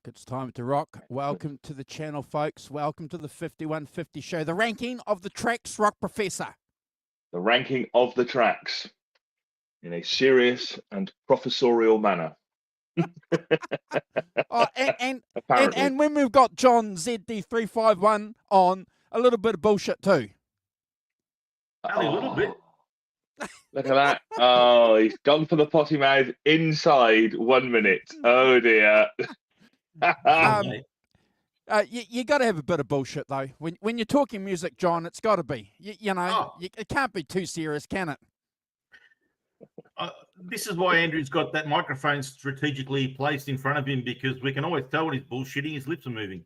It's time to rock. Welcome to the channel, folks. Welcome to the 5150 show, the ranking of the tracks, Rock Professor. The ranking of the tracks in a serious and professorial manner. Oh, and when we've got John ZD351 on, a little bit of bullshit too. Only a little bit. Look at that. Oh, he's gone for the potty mouth inside 1 minute. Oh, dear. You got to have a bit of bullshit, though. When you're talking music, John, it's got to be. It can't be too serious, can it? This is why Andrew's got that microphone strategically placed in front of him, because we can always tell when he's bullshitting, his lips are moving.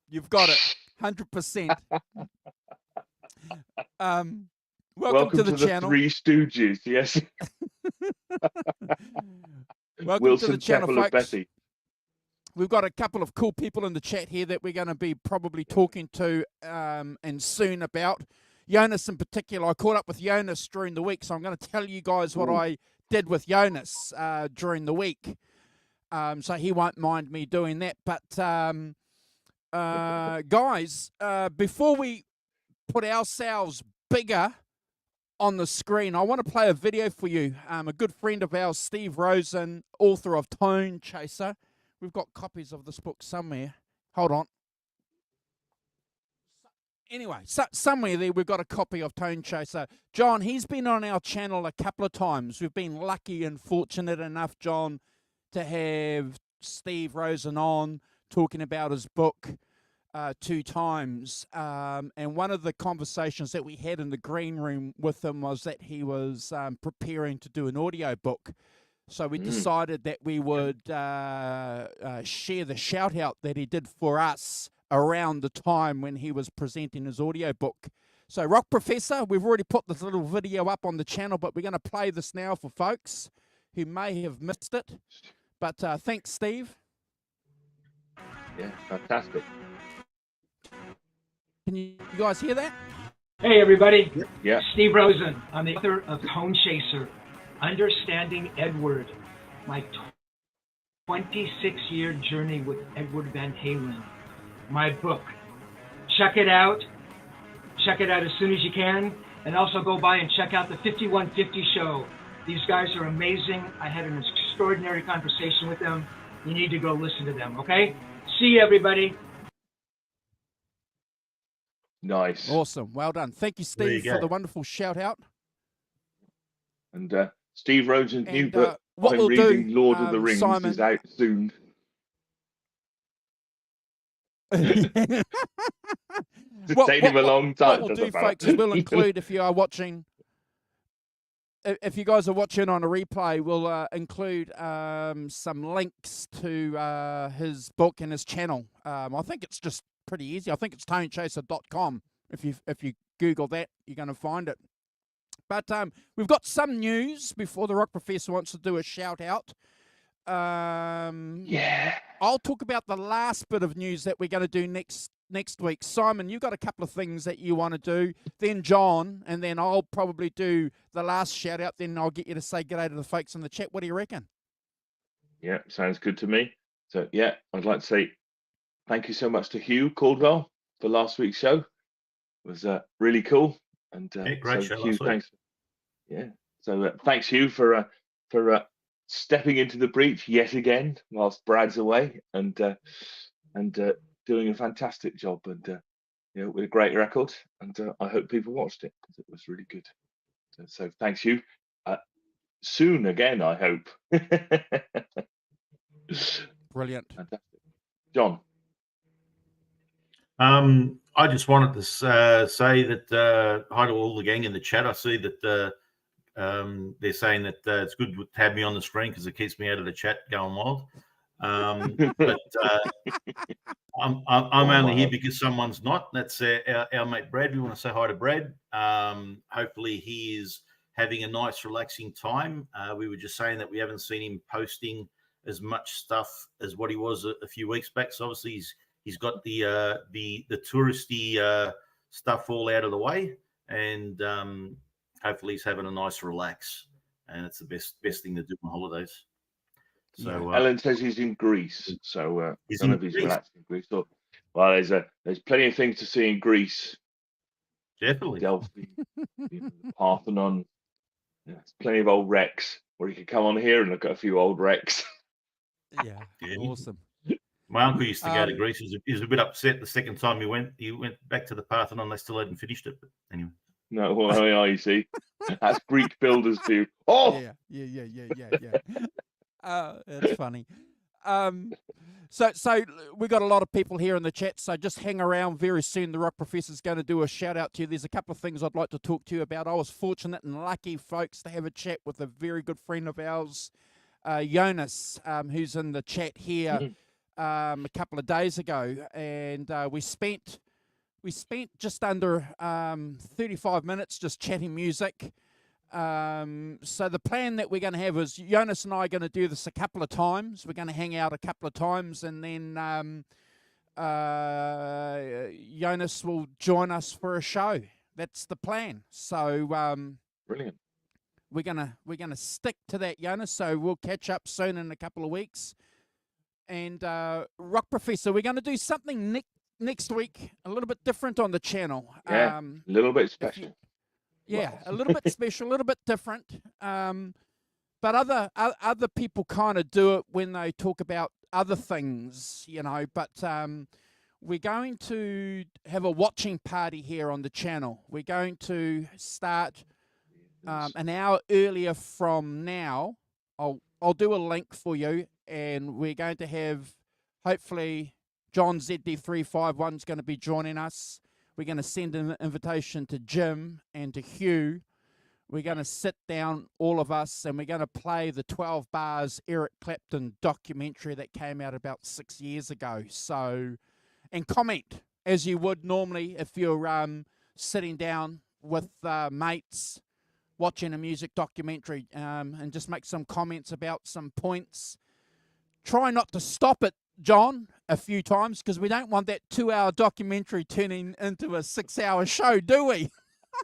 You've got it. 100%. Welcome to the channel. Three Stooges, yes. Welcome Wilson, to the channel, Temple folks. of Betty. We've got a couple of cool people in the chat here that we're going to be probably talking to and soon about. Jonas in particular. I caught up with Jonas during the week, so I'm going to tell you guys what I did with Jonas during the week. So he won't mind me doing that. But guys, before we put ourselves bigger on the screen, I want to play a video for you. A good friend of ours, Steve Rosen, author of Tone Chaser. We've got copies of this book somewhere. Hold on. Anyway, somewhere there we've got a copy of Tone Chaser. John, he's been on our channel a couple of times. We've been lucky and fortunate enough, John, to have Steve Rosen on talking about his book 2 times. And one of the conversations that we had in the green room with him was that he was preparing to do an audio book. So we decided that we would share the shout out that he did for us around the time when he was presenting his audio book. So Rock Professor, we've already put this little video up on the channel, but we're going to play this now for folks who may have missed it. But thanks, Steve. Yeah, fantastic. Can you guys hear that? Hey, everybody. Yeah. Steve Rosen. I'm the author of Tone Chaser, Understanding Edward, my 26-year journey with Edward Van Halen. My book. Check it out. Check it out as soon as you can. And also go by and check out the 5150 show. These guys are amazing. I had an extraordinary conversation with them. You need to go listen to them, okay? See you, everybody. Nice. Awesome. Well done. Thank you, Steve, for the wonderful shout out. And Steve Rosen's new book, what I'm we'll reading do, Lord of the Rings, Simon, is out soon. It's taken him a long time. What we'll do, folks, is we'll include, if you are watching, if you guys are watching on a replay, we'll include some links to his book and his channel. I think it's just pretty easy. I think it's tonechaser.com. If you Google that, you're going to find it. But we've got some news before the Rock Professor wants to do a shout out. Yeah. I'll talk about the last bit of news that we're going to do next week. Simon, you've got a couple of things that you want to do. Then John, and then I'll probably do the last shout out. Then I'll get you to say g'day to the folks in the chat. What do you reckon? Yeah, sounds good to me. So yeah, I'd like to say thank you so much to Hugh Caldwell for last week's show. It was really cool. And great show. Hugh, thanks. Yeah. So thanks, Hugh, for stepping into the breach yet again whilst Brad's away, and doing a fantastic job, and with a great record. And I hope people watched it because it was really good. So thanks, Hugh. Soon again, I hope. Brilliant. Fantastic. John. I just wanted to say that hi to all the gang in the chat. I see that they're saying that it's good to have me on the screen because it keeps me out of the chat going wild. But I'm only here because someone's not. That's our mate Brad. We want to say hi to Brad. Hopefully he is having a nice, relaxing time. We were just saying that we haven't seen him posting as much stuff as what he was a few weeks back. So obviously he's got the touristy stuff all out of the way, and hopefully he's having a nice relax. And it's the best thing to do on holidays. So Ellen says he's in Greece, so I He's don't know in if he's Greece? relaxing in Greece. Or, well, there's plenty of things to see in Greece. definitely. Delphi, the Parthenon. There's plenty of old wrecks, or you could come on here and look at a few old wrecks. Yeah. Yeah. Awesome. My uncle used to go to Um, Greece. He was a bit upset the second time he went. He went back to the Parthenon. They still hadn't finished it. But anyway, No, well, yeah, you see, that's Greek builders view. Oh, Yeah. That's funny. So we got a lot of people here in the chat. So just hang around. Very soon, the Rock Professor's going to do a shout out to you. There's a couple of things I'd like to talk to you about. I was fortunate and lucky, folks, to have a chat with a very good friend of ours, Jonas, who's in the chat here a couple of days ago, and we spent just under 35 minutes just chatting music. So the plan that we're going to have is Jonas and I are going to do this a couple of times. We're going to hang out a couple of times, and then Jonas will join us for a show. That's the plan. So brilliant. we're gonna stick to that, Jonas. So we'll catch up soon in a couple of weeks. And Rock Professor, we're going to do something next week, a little bit different on the channel. Yeah, a little bit special. A little bit special, a little bit different. But other people kind of do it when they talk about other things, you know. But we're going to have a watching party here on the channel. We're going to start an hour earlier from now. I'll do a link for you, and we're going to have, hopefully, John ZD351 is going to be joining us. We're going to send an invitation to Jim and to Hugh. We're going to sit down, all of us, and we're going to play the 12 Bars Eric Clapton documentary that came out about 6 years ago. So, and comment, as you would normally if you're sitting down with mates watching a music documentary, and just make some comments about some points. Try not to stop it, John, a few times, because we don't want that 2-hour documentary turning into a 6-hour show, do we?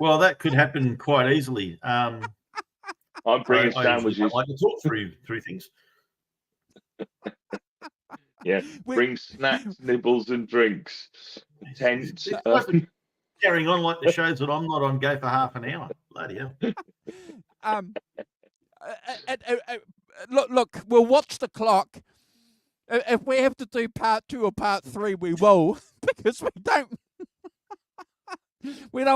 well, that could happen quite easily. I'm bringing I sandwiches. usually like to talk through things. Yeah, bring snacks, nibbles, and drinks. Tent. Carrying on like the shows that I'm not on go for half an hour. Bloody hell. Look, we'll watch the clock. If we have to do part 2 or part 3, we will, because we don't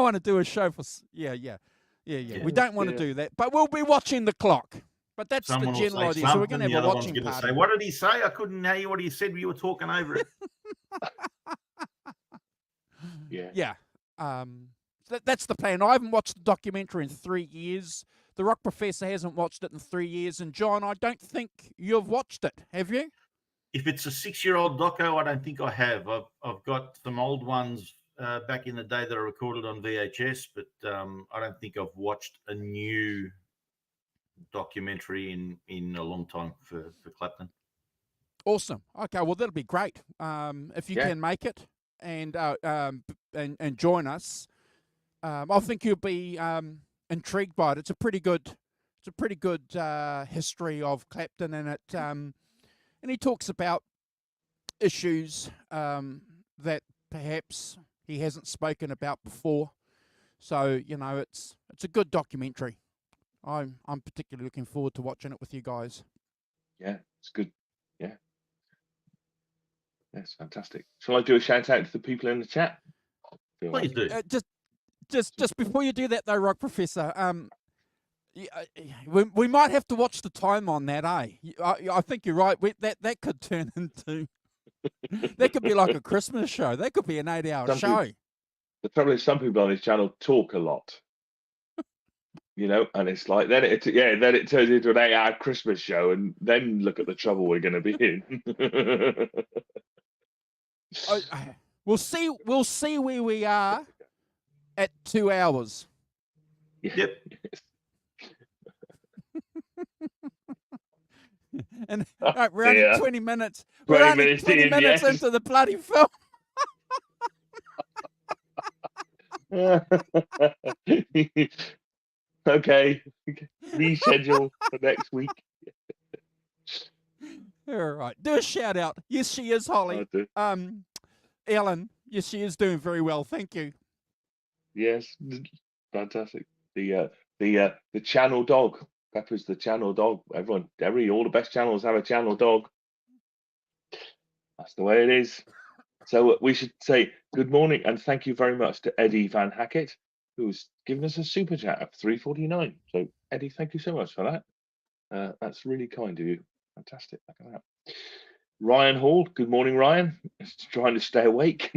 want to do a show for yeah. We don't want to do that, but we'll be watching the clock. But that's Someone the will general say idea. So we're something, going to the have a other one's watching going to party. say, "What did he say? I couldn't hear what he said. You were talking over it." Yeah. That's the plan. I haven't watched the documentary in 3 years. The Rock Professor hasn't watched it in 3 years. And John, I don't think you've watched it, have you? If it's a 6-year-old doco, I don't think I have. I've got some old ones back in the day that I recorded on VHS, but I don't think I've watched a new documentary in a long time for Clapton. Awesome. Okay, well that'll be great. If you can make it and join us, I think you'll be intrigued by it. It's a pretty good history of Clapton, and it and he talks about issues that perhaps he hasn't spoken about before. So you know, it's a good documentary. I'm particularly looking forward to watching it with you guys. Yeah, it's good. Yeah. That's fantastic. Shall I do a shout out to the people in the chat? Please do. Just before you do that, though, Rock Professor, we might have to watch the time on that, eh? I think you're right. That could turn into that could be like a Christmas show. That could be an 8-hour show. The trouble is, some people on this channel talk a lot, you know, and it's like then it turns into an 8-hour Christmas show, and then look at the trouble we're going to be in. We'll see where we are at 2 hours. Yep. And we're only 20 minutes. 20 we're only minutes 20 in, minutes yes. into the bloody film. Okay, reschedule for next week. All right. Do a shout out. Yes, she is, Holly. I do. Ellen. Yes, she is doing very well. Thank you. Yes, fantastic. The channel dog. Pepper's the channel dog. All the best channels have a channel dog. That's the way it is. So we should say good morning and thank you very much to Eddie Van Hackett, who's given us a super chat of 3.49. So Eddie, thank you so much for that. That's really kind of you. Fantastic. Look at that. Ryan Hall. Good morning, Ryan. Trying to stay awake.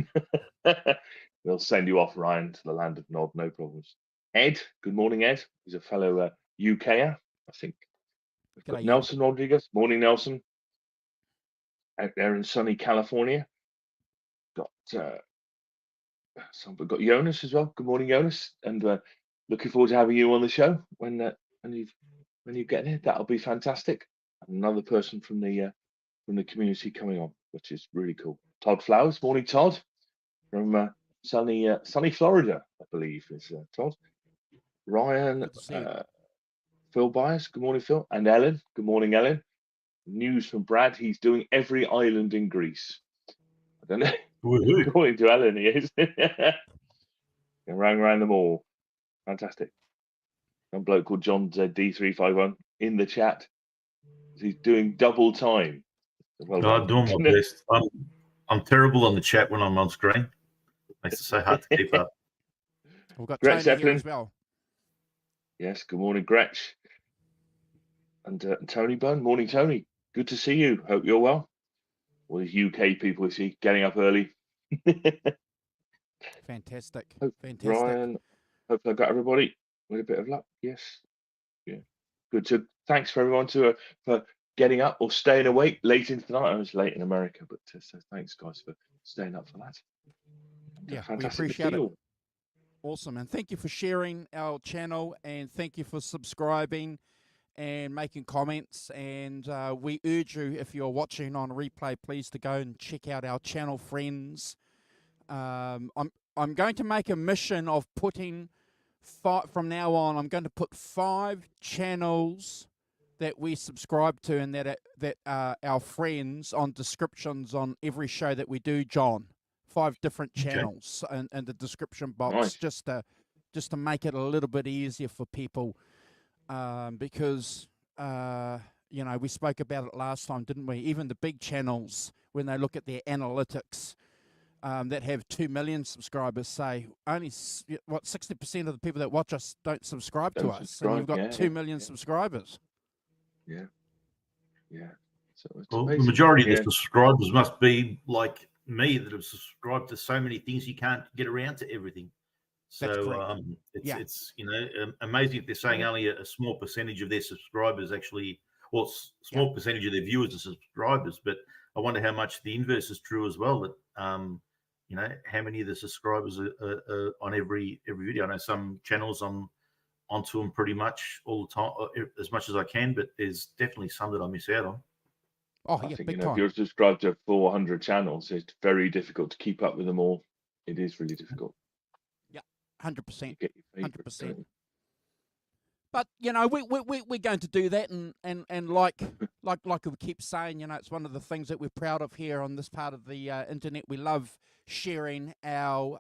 We'll send you off, Ryan, to the land of Nod. No problems. Ed. Good morning, Ed. He's a fellow UKer, I think. We've got G'day, Ed. Nelson Rodriguez. Morning, Nelson. Out there in sunny California. We've got Jonas as well. Good morning, Jonas, and looking forward to having you on the show when you get here. That'll be fantastic. And another person from the community coming on, which is really cool. Todd Flowers, morning, Todd, from sunny Florida, I believe is Todd. Ryan, Good to see you. Phil Byers, good morning, Phil, and Ellen. Good morning, Ellen. News from Brad: he's doing every island in Greece. I don't know. Woohoo. According to Ellen, he is. And around them all. Fantastic. Some bloke called John Z D351 in the chat. He's doing double time. Well I'm doing my best. I'm terrible on the chat when I'm on screen. Makes it so hard to keep up. We've got Gretch Tony here Zeppelin. as well. Yes, good morning, Gretch. And Tony Bunn. Morning, Tony. Good to see you. Hope you're well. All the UK people we see getting up early. Fantastic. Fantastic. Ryan, hope I got everybody with a bit of luck. Yes. Yeah. Good. So thanks for everyone for getting up or staying awake late into the night. I was late in America, but so thanks guys for staying up for that. Yeah, fantastic we appreciate to see it. you all. Awesome. And thank you for sharing our channel, and thank you for subscribing and making comments. And we urge you, if you're watching on replay, please to go and check out our channel, friends. I'm going to make a mission of putting from now on. I'm going to put 5 channels that we subscribe to and that are our friends on descriptions on every show that we do, John. 5 different channels in the description box. Nice. just to make it a little bit easier for people, because we spoke about it last time, didn't we? Even the big channels, when they look at their analytics, that have 2 million subscribers, say only 60% of the people that watch us don't subscribe to us, and you've got 2 million subscribers. Yeah. So it's Well, amazing. the majority of the subscribers must be like me, that have subscribed to so many things you can't get around to everything. That's So correct. it's amazing if they're saying only a small percentage of their subscribers actually, well, small percentage of their viewers are subscribers. But I wonder how much the inverse is true as well. That how many of the subscribers are on every video. I know some channels I'm onto them pretty much all the time, as much as I can, but there's definitely some that I miss out on. Oh, I yeah, think, big if time. you're subscribed to 400 channels, it's very difficult to keep up with them all. It is really difficult. Yeah, 100%. Get your favorites, 100%. don't you? But we're going to do that, and like we keep saying, it's one of the things that we're proud of here on this part of the internet. We love sharing our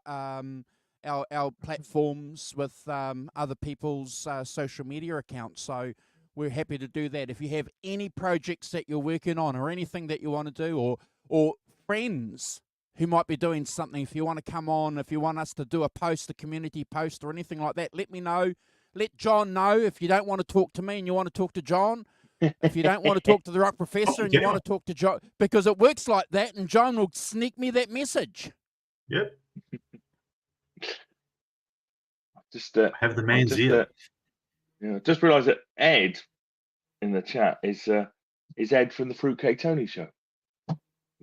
platforms with other people's social media accounts. So we're happy to do that. If you have any projects that you're working on, or anything that you want to do, or friends who might be doing something, if you want to come on, if you want us to do a post, a community post, or anything like that, let me know. Let John know. If you don't want to talk to me and you want to talk to John, if you don't want to talk to the R.o.c.k Professor and you want to talk to John, because it works like that, and John will sneak me that message. Yep. Just have the man's ear. Just realised that Ed in the chat is Ed from the Fruitcake Tony show. As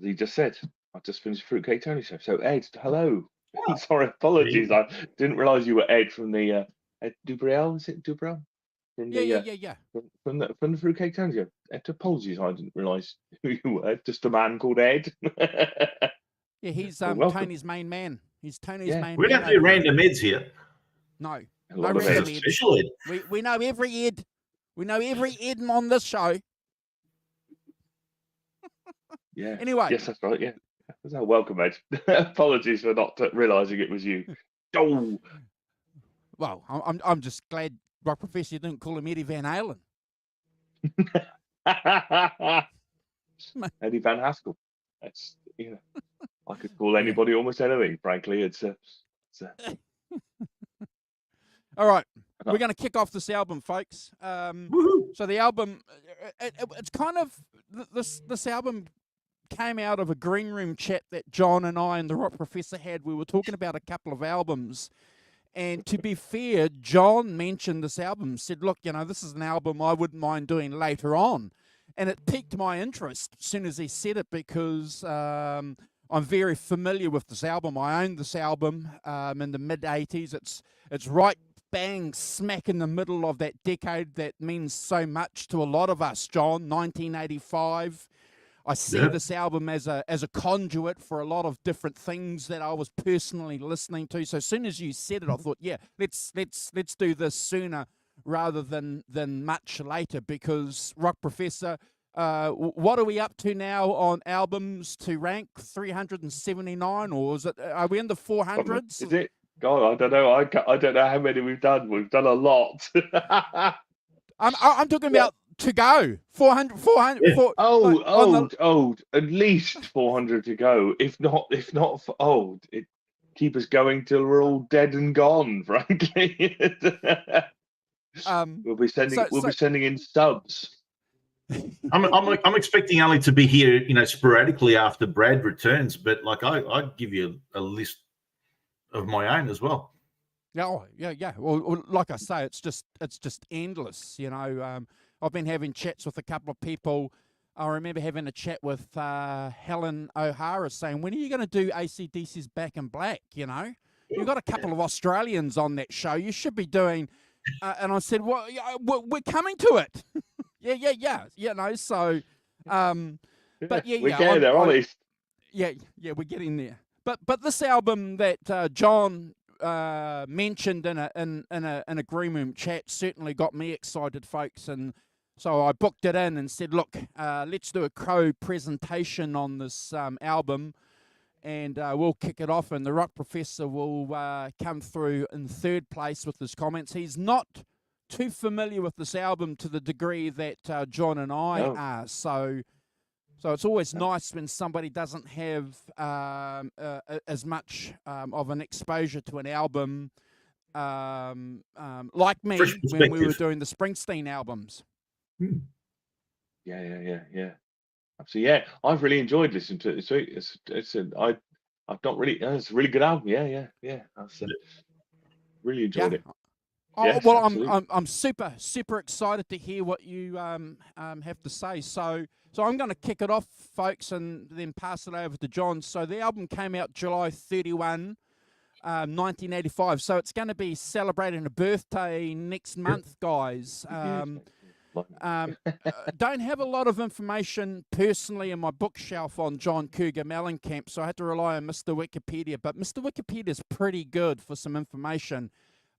he just said, I just finished the Fruitcake Tony show. So Ed, hello. Sorry, apologies. I didn't realise you were Ed from the Ed Dubrel. Is it Dubrel? From From the Fruitcake Tony show. Ed, apologies, I didn't realise who you were. Just a man called Ed. Yeah, he's Tony's main man. He's Tony's main man. We don't do random Eds here. No. A lot of random Eds. Special Ed. We know every Ed. We know every Ed on this show. Yeah. Anyway. Yes, that's right. Yeah. So welcome, Ed. Apologies for not realising it was you. Oh. Well, I'm just glad Rock Professor didn't call him Eddie Van Halen. Eddie Van Haskell. That's I could call anybody almost anything. Frankly, it's All right, we're going to kick off this album, folks. So the album, it's kind of this album came out of a green room chat that John and I and the Rock Professor had. We were talking about a couple of albums. And to be fair, John mentioned this album, said, look, this is an album I wouldn't mind doing later on. And it piqued my interest as soon as he said it because I'm very familiar with this album. I owned this album in the mid-'80s. It's right bang smack in the middle of that decade that means so much to a lot of us, John, 1985. I see this album as a conduit for a lot of different things that I was personally listening to. So as soon as you said it, I thought, yeah, let's do this sooner rather than much later. Because Rock Professor, what are we up to now on albums to rank? 379, or is it? Are we in the 400s? Is it? God, I don't know. I don't know how many we've done. We've done a lot. I'm talking about to go. 400. At least 400 to go. If not, keep us going till we're all dead and gone. Frankly, we'll be sending in subs. I'm expecting Ali to be here, sporadically after Brad returns, but I'd give you a list of my own as well. Yeah. Well, like I say, it's just endless. I've been having chats with a couple of people. I remember having a chat with Helen O'Hara saying, when are you going to do AC/DC's Back in Black? You've got a couple of Australians on that show. You should be doing. And I said, well, we're coming to it. Yeah. So, but we're getting there, honest. Yeah, we're getting there. But this album that John mentioned in a green room chat certainly got me excited, folks, and so I booked it in and said, look, let's do a Crow presentation on this album, and we'll kick it off, and the Rock Professor will come through in third place with his comments. He's not too familiar with this album to the degree that John and I are, so it's always nice when somebody doesn't have as much of an exposure to an album like me when we were doing the Springsteen albums. Yeah. Absolutely, yeah. I've really enjoyed listening to it. I've not really. It's a really good album. Yeah. I've really enjoyed it. Oh, yes, well, absolutely. I'm super excited to hear what you have to say. So I'm going to kick it off, folks, and then pass it over to John. So the album came out July 31, 1985. So it's going to be celebrating a birthday next month, guys. Don't have a lot of information personally in my bookshelf on John Cougar Mellencamp, so I had to rely on Mr. Wikipedia. But Mr. Wikipedia is pretty good for some information.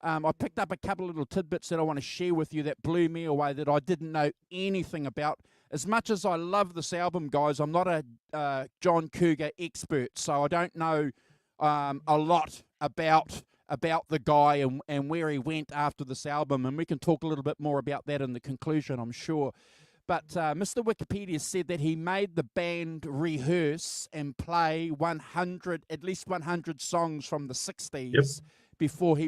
I picked up a couple of little tidbits that I want to share with you that blew me away that I didn't know anything about. As much as I love this album, guys, I'm not a John Cougar expert, so I don't know a lot about the guy and where he went after this album, and we can talk a little bit more about that in the conclusion, I'm sure. But Mr. Wikipedia said that he made the band rehearse and play at least 100 songs from the 60s before he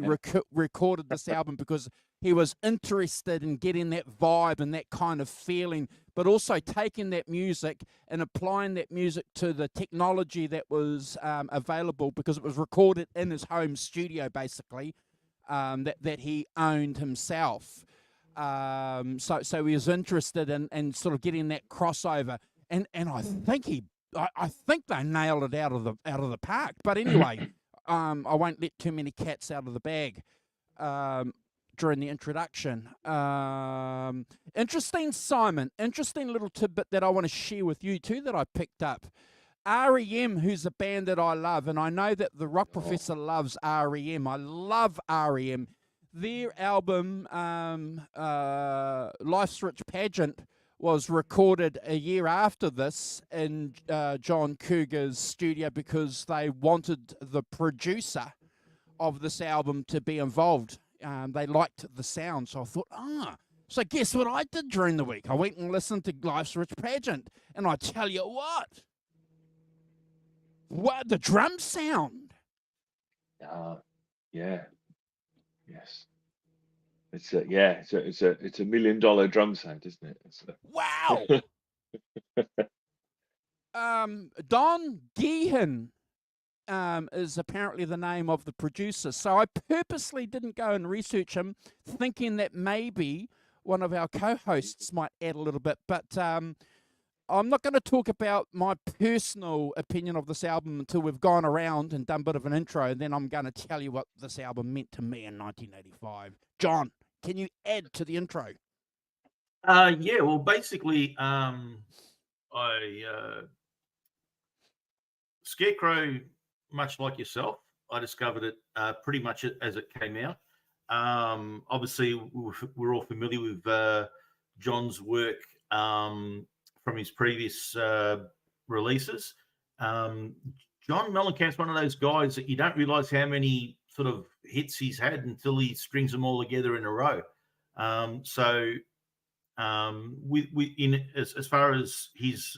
recorded this album, because he was interested in getting that vibe and that kind of feeling, but also taking that music and applying that music to the technology that was available, because it was recorded in his home studio, basically, that he owned himself. So he was interested in sort of getting that crossover, and I think they nailed it out of the park. But anyway, I won't let too many cats out of the bag during the introduction. Interesting little tidbit that I want to share with you too that I picked up. R.e.M., who's a band that I love, and I know that the Rock Professor loves R.e.M. I love R.e.M. Their album, Life's Rich Pageant, was recorded a year after this in John Cougar's studio because they wanted the producer of this album to be involved. They liked the sound, so I thought, so guess what I did during the week? I went and listened to Life's Rich Pageant, and I tell you what the drum sound. Yeah. Yes. It's a $1 million drum sound, isn't it? Wow. Don Geehan is apparently the name of the producer. So I purposely didn't go and research him, thinking that maybe one of our co-hosts might add a little bit. But I'm not going to talk about my personal opinion of this album until we've gone around and done a bit of an intro, and then I'm going to tell you what this album meant to me in 1985. John, can you add to the intro? Yeah, well, basically, Scarecrow, much like yourself, I discovered it pretty much as it came out. Obviously, we're all familiar with John's work from his previous releases. John Mellencamp's one of those guys that you don't realise how many sort of hits he's had until he strings them all together in a row. As far as his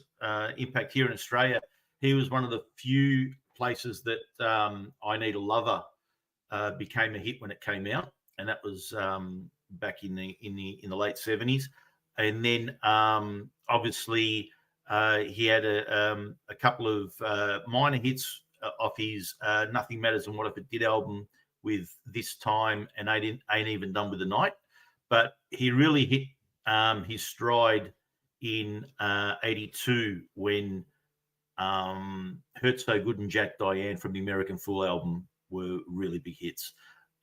impact here in Australia, he was one of the few places that I Need a Lover became a hit when it came out, and that was back in the late 70s. And then obviously he had a couple of minor hits off his Nothing Matters and What If It Did album with This Time and Ain't Even Done With the Night. But he really hit his stride in 82 when Hurt So Good and Jack Diane from the American Fool album were really big hits.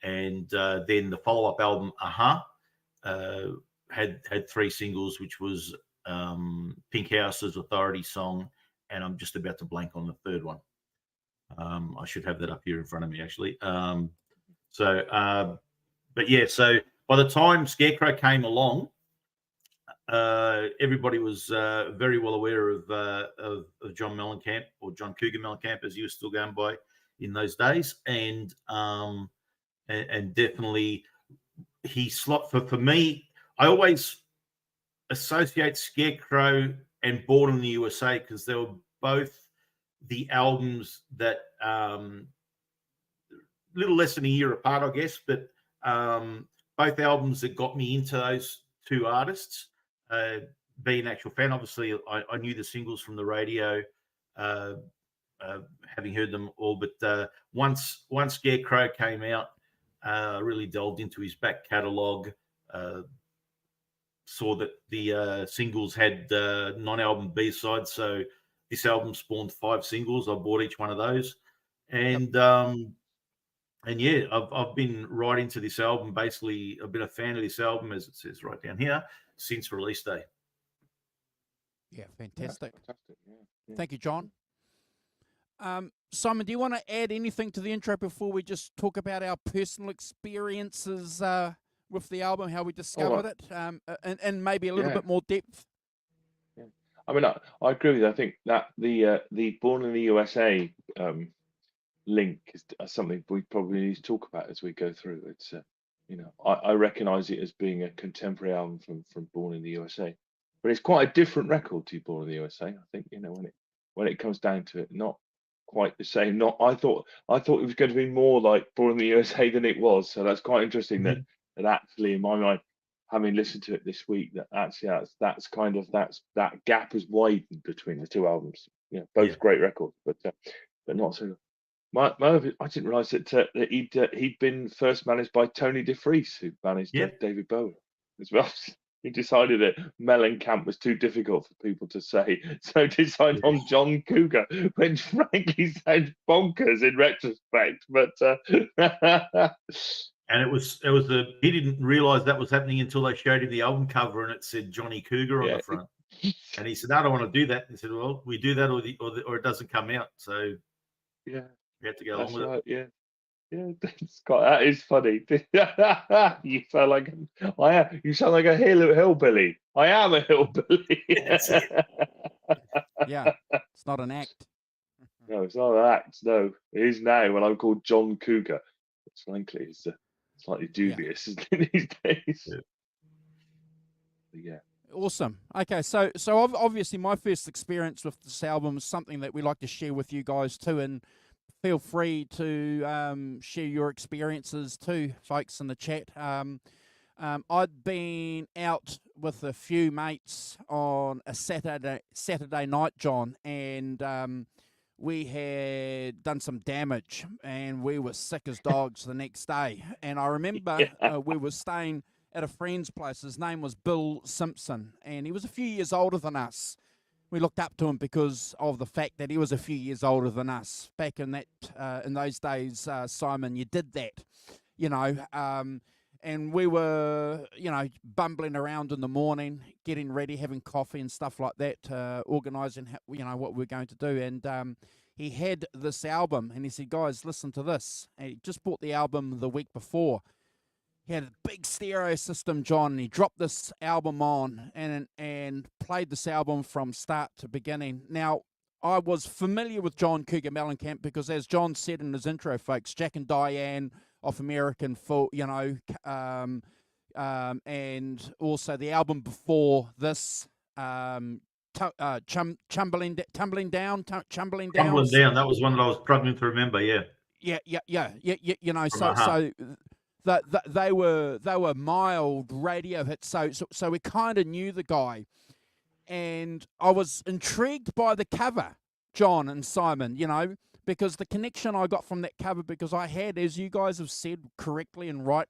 And then the follow-up album, had 3 singles, which was Pink House's Authority Song, and I'm just about to blank on the third one. I should have that up here in front of me, actually. But yeah, so by the time Scarecrow came along, everybody was very well aware of John Mellencamp, or John Cougar Mellencamp, as he was still going by in those days, and definitely he slot for me. I always associate Scarecrow and Born in the USA because they were both the albums that little less than a year apart, I guess, but both albums that got me into those two artists. Being an actual fan, obviously, I knew the singles from the radio, having heard them all. But once Scarecrow came out, I really delved into his back catalogue. Saw that the singles had non-album B-sides, so this album spawned 5 singles. I bought each one of those, and yeah, I've been right into this album. Basically, I've been a fan of this album, as it says right down here, since release day. Yeah, fantastic. Yeah, fantastic. Yeah. Thank you, John. Simon, do you want to add anything to the intro before we just talk about our personal experiences with the album, how we discovered it, and maybe a little bit more depth? Yeah. I mean, I agree with you. I think that the Born in the USA link is something we probably need to talk about as we go through. It's I recognise it as being a contemporary album from Born in the USA, but it's quite a different record to Born in the USA. I think when it comes down to it, not quite the same. I thought it was going to be more like Born in the USA than it was. So that's quite interesting that actually, in my mind, having listened to it this week, that actually that gap has widened between the two albums. Both great records, but not so. I didn't realise that he'd been first managed by Tony DeFries, who managed David Bowie as well. He decided that Mellencamp was too difficult for people to say, so decided on John Cougar, which frankly sounds bonkers in retrospect. But and it was he didn't realise that was happening until they showed him the album cover and it said Johnny Cougar on the front, and he said, "No, I don't want to do that." And he said, "Well, we do that, or it doesn't come out." So yeah, we had to go along with it. Yeah. Yeah, that is funny. You sound like you sound like a hillbilly. I am a hillbilly. Yeah, it's not an act. No, it's not an act. No, it is now when I'm called John Cougar. Which frankly is slightly dubious these days. Yeah. But yeah. Awesome. Okay, so obviously my first experience with this album is something that we like to share with you guys too, and feel free to share your experiences too, folks, in the chat. I'd been out with a few mates on a Saturday night, John, and we had done some damage, and we were sick as dogs the next day. And I remember we were staying at a friend's place. His name was Bill Simpson, and he was a few years older than us. We looked up to him because of the fact that he was a few years older than us. Back in those days, Simon, you did that, you know. And we were, bumbling around in the morning, getting ready, having coffee and stuff like that, organising, what we're going to do. And he had this album, and he said, "Guys, listen to this." And he just bought the album the week before. He had a big stereo system, John, and he dropped this album on and played this album from start to beginning. Now, I was familiar with John Cougar Mellencamp because, as John said in his intro, folks, Jack and Diane of American Folk, and also the album before this, Tumbling Down. Tumbling Down. That was one that I was struggling to remember. Yeah. Yeah. So they were mild radio hits. So we kind of knew the guy, and I was intrigued by the cover, John and Simon. Because the connection I got from that cover, because I had, as you guys have said correctly and right,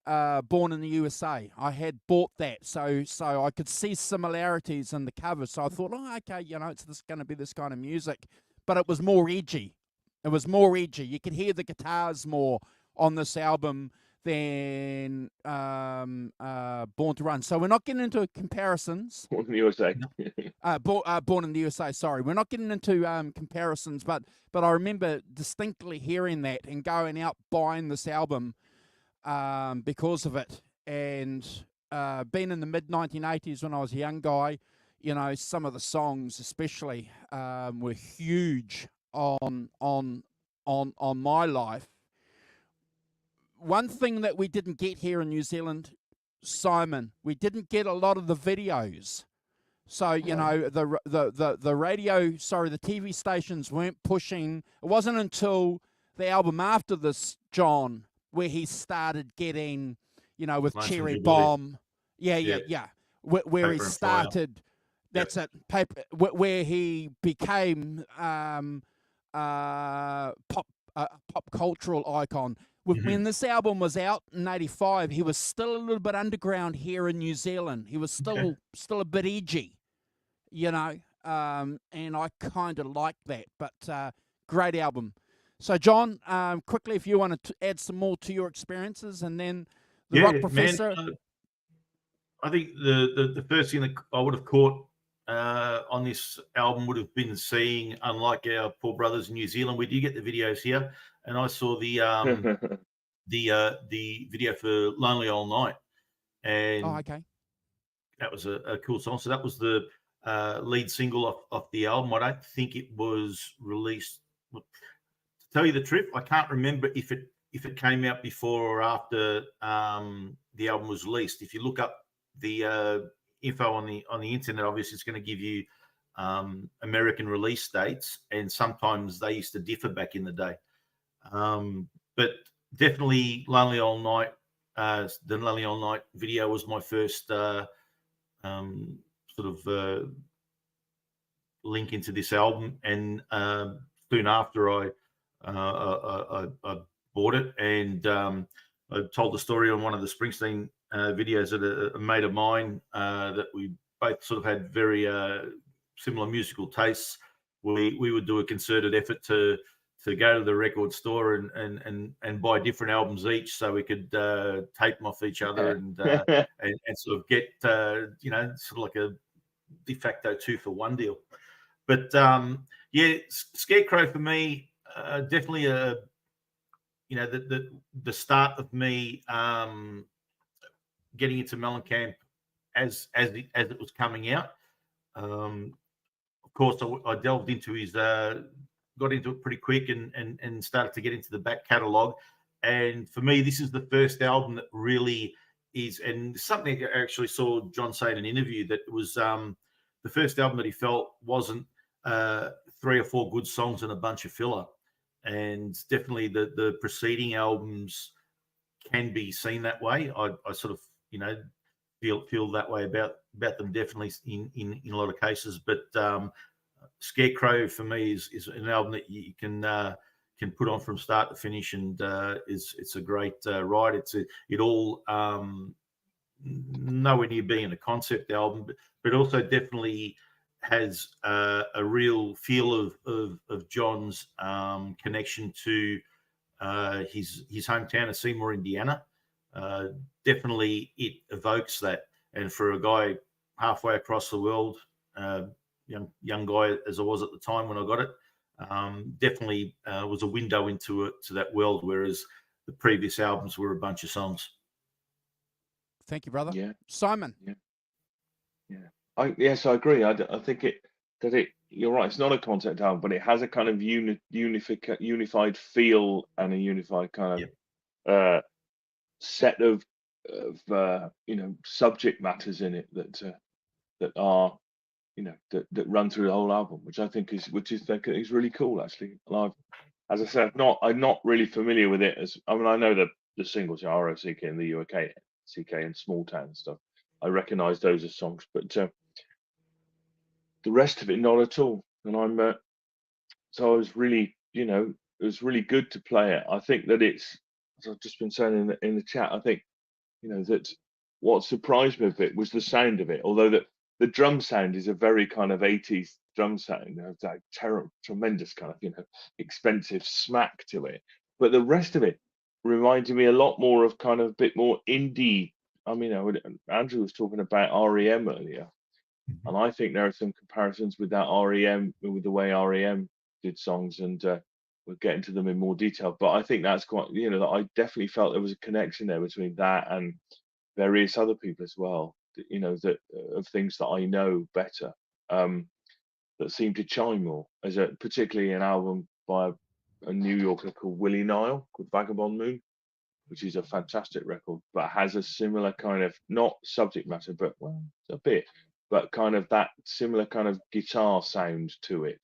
Born in the USA. I had bought that, so I could see similarities in the cover. So I thought, okay, it's going to be this kind of music, but it was more edgy. You could hear the guitars more on this album than Born to Run. So we're not getting into comparisons. Born in the USA. Born in the USA. Sorry, we're not getting into comparisons, but I remember distinctly hearing that and going out buying this album because of it. And being in the mid 1980s when I was a young guy, some of the songs especially were huge on my life. One thing that we didn't get here in New Zealand, Simon, we didn't get a lot of the videos. So, the radio, the TV stations weren't pushing. It wasn't until the album after this, John, where he started getting, with Nice Cherry and Bomb. Yeah. Where Paper he and started, that's it, where he became pop cultural icon. When this album was out in '85, he was still a little bit underground here in New Zealand. He was still a bit edgy, and I kind of liked that. But great album. So, John, quickly, if you want to add some more to your experiences, and then the Rock Professor. Man, I think the first thing that I would have caught on this album would have been seeing, unlike our poor brothers in New Zealand, we do get the videos here, and I saw the the video for Lonely All Night, and okay, that was a cool song. So that was the lead single off the album. I don't think it was released. To tell you the truth, I can't remember if it came out before or after the album was released. If you look up the info on the internet, obviously it's going to give you American release dates, and sometimes they used to differ back in the day. But definitely Lonely All Night, the Lonely All Night video was my first sort of link into this album, and soon after I bought it, and I told the story on one of the Springsteen videos that a mate of mine that we both sort of had very similar musical tastes. We would do a concerted effort to go to the record store and buy different albums each, so we could tape them off each other and sort of get sort of like a de facto 2-for-1 deal. But Scarecrow for me, definitely you know, the start of me getting into Mellencamp as it was coming out. Of course, I delved into his, got into it pretty quick, and started to get into the back catalogue. And for me, this is the first album that really is, and something I actually saw John say in an interview, that it was the first album that he felt wasn't 3 or 4 good songs and a bunch of filler. And definitely the preceding albums can be seen that way. I sort of, you know, feel that way about them, definitely in a lot of cases. But Scarecrow for me is an album that you can put on from start to finish, and it's a great ride. It all nowhere near being a concept album, but also definitely has a real feel of John's connection to his hometown of Seymour, Indiana. Definitely it evokes that. And for a guy halfway across the world, young guy as I was at the time when I got it, definitely was a window into that world, whereas the previous albums were a bunch of songs. Thank you, brother. Yeah. Simon. Yeah. Yes, I agree. I think you're right. It's not a concept album, but it has a kind of unified feel and a unified kind of set of subject matters in it that are that run through the whole album, which I think is really cool, actually. And as I said, I'm not really familiar with it. I know the singles, R.o.c.k in the UK, CK and Small Town and stuff. I recognise those as songs, but the rest of it not at all. And so I was really, it was really good to play it. I think that it's, as I've just been saying in the chat, I think that what surprised me a bit was the sound of it. Although the drum sound is a very kind of 80s drum sound, that tremendous kind of expensive smack to it. But the rest of it reminded me a lot more of kind of a bit more indie. I mean, Andrew was talking about REM earlier, and I think there are some comparisons with that REM, with the way REM did songs, and we'll get into them in more detail. But I think that's quite, that I definitely felt there was a connection there between that and various other people as well, that of things that I know better, that seem to chime more, particularly an album by a New Yorker called Willie Nile, called Vagabond Moon, which is a fantastic record, but has a similar kind of, not subject matter, but a bit, but kind of that similar kind of guitar sound to it,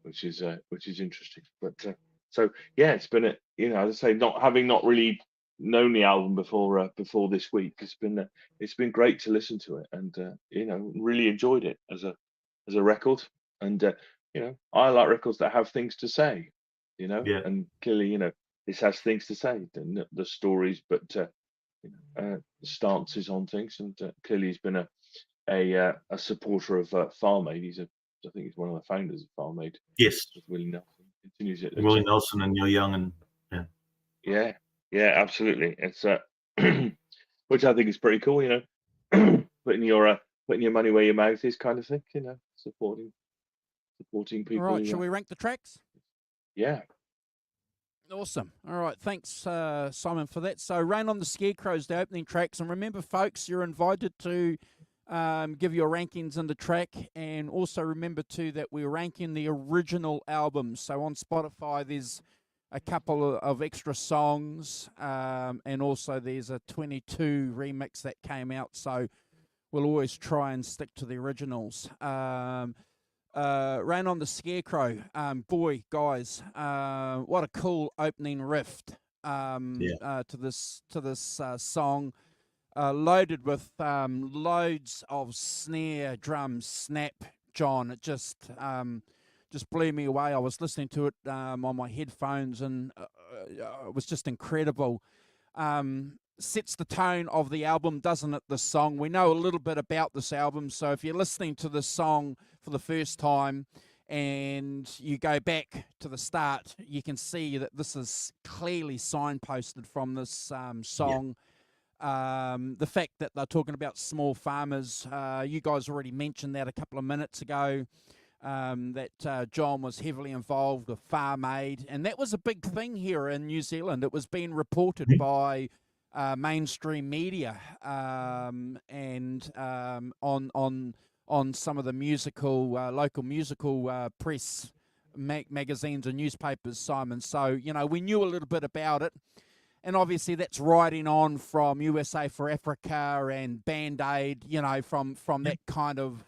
which is interesting. But so yeah, it's been as I say, not really known the album before this week, it's been great to listen to it, and really enjoyed it as a record. And I like records that have things to say, and clearly this has things to say, the stories, but stances on things, and clearly he's been a supporter of Farm Aid. I think he's one of the founders of Farm Aid. Yes, with Willie Nelson. Continues it. Willie Nelson and Neil Young, and yeah, absolutely. It's which I think is pretty cool. Putting your money where your mouth is, kind of thing. Supporting people. All right, shall we rank the tracks? Yeah. Awesome. All right, thanks, Simon, for that. So, Rain on the Scarecrows, the opening tracks. And remember, folks, you're invited to give your rankings in the track. And also remember, too, that we're ranking the original album. So, on Spotify, there's a couple of extra songs. And also, there's a 22 remix that came out. So, we'll always try and stick to the originals. Rain on the Scarecrow. Boy, guys, what a cool opening riff to this song, loaded with loads of snare drum snap. John, it just blew me away. I was listening to it on my headphones, and it was just incredible. Sets the tone of the album, doesn't it, this song? We know a little bit about this album, so if you're listening to this song for the first time and you go back to the start, you can see that this is clearly signposted from this song. The fact that they're talking about small farmers, you guys already mentioned that a couple of minutes ago. that John was heavily involved with Farm Aid, and that was a big thing here in New Zealand. It was being reported by mainstream media and on some of the musical local musical press magazines and newspapers, Simon. So we knew a little bit about it. And obviously that's riding on from USA for Africa and Band-Aid, from that kind of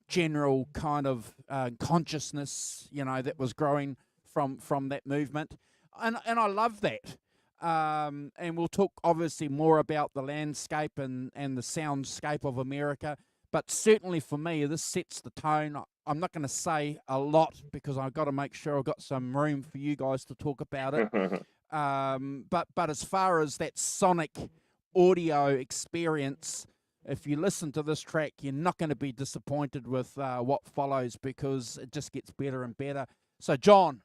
general kind of consciousness, that was growing from that movement. And I love that. And we'll talk obviously more about the landscape and the soundscape of America. But certainly for me, this sets the tone. I'm not going to say a lot because I've got to make sure I've got some room for you guys to talk about it. But as far as that sonic audio experience, if you listen to this track, you're not going to be disappointed with what follows, because it just gets better and better. So, John,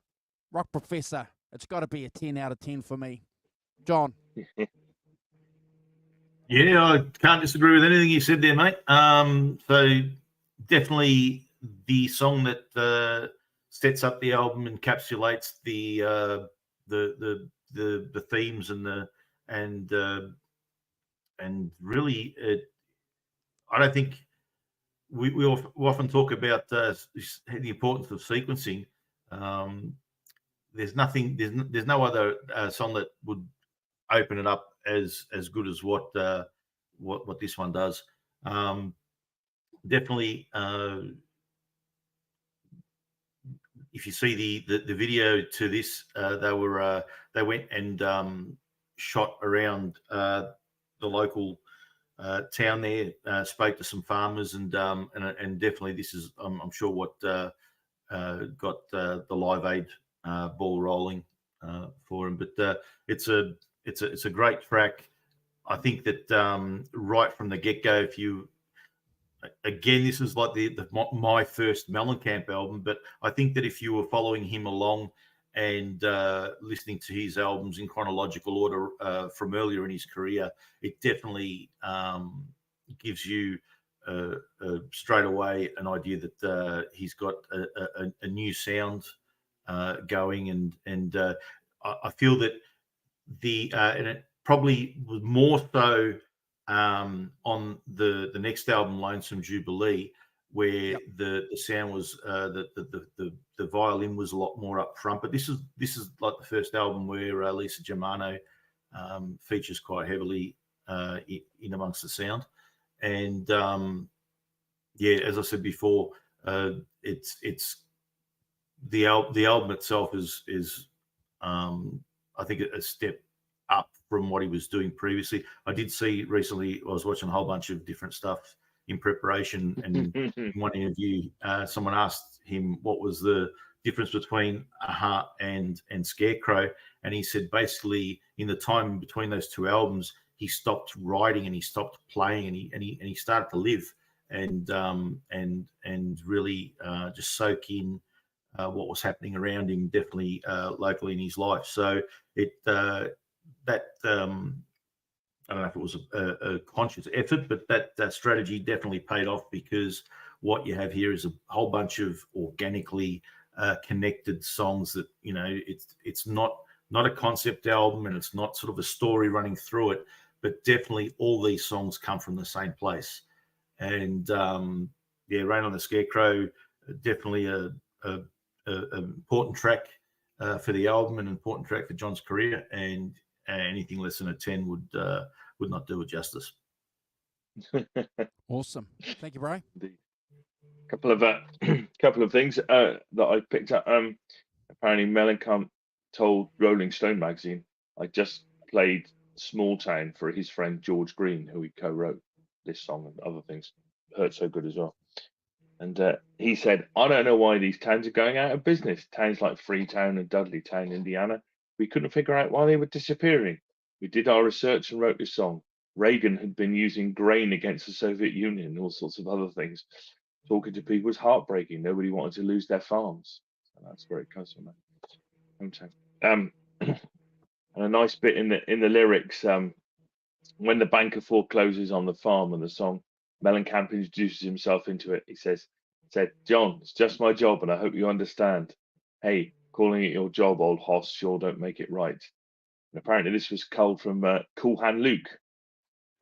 Rock Professor, it's got to be a 10 out of 10 for me. John. Yeah, I can't disagree with anything you said there, mate. So definitely the song that sets up the album, encapsulates the themes and really I don't think we often talk about the importance of sequencing. There's no other song that would open it up as good as what this one does. Definitely, if you see the video to this, they went and shot around the local town there, spoke to some farmers, and definitely this is I'm sure what got the Live Aid ball rolling for him. But it's a great track. I think that right from the get-go, again, this is like my first Mellencamp album, but I think that if you were following him along and listening to his albums in chronological order from earlier in his career, it definitely gives you straight away an idea that he's got a new sound going, and I feel that and it probably was more so on the next album, Lonesome Jubilee, where the sound was the violin was a lot more up front. But this is like the first album where Lisa Germano features quite heavily in amongst the sound. And yeah, as I said before, it's the album itself is I think a step up from what he was doing previously. I did see recently, I was watching a whole bunch of different stuff in preparation, and in one interview, someone asked him what was the difference between A.ha. and Scarecrow, and he said basically in the time between those two albums, he stopped writing and he stopped playing, and he started to live and really just soak in what was happening around him, definitely locally in his life. So I don't know if it was a conscious effort, but that strategy definitely paid off, because what you have here is a whole bunch of organically connected songs that, it's not a concept album, and it's not sort of a story running through it, but definitely all these songs come from the same place. And Rain on the Scarecrow, definitely a important track for the album, and an important track for John's career, and anything less than a 10 would not do it justice. Awesome. Thank you, bro. Couple of things that I picked up. Apparently Mellencamp told Rolling Stone magazine, I just played Small Town for his friend George Green, who he co-wrote this song and other things. Hurt So Good as well. And he said, I don't know why these towns are going out of business. Towns like Freetown and Dudleytown, Indiana. We couldn't figure out why they were disappearing. We did our research and wrote this song. Reagan had been using grain against the Soviet Union and all sorts of other things. Talking to people was heartbreaking. Nobody wanted to lose their farms. And that's where it comes from. And a nice bit in the lyrics, when the banker forecloses on the farm and the song, Mellencamp introduces himself into it. He says, said, "John, it's just my job, and I hope you understand. Hey, calling it your job, old hoss, sure don't make it right." And apparently, this was culled from Cool Hand Luke,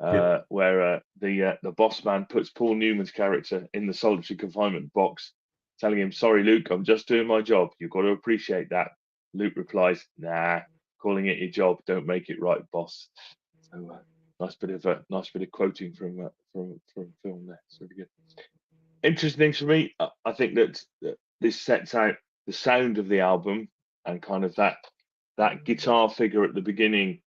Yep. where the boss man puts Paul Newman's character in the solitary confinement box, telling him, "Sorry, Luke, I'm just doing my job. You've got to appreciate that." Luke replies, "Nah, calling it your job don't make it right, boss." So nice bit of quoting from film there. It's really good. Interesting things for me. I think that this sets out the sound of the album and kind of that guitar figure at the beginning.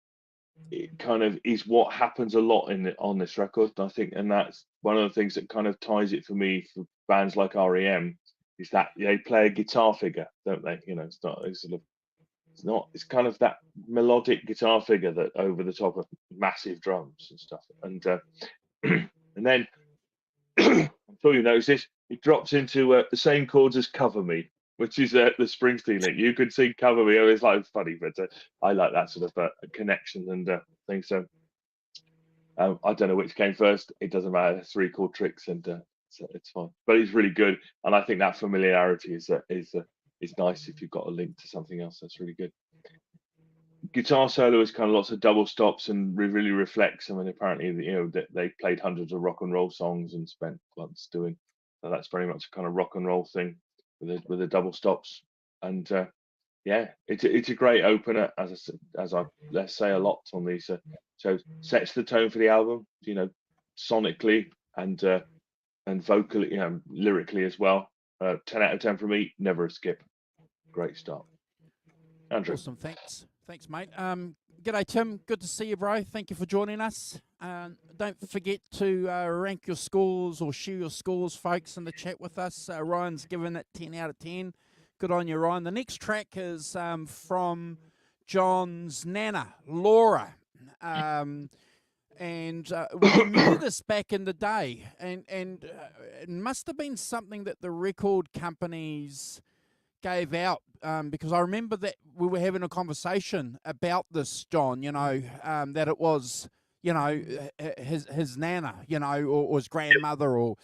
It kind of is what happens a lot on this record. I think, and that's one of the things that kind of ties it for me for bands like REM, is that they play a guitar figure, don't they? You know, it's kind of that melodic guitar figure that over the top of massive drums and stuff. And and then I'm sure you notice this, it drops into the same chords as Cover Me, which is the Springsteen link. You could sing Cover Me. It's like funny, but I like that sort of a connection and thing. So I don't know which came first. It doesn't matter. 3 chord tricks, and so it's fine. But it's really good, and I think that familiarity is nice if you've got a link to something else. That's really good. Guitar solo is kind of lots of double stops and really reflects. I mean, apparently, that they played hundreds of rock and roll songs and spent months doing. So that's very much a kind of rock and roll thing with the double stops. And yeah, it's a great opener, as I let's say a lot on these shows. Sets the tone for the album, sonically and vocally, lyrically as well. 10 out of 10 for me. Never a skip. Great start. Andrew. Awesome, thanks, mate. G'day, Tim. Good to see you, bro. Thank you for joining us. Don't forget to rank your scores or share your scores, folks, in the chat with us. Ryan's given it 10 out of 10. Good on you, Ryan. The next track is from John's Nana, Laura. And we knew this back in the day, and it must have been something that the record companies gave out, because I remember that we were having a conversation about this, John, that it was, his nana, or his grandmother, or,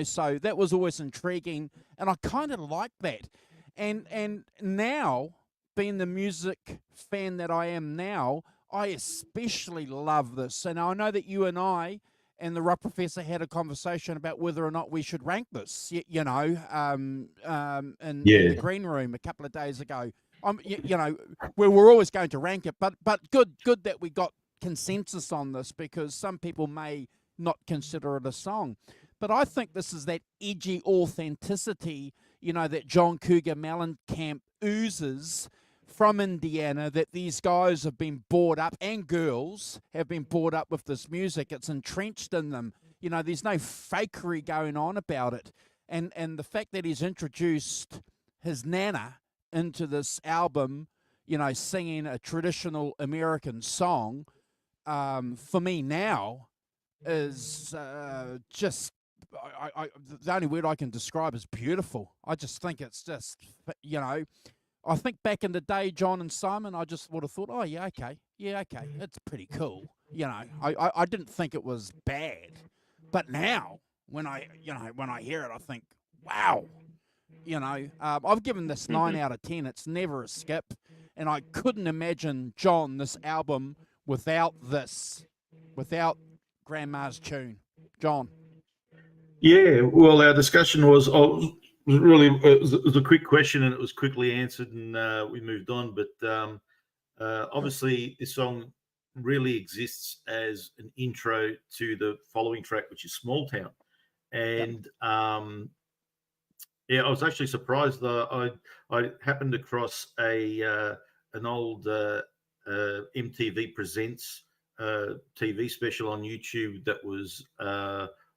so that was always intriguing, and I kind of like that. And now, being the music fan that I am now, I especially love this. And I know that you and I and the Rock Professor had a conversation about whether or not we should rank this, in the green room a couple of days ago. We were always going to rank it, but good that we got consensus on this, because some people may not consider it a song. But I think this is that edgy authenticity, that John Cougar Mellencamp oozes from Indiana, that these guys have been brought up, and girls have been brought up with this music. It's entrenched in them. There's no fakery going on about it. And the fact that he's introduced his nana into this album, singing a traditional American song, for me now is just, the only word I can describe is beautiful. I just think it's just, I think back in the day, John and Simon, I just would have thought, oh, yeah, okay, it's pretty cool. I didn't think it was bad. But now, when I hear it, I think, wow. I've given this 9 out of 10. It's never a skip. And I couldn't imagine, John, this album without Grandma's tune. John. Yeah, well, our discussion was really, it was a quick question, and it was quickly answered, and we moved on. But obviously, this song really exists as an intro to the following track, which is Small Town. And yeah, I was actually surprised that I happened across an old MTV Presents TV special on YouTube that was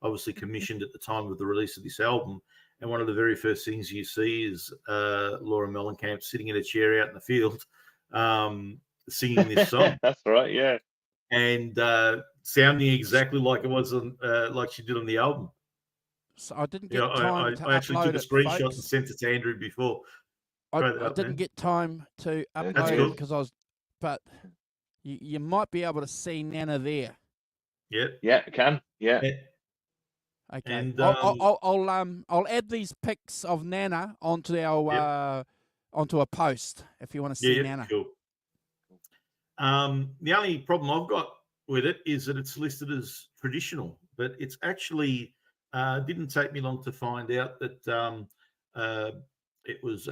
obviously commissioned at the time of the release of this album. And one of the very first things you see is Laura Mellencamp sitting in a chair out in the field singing this song. That's right, yeah. And sounding exactly like it was like she did on the album. So I didn't get time to I actually took a screenshot folks. and sent it to Andrew before. I didn't get time to upload it because I was, but you might be able to see Nana there. Yeah. Yeah, I can. Yeah. Okay. And I'll add these pics of Nana onto our onto a post if you want to see Nana. Sure. The only problem I've got with it is that it's listed as traditional, but it's actually didn't take me long to find out that it was.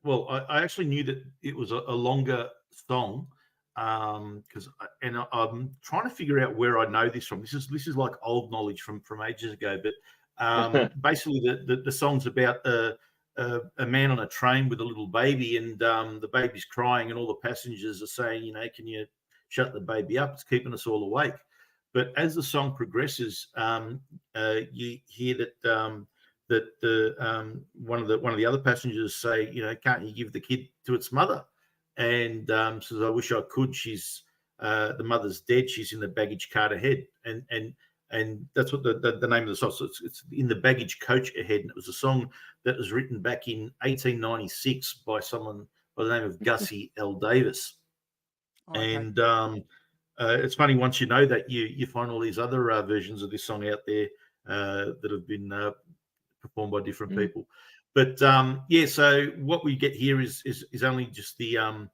Well, I actually knew that it was a longer song because, I'm trying to figure out where I know this from. This is like old knowledge from ages ago, but basically the song's about a man on a train with a little baby, and the baby's crying, and all the passengers are saying, you know, can you shut the baby up? It's keeping us all awake. But as the song progresses, you hear that one of the other passengers say, you know, can't you give the kid to its mother? And says, I wish I could. She's the mother's dead. She's in the baggage cart ahead, and that's what the name of the song. So it's in the baggage coach ahead, and it was a song that was written back in 1896 by someone by the name of Gussie L. Davis. Okay. And it's funny, once you know that, you find all these other versions of this song out there that have been performed by different people. But so what we get here is only just the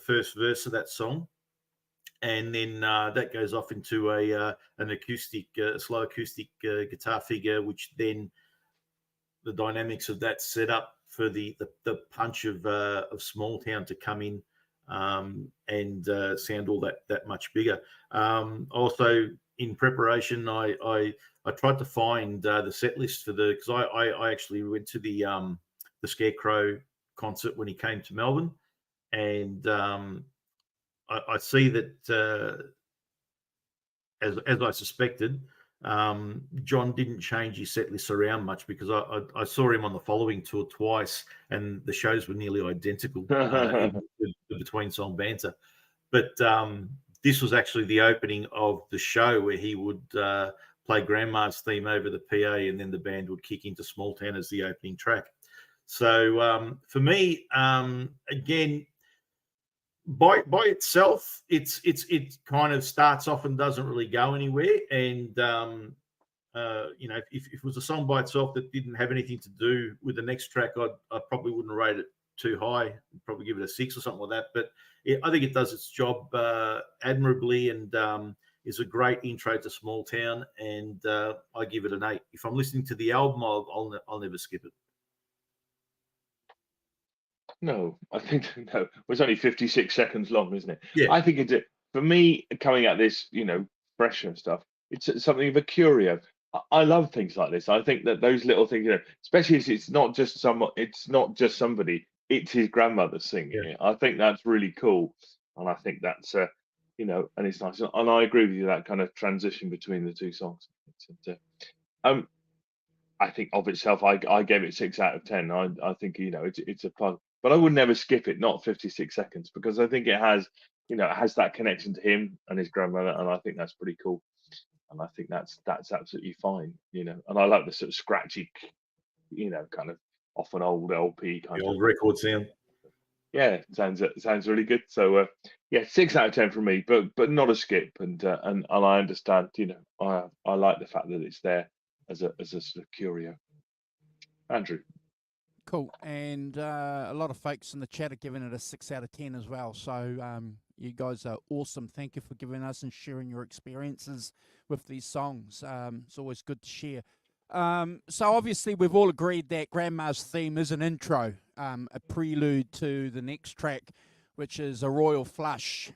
first verse of that song. And then that goes off into an acoustic, slow acoustic guitar figure, which then the dynamics of that set up for the punch of Small Town to come in and sound all that much bigger. Also, in preparation, I tried to find the set list for because I actually went to the Scarecrow concert when he came to Melbourne, and I see that as I suspected, John didn't change his set list around much, because I saw him on the following tour twice, and the shows were nearly identical in the between song banter. But this was actually the opening of the show, where he would play Grandma's theme over the PA, and then the band would kick into Small Town as the opening track. So for me, again, by itself, it kind of starts off and doesn't really go anywhere. And you know, if it was a song by itself that didn't have anything to do with the next track, I probably wouldn't rate it too high. I'd probably give it a 6 or something like that. But I think it does its job admirably, and is a great intro to Small Town. And I give it an 8. If I'm listening to the album, I'll never skip it. No, I think no. It was only 56 seconds long, isn't it? Yeah. I think it's for me, coming at this, you know, fresher stuff. It's something of a curio. I love things like this. I think that those little things, you know, especially as it's not just somebody. It's his grandmother singing it. I think that's really cool, and I think that's you know, and it's nice. And I agree with you, that kind of transition between the two songs. I think of itself, I gave it 6 out of 10. I think, you know, it's a plug, but I would never skip it. Not 56 seconds, because I think it has, you know, it has that connection to him and his grandmother, and I think that's pretty cool. And I think that's absolutely fine, you know. And I like the sort of scratchy, you know, kind of off an old LP kind The of old record sound. Yeah, sounds really good. So yeah, 6 out of 10 from me, but not a skip. And I understand, you know, I like the fact that it's there as a sort of curio. Andrew. Cool. And a lot of folks in the chat are giving it a 6 out of 10 as well. So you guys are awesome. Thank you for giving us and sharing your experiences with these songs. It's always good to share. So obviously we've all agreed that Grandma's theme is an intro, a prelude to the next track, which is a royal flush,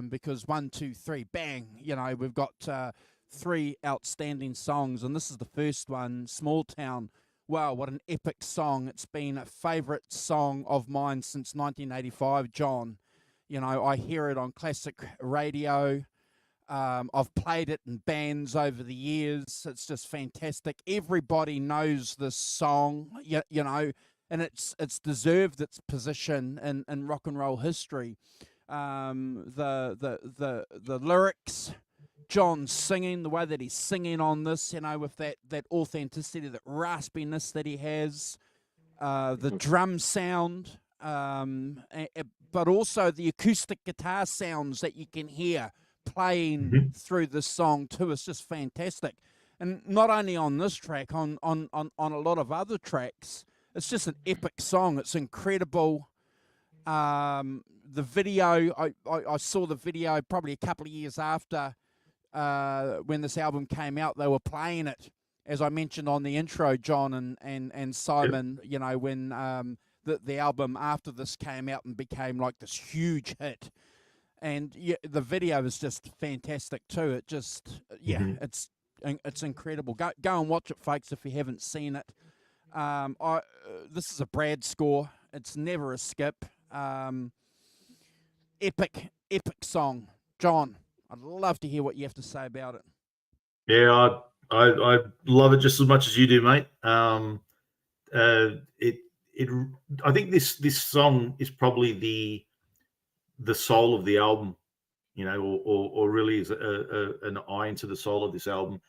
because 1, 2, 3, bang, you know, we've got 3 outstanding songs, and this is the first one, Small Town. Wow, what an epic song. It's been a favourite song of mine since 1985, John. You know, I hear it on classic radio. I've played it in bands over the years. It's just fantastic. Everybody knows this song, you know, and it's deserved its position in rock and roll history. The lyrics, John singing, the way that he's singing on this, you know, with that authenticity, that raspiness that he has, the drum sound, but also the acoustic guitar sounds that you can hear playing through this song too. It's just fantastic. and not only on this track, on a lot of other tracks. It's just an epic song. It's incredible. The video, I saw the video probably a couple of years after when this album came out. They were playing it, as I mentioned on the intro, John and Simon. You know, when the album after this came out and became like this huge hit. And yeah, the video is just fantastic too. It just, it's incredible. Go and watch it, folks, if you haven't seen it. This is a Brad score. It's never a skip. Epic song. John, I'd love to hear what you have to say about it. Yeah, I love it just as much as you do, mate. I think this song is probably the soul of the album, you know, or really is an eye into the soul of this album.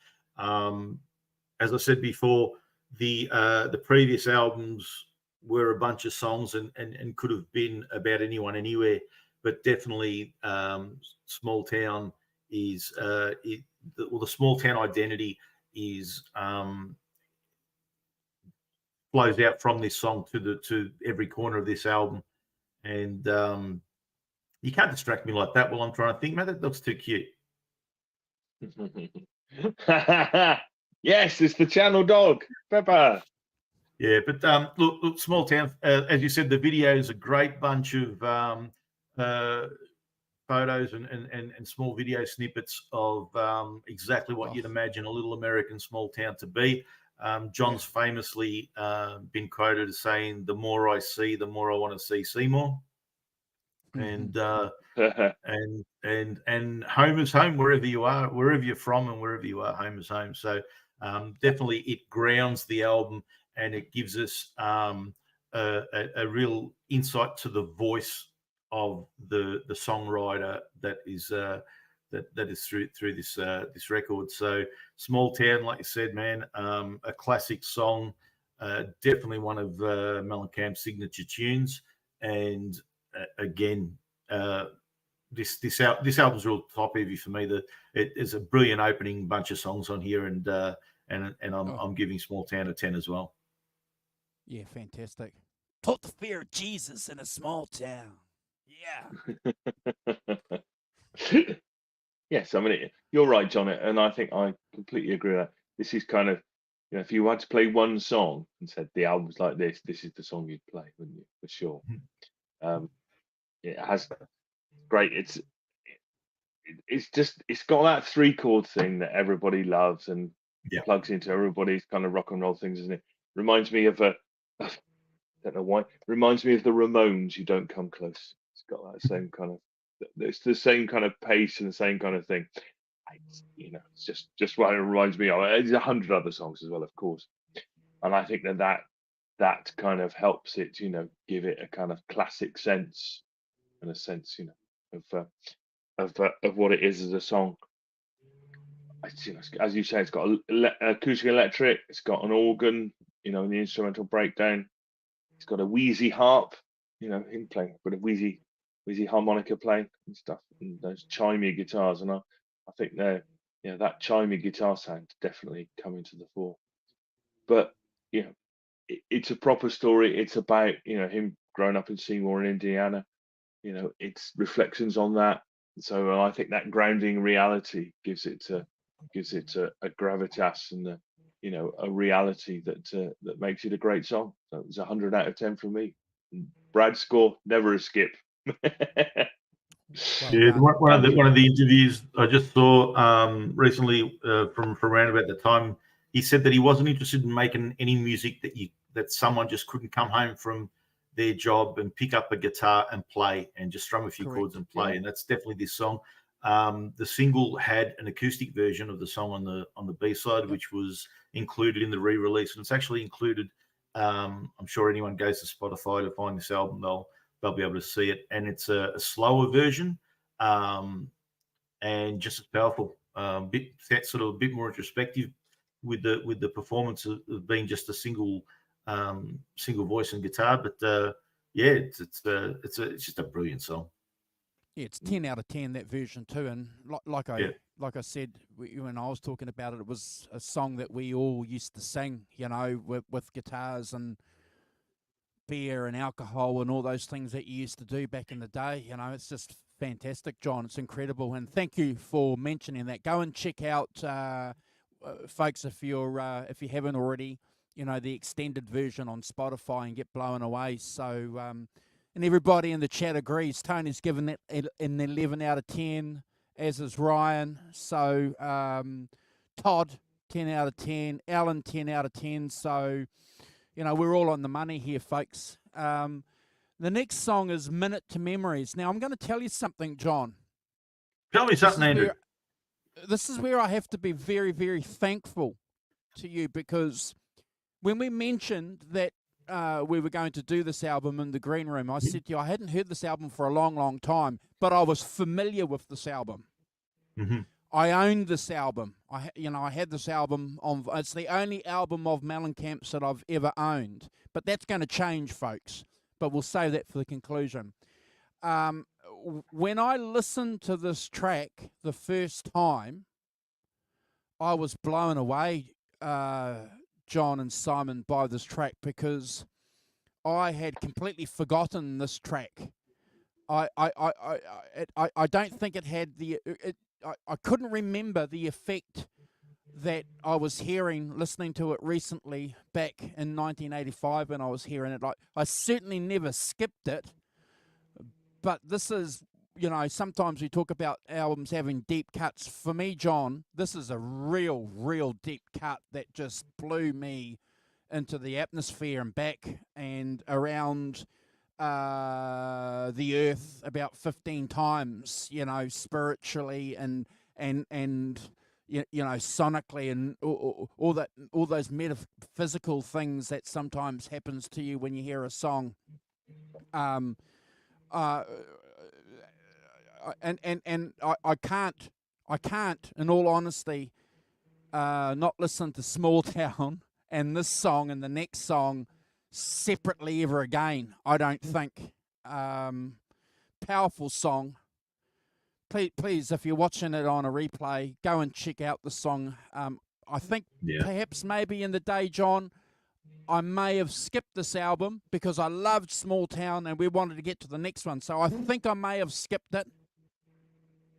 As I said before, the previous albums were a bunch of songs and could have been about anyone, anywhere, but definitely Small Town is the Small Town identity is flows out from this song to every corner of this album, and you can't distract me like that while I'm trying to think, man. That looks too cute. Yes, it's the channel dog, Pepper. Yeah, but look, Small Town, as you said, the video is a great bunch of photos and small video snippets of exactly what you'd imagine a little American small town to be. John's famously been quoted as saying, "The more I see, the more I want to see Seymour." And and home is home wherever you are, wherever you're from, and wherever you are, home is home. So definitely it grounds the album, and it gives us a real insight to the voice of the songwriter that is through this record. So Small Town, like you said, man, a classic song, definitely one of Mellencamp's signature tunes, and again, this album's real top heavy for me. It is a brilliant opening bunch of songs on here, and I'm giving Small Town a 10 as well. Yeah, fantastic. Put the fear of Jesus in a small town. Yeah. Yes, I mean you're right, John, and I think I completely agree with that. This is kind of, you know, if you had to play one song and said the album's like this is the song you'd play, wouldn't you? For sure. It has great. It's got that 3-chord thing that everybody loves and plugs into everybody's kind of rock and roll things, isn't it? Reminds me of I don't know why. Reminds me of the Ramones. You Don't Come Close. It's got that same kind of. It's the same kind of pace and the same kind of thing. You know, it's just what it reminds me of. There's 100 other songs as well, of course, and I think that kind of helps it, you know, give it a kind of classic sense and a sense, you know, of what it is as a song. You know, as you say, it's got acoustic electric. It's got an organ, you know, in the instrumental breakdown. It's got a wheezy harp, you know, him playing, but a wheezy harmonica playing and stuff, and those chimey guitars. And I think that chimey guitar sound definitely coming to the fore. But you know, it's a proper story. It's about, you know, him growing up in Seymour in Indiana. You know, it's reflections on that. So I think that grounding reality gives it a gravitas and you know, a reality that makes it a great song. So it's 100 out of 10 from me. Brad's score, never a skip. One of the interviews I just saw recently from around about the time, he said that he wasn't interested in making any music that someone just couldn't come home from their job and pick up a guitar and play and just strum a few chords and play. And that's definitely this song. The single had an acoustic version of the song on the B-side, which was included in the re-release, and it's actually included. I'm sure anyone goes to Spotify to find this album, they'll be able to see it, and it's a slower version, and just as powerful. A bit more introspective with the performance of being just a single voice and guitar. But it's just a brilliant song. Yeah, it's 10 out of 10, that version too. And like I said when I was talking about it, it was a song that we all used to sing, you know, with guitars and beer and alcohol and all those things that you used to do back in the day. You know, it's just fantastic, John. It's incredible. And thank you for mentioning that. Go and check out, folks, if you haven't already, you know, the extended version on Spotify and get blown away. So, and everybody in the chat agrees. Tony's given it an 11 out of 10, as is Ryan. So, Todd, 10 out of 10. Alan, 10 out of 10. So, you know, we're all on the money here, folks. The next song is Minute to Memories. Now, I'm going to tell you something, John. Tell me something, Andrew. This is where I have to be very, very thankful to you, because when we mentioned that we were going to do this album in the green room, I said to you, I hadn't heard this album for a long, long time, but I was familiar with this album. Mm-hmm. I owned this album. I had this album on. It's the only album of Mellencamp's that I've ever owned. But that's going to change, folks. But we'll save that for the conclusion. When I listened to this track the first time, I was blown away, John and Simon, by this track, because I had completely forgotten this track. I don't think it had I couldn't remember the effect that I was hearing, listening to it recently back in 1985 when I was hearing it. Like, I certainly never skipped it, but this is, you know, sometimes we talk about albums having deep cuts. For me, John, this is a real, real deep cut that just blew me into the atmosphere and back and around the earth about 15 times, you know, spiritually and you know, sonically, and all those metaphysical things that sometimes happens to you when you hear a song. And I can't, in all honesty, not listen to Small Town and this song and the next song separately ever again. I don't think. Powerful song. Please, if you're watching it on a replay, go and check out the song. I think perhaps maybe in the day, John, I may have skipped this album because I loved Small Town and we wanted to get to the next one. So I think I may have skipped it,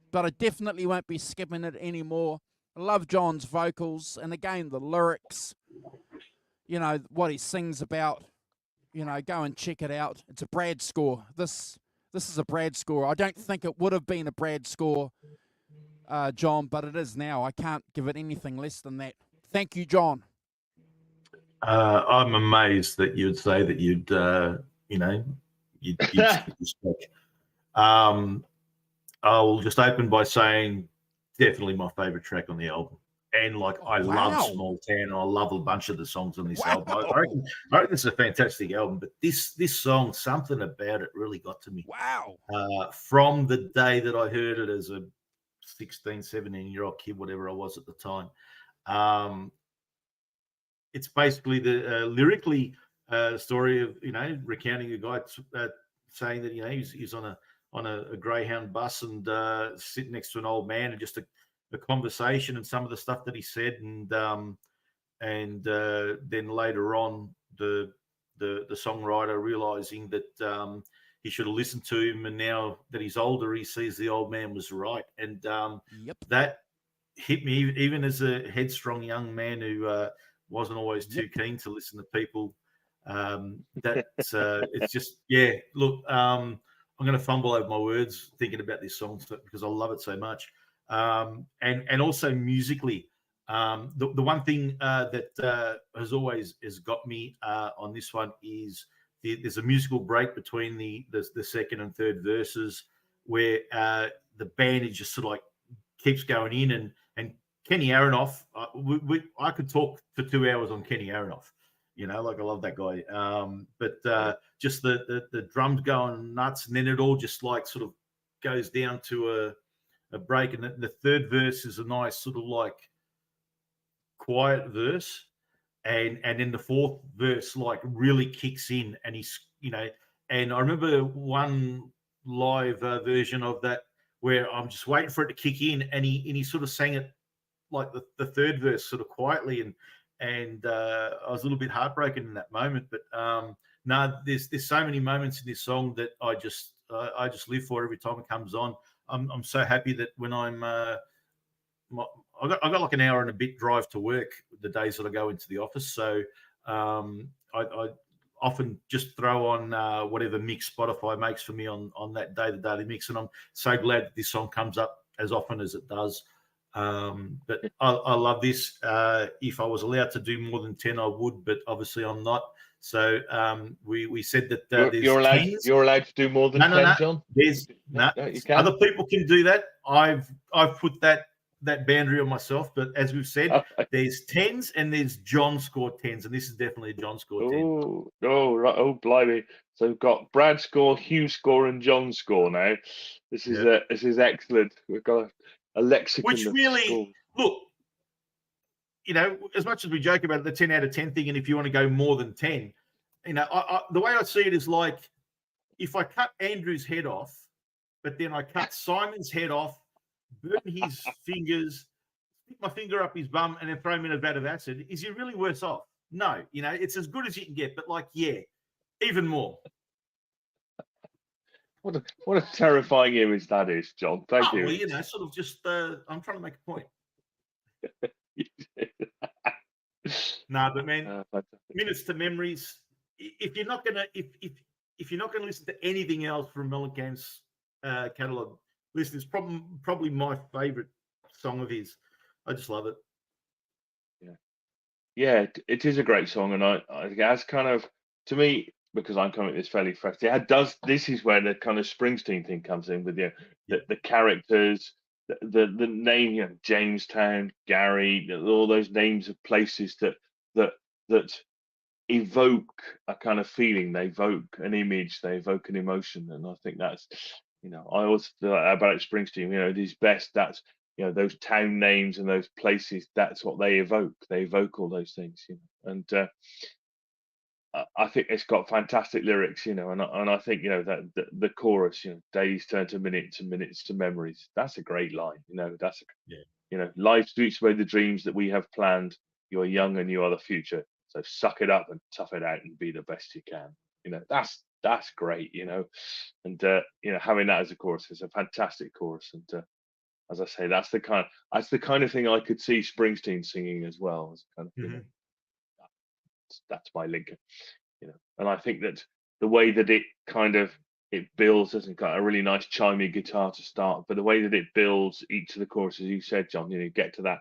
but I definitely won't be skipping it anymore. I love John's vocals, and again, the lyrics, you know, what he sings about. You know, go and check it out. It's a Brad score. This is a Brad score. I don't think it would have been a Brad score, John, but it is now. I can't give it anything less than that. Thank you, John. I'm amazed that you'd say that you'd skip this track. I'll just open by saying definitely my favorite track on the album. And like, I love Small Town, and I love a bunch of the songs on this album. I reckon it's a fantastic album, but this song, something about it really got to me. Wow. From the day that I heard it as a 16, 17-year-old kid, whatever I was at the time. It's basically the lyrically story of, you know, recounting a guy saying that, you know, he's on a Greyhound bus and sitting next to an old man, and just a conversation and some of the stuff that he said, and then later on the songwriter realizing that he should have listened to him, and now that he's older, he sees the old man was right, and that hit me even as a headstrong young man who wasn't always too keen to listen to people. It's just, yeah. Look, I'm going to fumble over my words thinking about this song because I love it so much. And also musically, the one thing that has always got me on this one is there's a musical break between the second and third verses where the band is just sort of like keeps going in, and Kenny Aronoff, I could talk for 2 hours on Kenny Aronoff. You know, like, I love that guy. But just the drums going nuts, and then it all just like sort of goes down to a break, and the third verse is a nice sort of like quiet verse, and then the fourth verse like really kicks in, and he's, you know, and I remember one live version of that where I'm just waiting for it to kick in, and he sort of sang it like the third verse sort of quietly, and I was a little bit heartbroken in that moment. But no, there's so many moments in this song that I just live for every time it comes on. I'm so happy that when I got like an hour and a bit drive to work the days that I go into the office, so I often just throw on whatever mix Spotify makes for me on that day, the daily mix, and I'm so glad that this song comes up as often as it does. But I love this. If I was allowed to do more than 10, I would, but obviously I'm not. So we said that You're allowed. tens. You're allowed to do more than 10, John. There's No, you can. other people can do that. I've put that boundary on myself, but as we've said, there's 10s and there's John scored 10s, and this is definitely a John scored 10. Oh, right. Oh, blimey. So we've got Brad score, Hugh score, and John score now. This is excellent. We've got a lexicon. Which of really, scores. look, as much as we joke about the 10 out of 10 thing, and if you want to go more than 10, the way I see it is like if I cut Andrew's head off, but then I cut Simon's head off, burn his fingers, stick my finger up his bum, and then throw him in a vat of acid, is he really worse off? No, it's as good as you can get, but even more. What a terrifying image that is, John. Thank you. Well, sort of just I'm trying to make a point. But man, minutes to memories. If you're not gonna if you're not gonna listen to anything else from Mellencamp's catalog, listen, it's probably my favorite song of his. I just love it. Yeah, it is a great song, and I as kind of, to me, because I'm coming at this fairly fresh, this is where the kind of Springsteen thing comes in with the characters, the name, Jamestown, Gary, all those names of places that evoke a kind of feeling, they evoke an image, they evoke an emotion, and I think that's, I always feel about Springsteen, his best, that's, those town names and those places, that's what they evoke. They evoke all those things, and I think it's got fantastic lyrics, and I think, that the chorus, days turn to minutes and minutes to memories. That's a great line, that's life sweeps away the dreams that we have planned. You are young and you are the future. So suck it up and tough it out and be the best you can. That's great, and having that as a chorus is a fantastic chorus. And as I say, that's the kind of thing I could see Springsteen singing as well. As kind of, that's my Lincoln, and I think that the way that it builds, doesn't got a really nice chimey guitar to start, but the way that it builds each of the choruses, you said, John, get to that,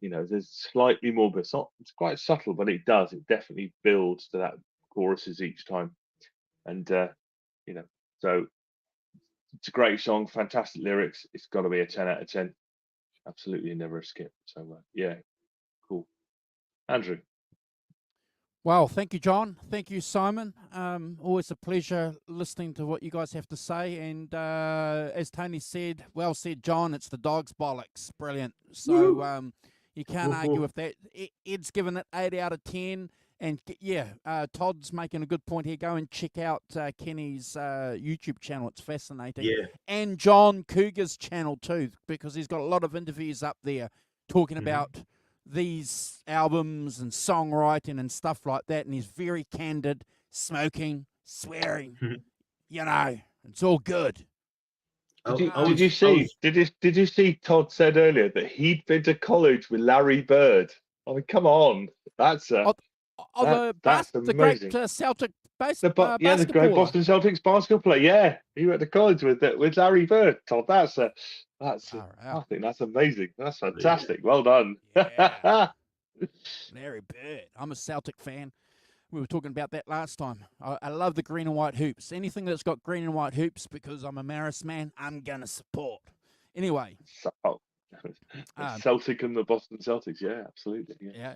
there's slightly more, but it's quite subtle, but it definitely builds to that choruses each time, and so it's a great song, fantastic lyrics. It's got to be a 10 out of 10, absolutely, never a skip. So cool. Andrew. Well, thank you, John. Thank you, Simon. Always a pleasure listening to what you guys have to say. And as Tony said, well said, John, it's the dog's bollocks. Brilliant. So you can't argue with that. Ed's given it 8 out of 10. And Todd's making a good point here. Go and check out Kenny's YouTube channel. It's fascinating. Yeah. And John Cougar's channel too, because he's got a lot of interviews up there talking about these albums and songwriting and stuff like that, and he's very candid, smoking, swearing, it's all good. Did you see Todd said earlier that he'd been to college with Larry Bird? I mean, come on, that's the amazing. Great Celtic the great Boston Celtics basketball player. Yeah, he went to college with Larry Bird. Todd, I think that's amazing. That's fantastic. Well done. Yeah. Larry Bird. I'm a Celtic fan. We were talking about that last time. I love the green and white hoops. Anything that's got green and white hoops, because I'm a Maris man, I'm going to support. Anyway. Celtic and the Boston Celtics. Yeah, absolutely. Yeah.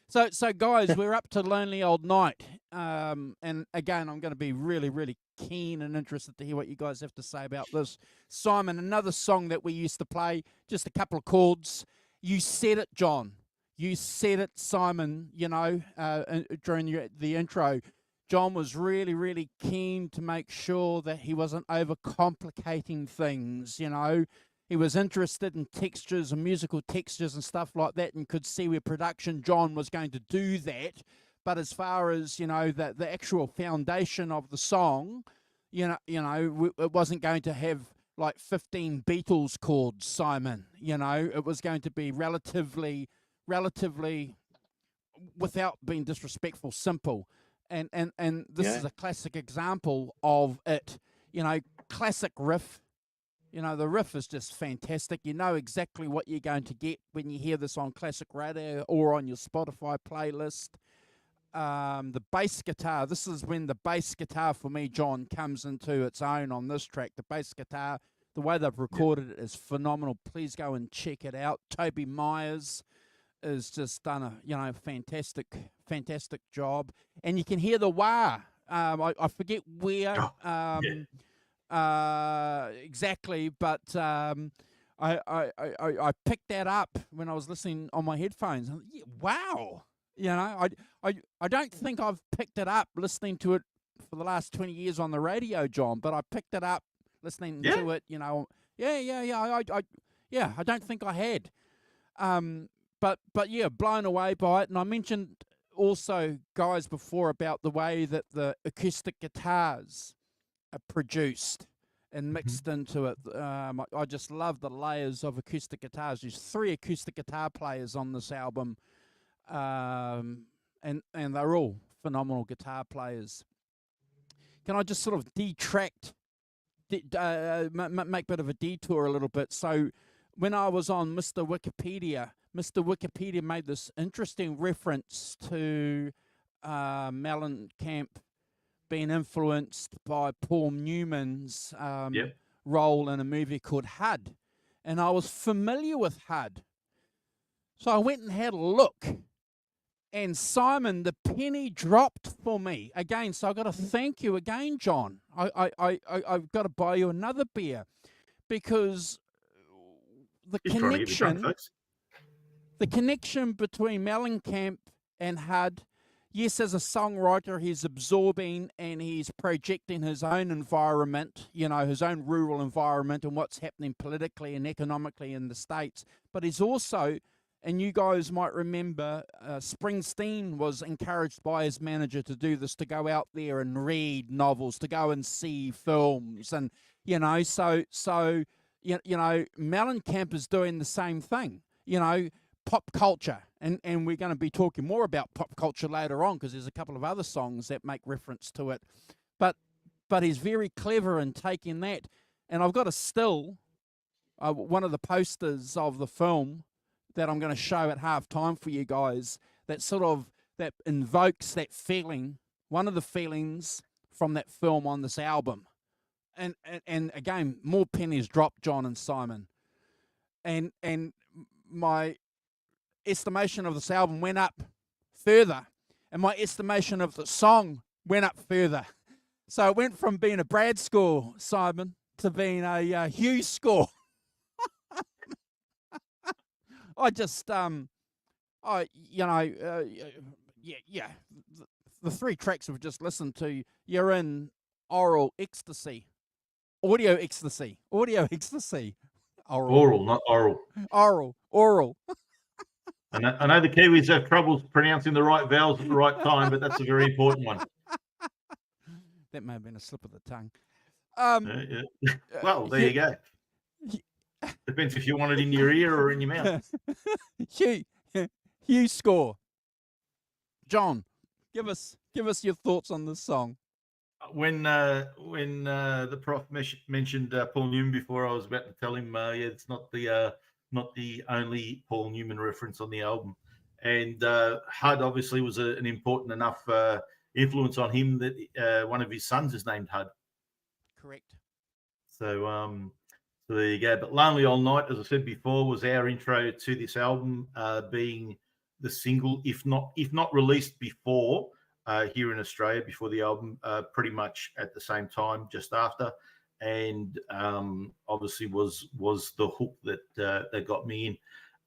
So guys, we're up to Lonely Old Night. And again, I'm going to be really, really keen and interested to hear what you guys have to say about this. Simon, another song that we used to play, just a couple of chords. You said it, John. You said it, Simon, during the intro. John was really, really keen to make sure that he wasn't overcomplicating things, you know. He was interested in textures and musical textures and stuff like that, and could see where production John was going to do that. But as far as, you know, the actual foundation of the song, it wasn't going to have like 15 Beatles chords, Simon. You know, it was going to be relatively, without being disrespectful, simple. And this is a classic example of it. You know, classic riff. You know, the riff is just fantastic. You know exactly what you're going to get when you hear this on classic radio or on your Spotify playlist. The bass guitar, this is when the bass guitar for me, John, comes into its own on this track. The bass guitar, the way they've recorded it is phenomenal. Please go and check it out. Toby Myers has just done a fantastic job. And you can hear the wah. I forget where exactly, but I picked that up when I was listening on my headphones. Wow. You know, I don't think I've picked it up listening to it for the last 20 years on the radio, John, but I picked it up listening to it, you know. I don't think I had. But yeah, blown away by it. And I mentioned also, guys, before about the way that the acoustic guitars are produced and mixed into it. I just love the layers of acoustic guitars. There's 3 acoustic guitar players on this album. And they're all phenomenal guitar players. Can I just sort of make a bit of a detour a little bit? So when I was on Mr. Wikipedia made this interesting reference to Mellencamp being influenced by Paul Newman's role in a movie called HUD. And I was familiar with HUD. So I went and had a look. And Simon, the penny dropped for me again. So I've got to thank you again, John. I've got to buy you another beer because the connection between Mellencamp and HUD, yes, as a songwriter, he's absorbing and he's projecting his own environment, you know, his own rural environment and what's happening politically and economically in the States. But he's also, and you guys might remember, Springsteen was encouraged by his manager to do this, to go out there and read novels, to go and see films. And, you know, so Mellencamp is doing the same thing, you know, pop culture. And we're going to be talking more about pop culture later on because there's a couple of other songs that make reference to it. But he's very clever in taking that. And I've got a still, one of the posters of the film that I'm going to show at halftime for you guys that invokes that feeling, one of the feelings from that film on this album. And again, more pennies dropped, John and Simon. And my estimation of this album went up further, and my estimation of the song went up further. So it went from being a Brad score, Simon, to being a Hugh score. I just, the 3 tracks we've just listened to, you're in audio ecstasy. Oral, not oral. Oral. I know the Kiwis have trouble pronouncing the right vowels at the right time, but that's a very important one. That may have been a slip of the tongue. Well, there you go. Depends if you want it in your ear or in your mouth. Hugh score. John, give us your thoughts on this song. When the prof mentioned Paul Newman before, I was about to tell him, it's not the only Paul Newman reference on the album, and HUD obviously was an important enough influence on him that one of his sons is named HUD. Correct. So there you go. But Lonely All Night, as I said before, was our intro to this album, being the single, if not released before here in Australia, before the album, pretty much at the same time, just after, and obviously was the hook that got me in.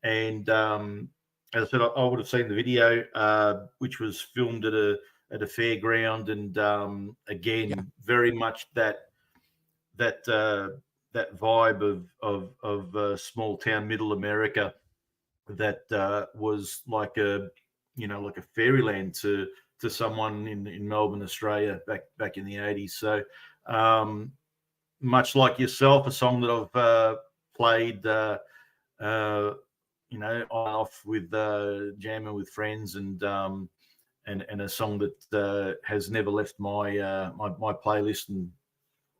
And as I said, I would have seen the video, which was filmed at at a fairground, and again, Yeah. very much that vibe of small town middle America that was like a fairyland to someone in Melbourne, Australia back in the 80s. So much like yourself, a song that I've played on and off with jamming with friends, and a song that has never left my my playlist, and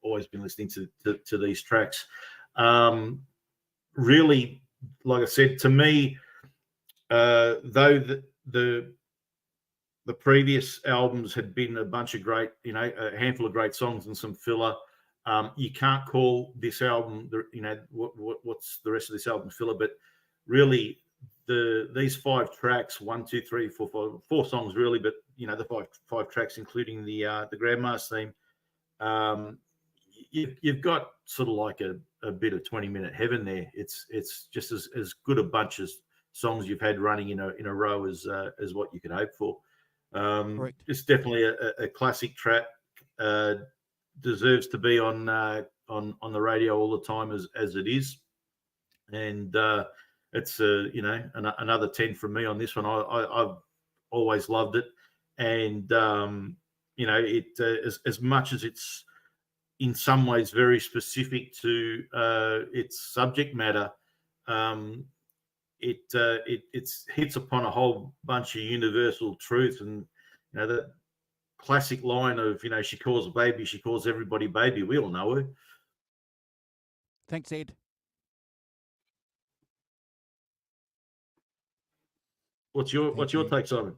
always been listening to these tracks. Really, like I said, to me, though the previous albums had been a bunch of great, a handful of great songs and some filler. You can't call this album, what's the rest of this album filler, but really these 5 tracks, 1, 2, 3, 4, 5, 4 songs really, but the five tracks, including the Grandma's theme. You've got sort of like a bit of 20-minute heaven there. It's just as good a bunch of songs you've had running in a row as what you could hope for. Correct. It's definitely a classic track. Deserves to be on the radio all the time as it is, and it's another 10 from me on this one. I've always loved it, and as much as it's in some ways very specific to its subject matter, it hits upon a whole bunch of universal truth, and that classic line of she calls a baby, she calls everybody baby. We all know her. Thanks, Ed. What's your take, Simon?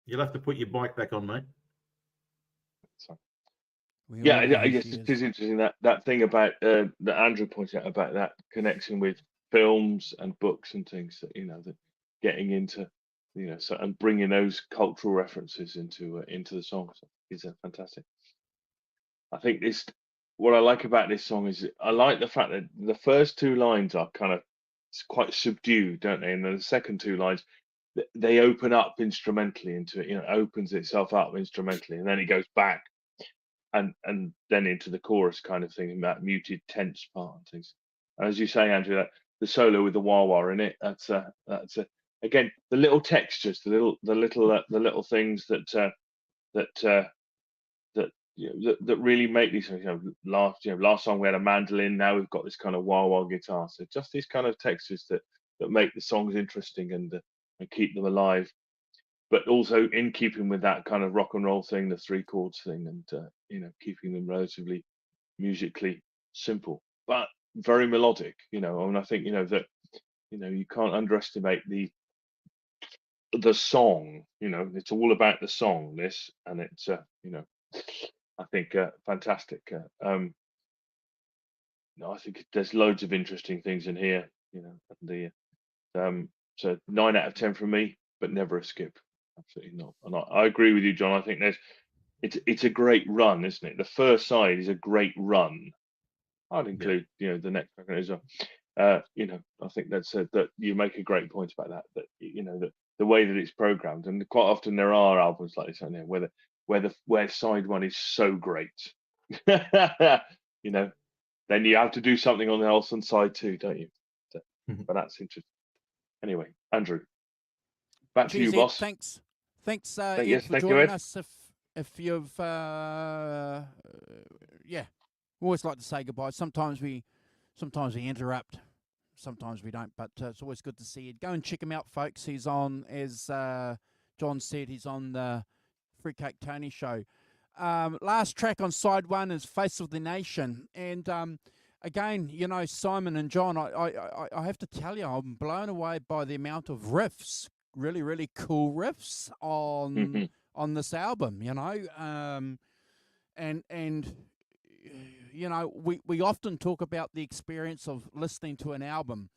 You'll have to put your mic back on, mate. Sorry. Yeah, I guess it is interesting that thing about that Andrew pointed out about that connection with films and books and things, that that getting into so, and bringing those cultural references into the songs is fantastic. I think what I like about this song is I like the fact that the first 2 lines are kind of quite subdued, don't they? And then the second 2 lines, they open up instrumentally into it. Opens itself up instrumentally, and then it goes back, and then into the chorus kind of thing, that muted, tense part and things. And as you say, Andrew, that the solo with the wah-wah in it, that's again, the little textures, the little things that really make these things. Last song we had a mandolin. Now we've got this kind of wah-wah guitar. So just these kind of textures that make the songs interesting and keep them alive, but also in keeping with that kind of rock and roll thing, the 3 chords thing, and keeping them relatively musically simple, but very melodic. And I think that you can't underestimate the song. It's all about the song. This, and it's I think fantastic. I think there's loads of interesting things in here. So 9 out of 10 from me, but never a skip. Absolutely not. And I agree with you, John. I think it's a great run, isn't it? The first side is a great run. I'd include the next record as well. I think that you make a great point about that. That the way that it's programmed, and quite often there are albums like this, where side 1 is so great, then you have to do something else on side 2, don't you? So, but that's interesting. Anyway, Andrew, back to you, Ed, boss. Thanks, Yes, Ed, for thank you, joining Ed. us. If you've, we always like to say goodbye. Sometimes we interrupt, sometimes we don't, but it's always good to see you. Go and check him out, folks. He's on, as John said, he's on the Fruitcake Tony show. Last track on side 1 is Face of the Nation, and again, Simon and John, I have to tell you, I'm blown away by the amount of riffs, really, really cool riffs on this album. And we often talk about the experience of listening to an album.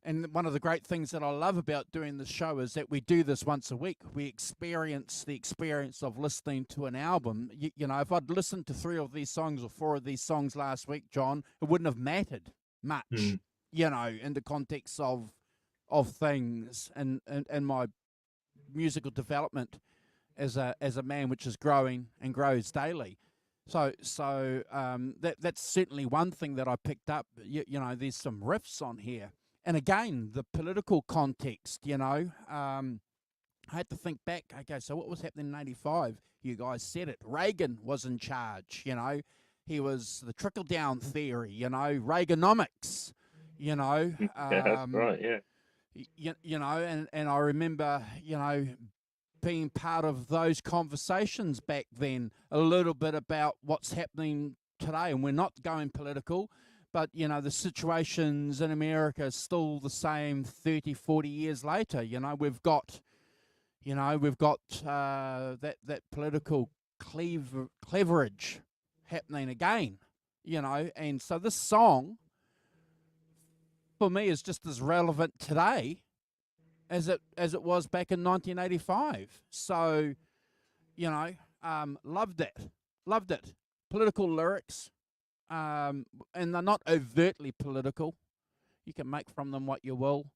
And one of the great things that I love about doing this show is that we do this once a week. We experience the experience of listening to an album. If I'd listened to 3 of these songs or 4 of these songs last week, John, it wouldn't have mattered much, in the context of things and my musical development as a man, which is growing and grows daily. So that's certainly one thing that I picked up. You know, there's some riffs on here, and again, the political context. You know, I had to think back. Okay, so what was happening in '85? You guys said it. Reagan was in charge. You know, he was the trickle down theory. You know, Reaganomics. You know, Yeah, that's right. Yeah. you know, and I remember, you know, being part of those conversations back then, a little bit about what's happening today. And we're not going political, but, you know, the situations in America are still the same 30, 40 years later. You know, we've got that political cleverage happening again, you know. And so this song, for me, is just as relevant today as it was back in 1985. So, you know, loved it. Political lyrics, and they're not overtly political. You can make from them what you will.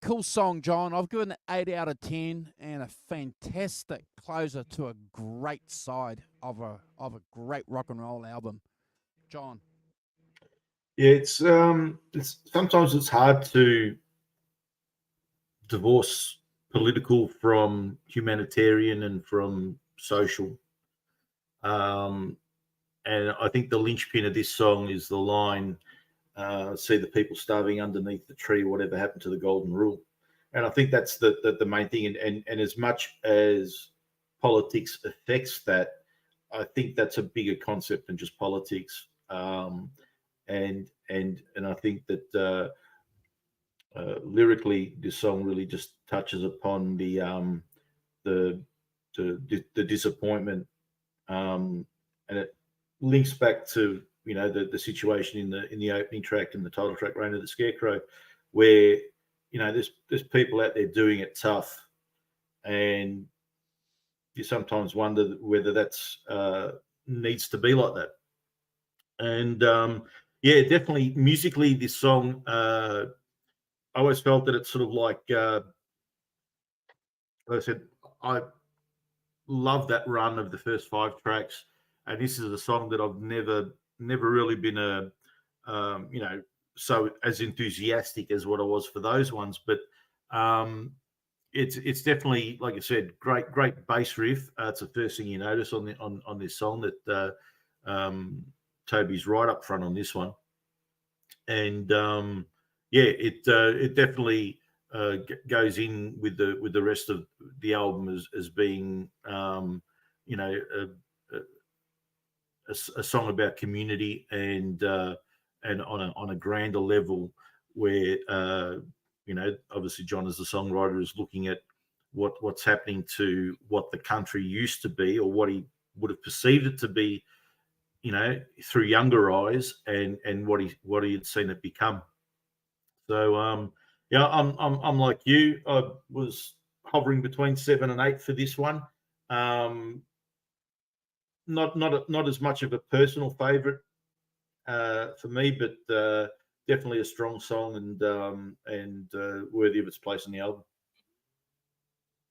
Cool song, John. I've given it 8 out of 10, and a fantastic closer to a great side of a great rock and roll album. John. Yeah, it's sometimes it's hard to divorce political from humanitarian and from social. And I think the linchpin of this song is the line, see the people starving underneath the tree, whatever happened to the golden rule. And I think that's the main thing. And as much as politics affects that, I think that's a bigger concept than just politics. And I think that lyrically, this song really just touches upon the disappointment, and it links back to, you know, the situation in the opening track and the title track, "Reign of the Scarecrow," where, you know, there's people out there doing it tough, and you sometimes wonder whether that's needs to be like that. And yeah, definitely musically, this song, I always felt that it's sort of like I said, I love that run of the first 5 tracks, and this is a song that I've never really been you know, so as enthusiastic as what I was for those ones. But it's definitely, like I said, great bass riff. It's the first thing you notice on this song, that Toby's right up front on this one. And yeah, it definitely goes in with the rest of the album as being, you know, a song about community, and on a grander level, where you know, obviously John as the songwriter is looking at what's happening to what the country used to be, or what he would have perceived it to be, you know, through younger eyes, and what he had seen it become. So yeah, I'm like you. I was hovering between 7 and 8 for this one. Not as much of a personal favorite for me, but definitely a strong song, and worthy of its place in the album.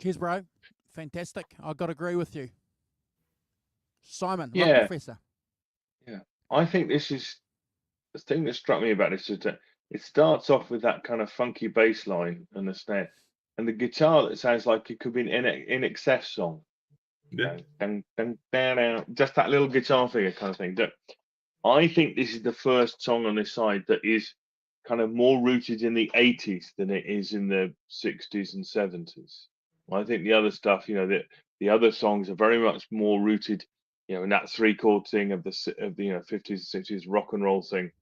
Cheers, bro. Fantastic. I got to agree with you. Simon, Rock Yeah. Professor. Yeah. I think this is the thing that struck me about this is that it starts off with that kind of funky bass line and the snare, and the guitar that sounds like it could be an In Excess song. Yeah. Dun, dun, dun, dun, just that little guitar figure kind of thing. I think this is the first song on this side that is kind of more rooted in the 80s than it is in the 60s and 70s. I think the other stuff, you know, the other songs are very much more rooted, you know, in that 3-chord thing of the you know, 50s and 60s rock and roll thing.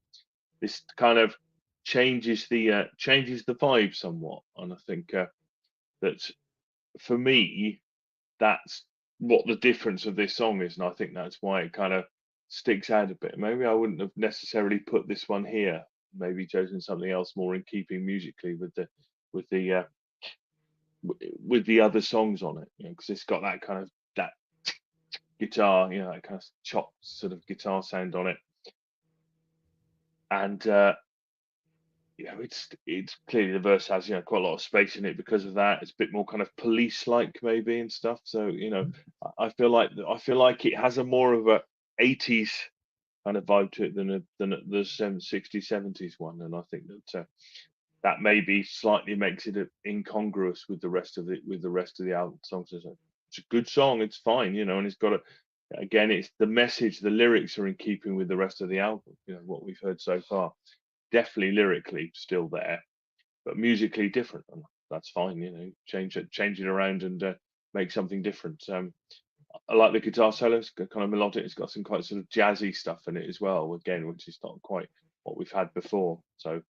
This kind of changes the vibe somewhat, and I think that for me, that's what the difference of this song is, and I think that's why it kind of sticks out a bit. Maybe I wouldn't have necessarily put this one here. Maybe chosen something else more in keeping musically with the with the other songs on it, you know, because it's got that kind of that guitar, you know, that kind of chopped sort of guitar sound on it, and it's clearly the verse has quite a lot of space in it because of that. It's a bit more kind of police-like maybe and stuff. So I feel like it has a more of a 80s kind of vibe to it than the 60s 70s one, and I think that that maybe slightly makes it incongruous with the rest of the album songs. It's a good song, it's fine, and it's got again, it's the message, the lyrics are in keeping with the rest of the album. What we've heard so far, definitely lyrically still there, but musically different, and that's fine. Change it around and make something different. I like the guitar solo. It's got kind of melodic. It's got some quite sort of jazzy stuff in it as well, again, which is not quite what we've had before. So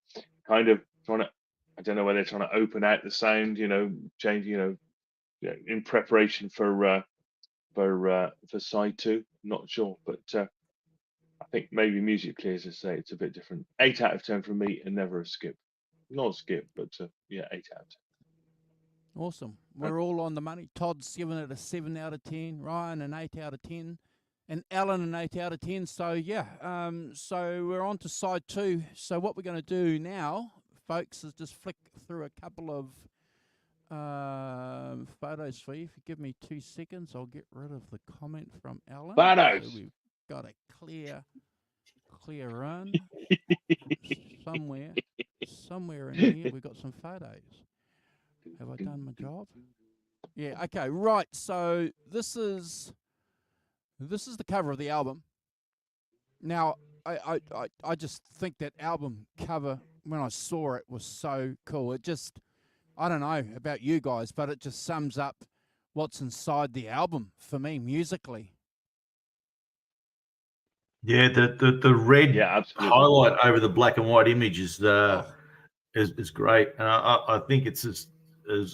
kind of trying to, I don't know whether they're trying to open out the sound, change, in preparation for side two. Not sure, but I think maybe musically, as I say, it's a bit different. 8 out of 10 from me, and never a skip. Not a skip, but yeah, 8 out of 10. Awesome. We're all on the money. Todd's given it a 7 out of 10. Ryan an 8 out of 10. And Alan an 8 out of 10. So, yeah. So we're on to side two. So what we're going to do now, folks, is just flick through a couple of photos for you. If you give me 2 seconds, I'll get rid of the comment from Alan. Photos. So we've got a clear run. Somewhere in here, we've got some photos. Have I done my job? Yeah, okay, right. So this is the cover of the album. Now, I just think that album cover, when I saw it, was so cool. It just, I don't know about you guys, but it just sums up what's inside the album for me musically. Yeah, the red highlight over the black and white image is great, and I think it's as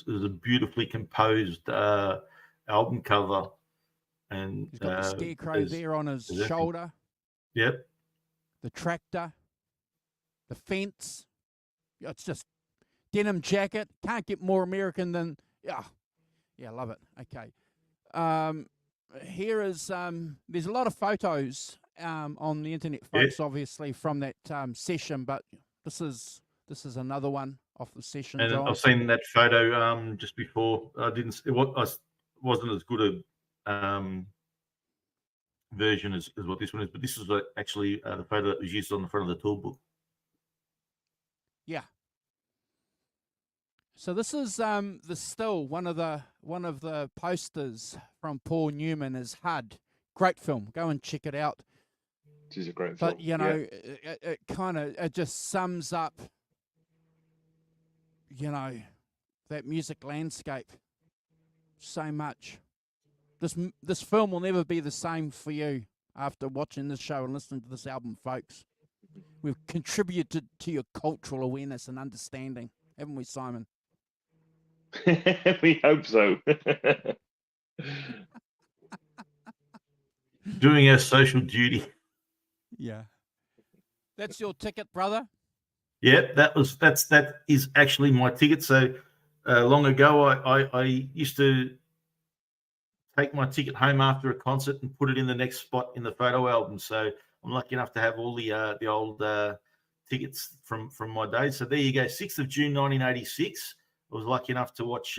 a beautifully composed album cover. And he's got the Scarecrow there on his shoulder. Yep. The tractor, the fence. It's just denim jacket. Can't get more American than yeah, I love it. Okay. Here is there's a lot of photos on the internet, folks, obviously from that session, but this is another one off the session. And John. I've seen that photo just before. I wasn't as good a version as what this one is, but this is actually the photo that was used on the front of the tool book. Yeah. So this is the still one of the posters from Paul Newman is HUD. Great film. Go and check it out. It is a great film. But it kind of just sums up that music landscape so much. This film will never be the same for you after watching this show and listening to this album, folks. We've contributed to your cultural awareness and understanding, haven't we, Simon? We hope so. Doing our social duty. Yeah. That's your ticket, brother? Yeah, that is actually my ticket. So long ago, I used to take my ticket home after a concert and put it in the next spot in the photo album. So I'm lucky enough to have all the old tickets from my days. So there you go, 6th of June 1986. I was lucky enough to watch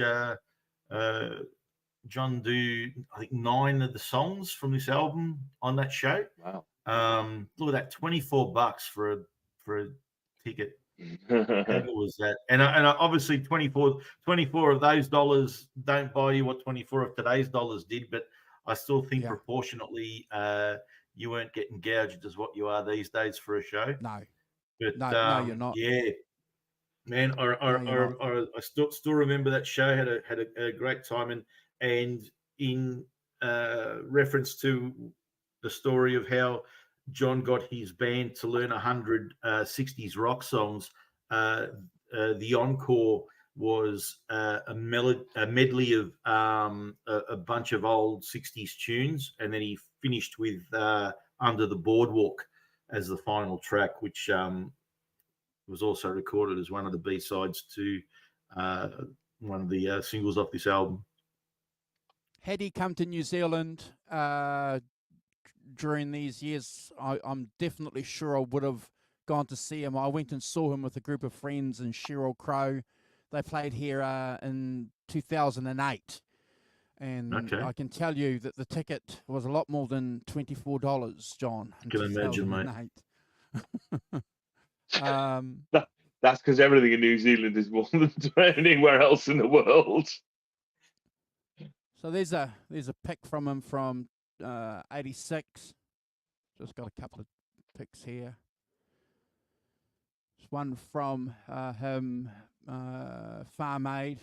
John do, I think, 9 of the songs from this album on that show. Wow. Look at that, $24 for a ticket. How good was that? And obviously 24 of those dollars don't buy you what 24 of today's dollars did, but I still think proportionately you weren't getting gouged as what you are these days for a show. No. But no, you're not. Yeah. Man, I still remember that show. Had a great time, and in reference to the story of how John got his band to learn 100 60s rock songs, the encore was a medley of a bunch of old 60s tunes, and then he finished with Under the Boardwalk as the final track, which was also recorded as one of the B-sides to one of the singles off this album. Had he come to New Zealand during these years, I'm definitely sure I would have gone to see him. I went and saw him with a group of friends in Scarecrow. They played here in 2008. And Okay. I can tell you that the ticket was a lot more than $24, John, in Can imagine, mate. 2008. Um, That's because everything in New Zealand is more than anywhere else in the world. so there's a pic from him from 86. Just got a couple of pics here. There's one from him, Farm Aid,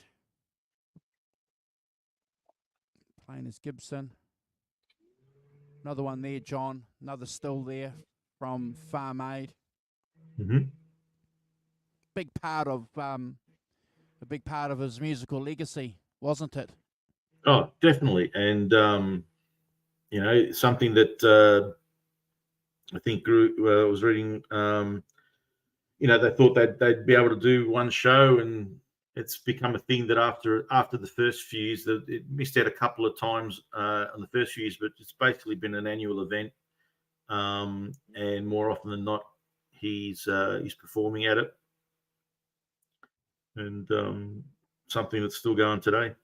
playing as Gibson. Another one there, John. Another still there from Farm Aid. Mm-hmm. Big part of a big part of his musical legacy, wasn't it? Oh, definitely. And, you know, something that I think grew, was reading, you know, they thought they'd be able to do one show, and it's become a thing that after the first few years, that it missed out a couple of times on the first few years, but it's basically been an annual event. And more often than not, he's performing at it, and something that's still going today.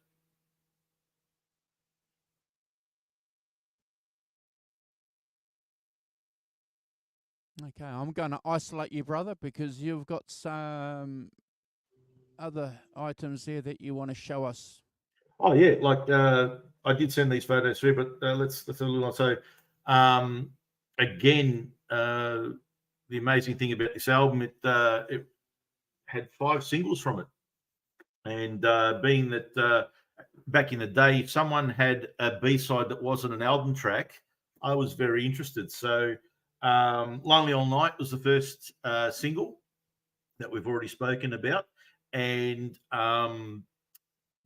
Okay, I'm going to isolate you, brother, because you've got some other items there that you want to show us. Oh yeah, like I did send these photos through, but let's have a little on. So again, the amazing thing about this album, it had 5 singles from it, and being that back in the day, if someone had a B-side that wasn't an album track, I was very interested. So Lonely All Night was the first single that we've already spoken about, and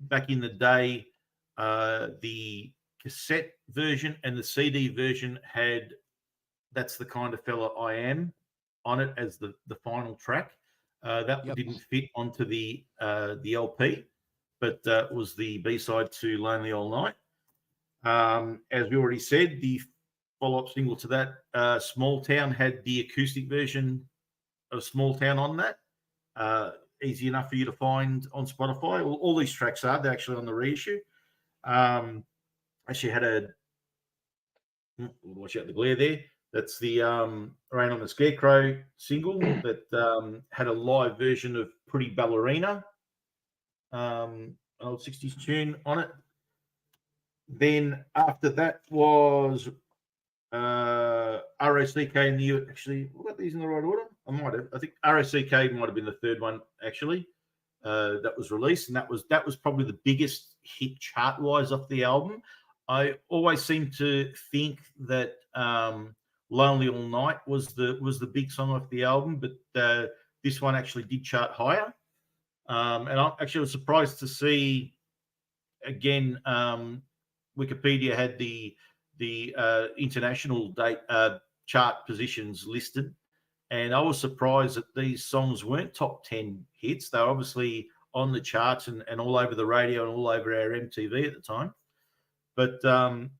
back in the day, the cassette version and the CD version had "That's the Kind of Fella I Am" on it as the final track. That didn't fit onto the LP, but was the B-side to "Lonely All Night." As we already said, the follow-up single to that, "Small Town," had the acoustic version of "Small Town" on that. Easy enough for you to find on Spotify. All these tracks they're actually on the reissue. Actually had a watch out the glare there. That's the Rain on the Scarecrow single that had a live version of Pretty Ballerina, an old 60s tune on it. Then after that was R.o.c.k. and the actually, we got these in the right order. I might have. I think R.o.c.k. might have been the third one actually that was released, and that was probably the biggest hit chart wise off the album. I always seem to think that "Lonely All Night" was the big song off the album, but this one actually did chart higher. And I actually was surprised to see again. Wikipedia had the international date chart positions listed, and I was surprised that these songs weren't top 10 hits. They were obviously on the charts and all over the radio and all over our MTV at the time. But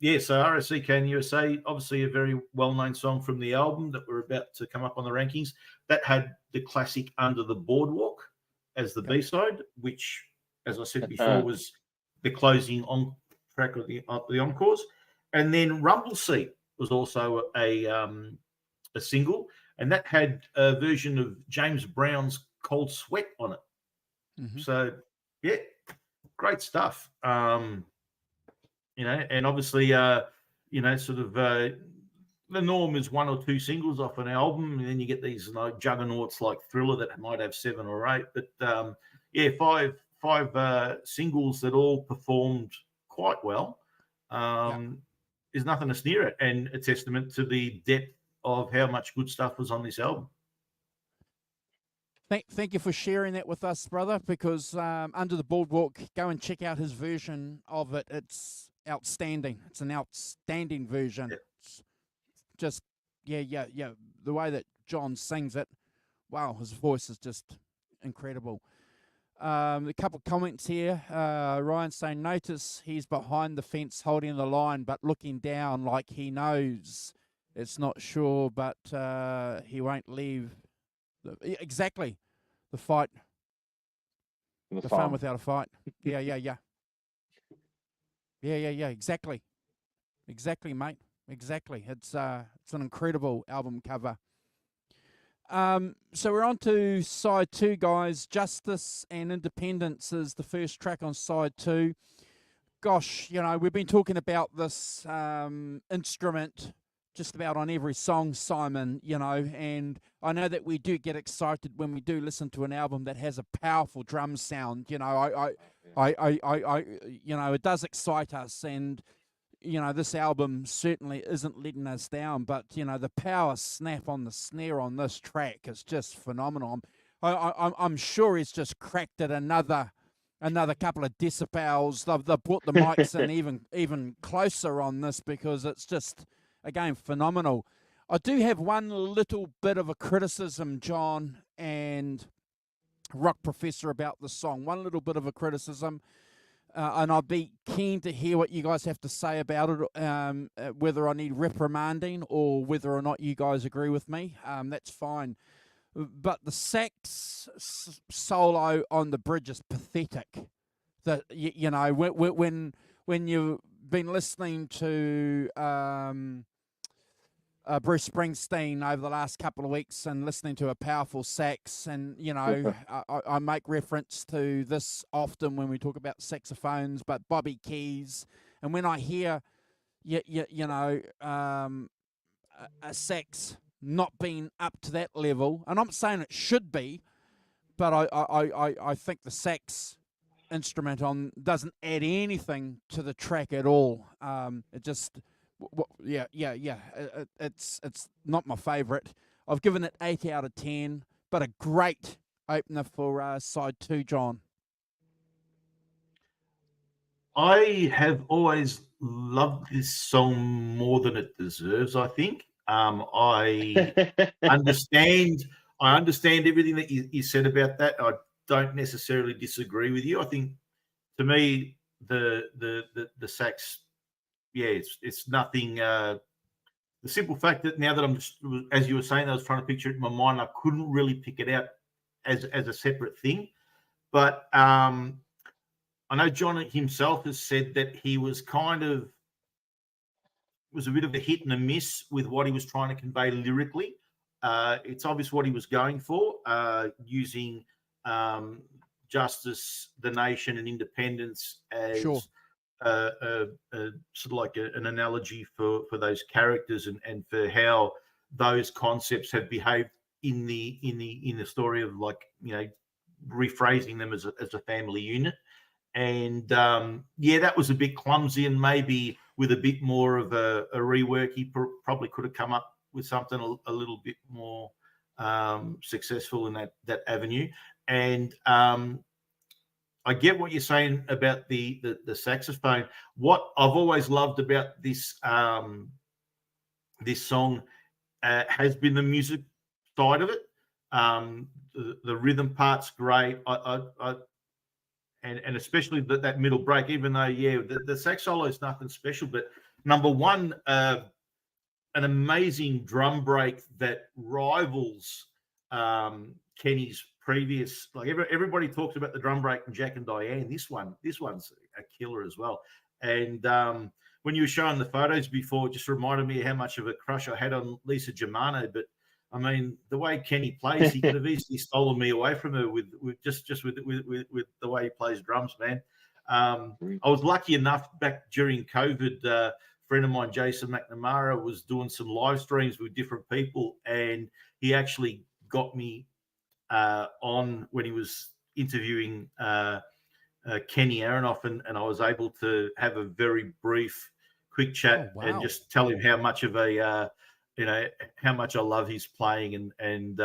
yeah, so R.o.c.k. and USA, obviously a very well-known song from the album that we're about to come up on the rankings. That had the classic "Under the Boardwalk" as the B-side, which, as I said before, was the closing on track of the encores. And then "Rumble Seat" was also a single, and that had a version of James Brown's "Cold Sweat" on it. Mm-hmm. So yeah, great stuff. You know, and obviously, you know, sort of the norm is 1 or 2 singles off an album, and then you get these like juggernauts like Thriller that might have 7 or 8. But yeah, five singles that all performed quite well. Is nothing to sneer at, and a testament to the depth of how much good stuff was on this album. Thank you for sharing that with us, brother, because Under the Boardwalk, go and check out his version of it. It's outstanding. It's an outstanding version. Yeah. It's just, yeah. The way that John sings it, wow, his voice is just incredible. A couple of comments here. Ryan saying, notice he's behind the fence holding the line, but looking down like he knows it's not sure, but he won't leave Exactly. The fight, the fun farm. without a fight. Yeah. Exactly, mate. Exactly. It's an incredible album cover. So we're on to side 2, guys. Justice and Independence is the first track on side 2. Gosh, we've been talking about this instrument just about on every song, Simon, and I know that we do get excited when we do listen to an album that has a powerful drum sound. It does excite us, and this album certainly isn't letting us down, but the power snap on the snare on this track is just phenomenal. I'm sure he's just cracked it another couple of decibels. They've brought the mics in even closer on this, because it's just, again, phenomenal. I do have one little bit of a criticism, John and Rock Professor, about the song. One little bit of a criticism. And I'd be keen to hear what you guys have to say about it, whether I need reprimanding or whether or not you guys agree with me. That's fine. But the sax solo on the bridge is pathetic. That when you've been listening to Bruce Springsteen over the last couple of weeks and listening to a powerful sax, and I make reference to this often when we talk about saxophones, but Bobby Keys, and when I hear a sax not being up to that level, and I'm saying it should be, but I think the sax instrument on doesn't add anything to the track at all. It just it's not my favorite. I've given it 8 out of 10, but a great opener for side 2, John. I have always loved this song more than it deserves, I think. I understand everything that you said about that. I don't necessarily disagree with you. I think, to me, the sax, it's nothing. The simple fact that now that I'm just, as you were saying, I was trying to picture it in my mind, I couldn't really pick it out as a separate thing. But I know John himself has said that he was was a bit of a hit and a miss with what he was trying to convey lyrically. It's obvious what he was going for, using justice, the nation, and independence as Sure. Sort of like an analogy for those characters and for how those concepts have behaved in the story of, like, rephrasing them as a family unit. And that was a bit clumsy, and maybe with a bit more of a rework, he probably could have come up with something a little bit more successful in that avenue. And I get what you're saying about the saxophone. What I've always loved about this this song has been the music side of it. The rhythm part's great. And especially that middle break, even though, the sax solo is nothing special, but number one, an amazing drum break that rivals Kenny's previous. Like, everybody talks about the drum break from Jack and Diane. This one's a killer as well. And when you were showing the photos before, it just reminded me of how much of a crush I had on Lisa Germano. But I mean, the way Kenny plays, he could have easily stolen me away from her with the way he plays drums, man. I was lucky enough back during COVID. A friend of mine, Jason McNamara, was doing some live streams with different people, and he actually got me on when he was interviewing Kenny Aronoff, and I was able to have a very brief, quick chat and just tell him how much of a how much I love his playing, and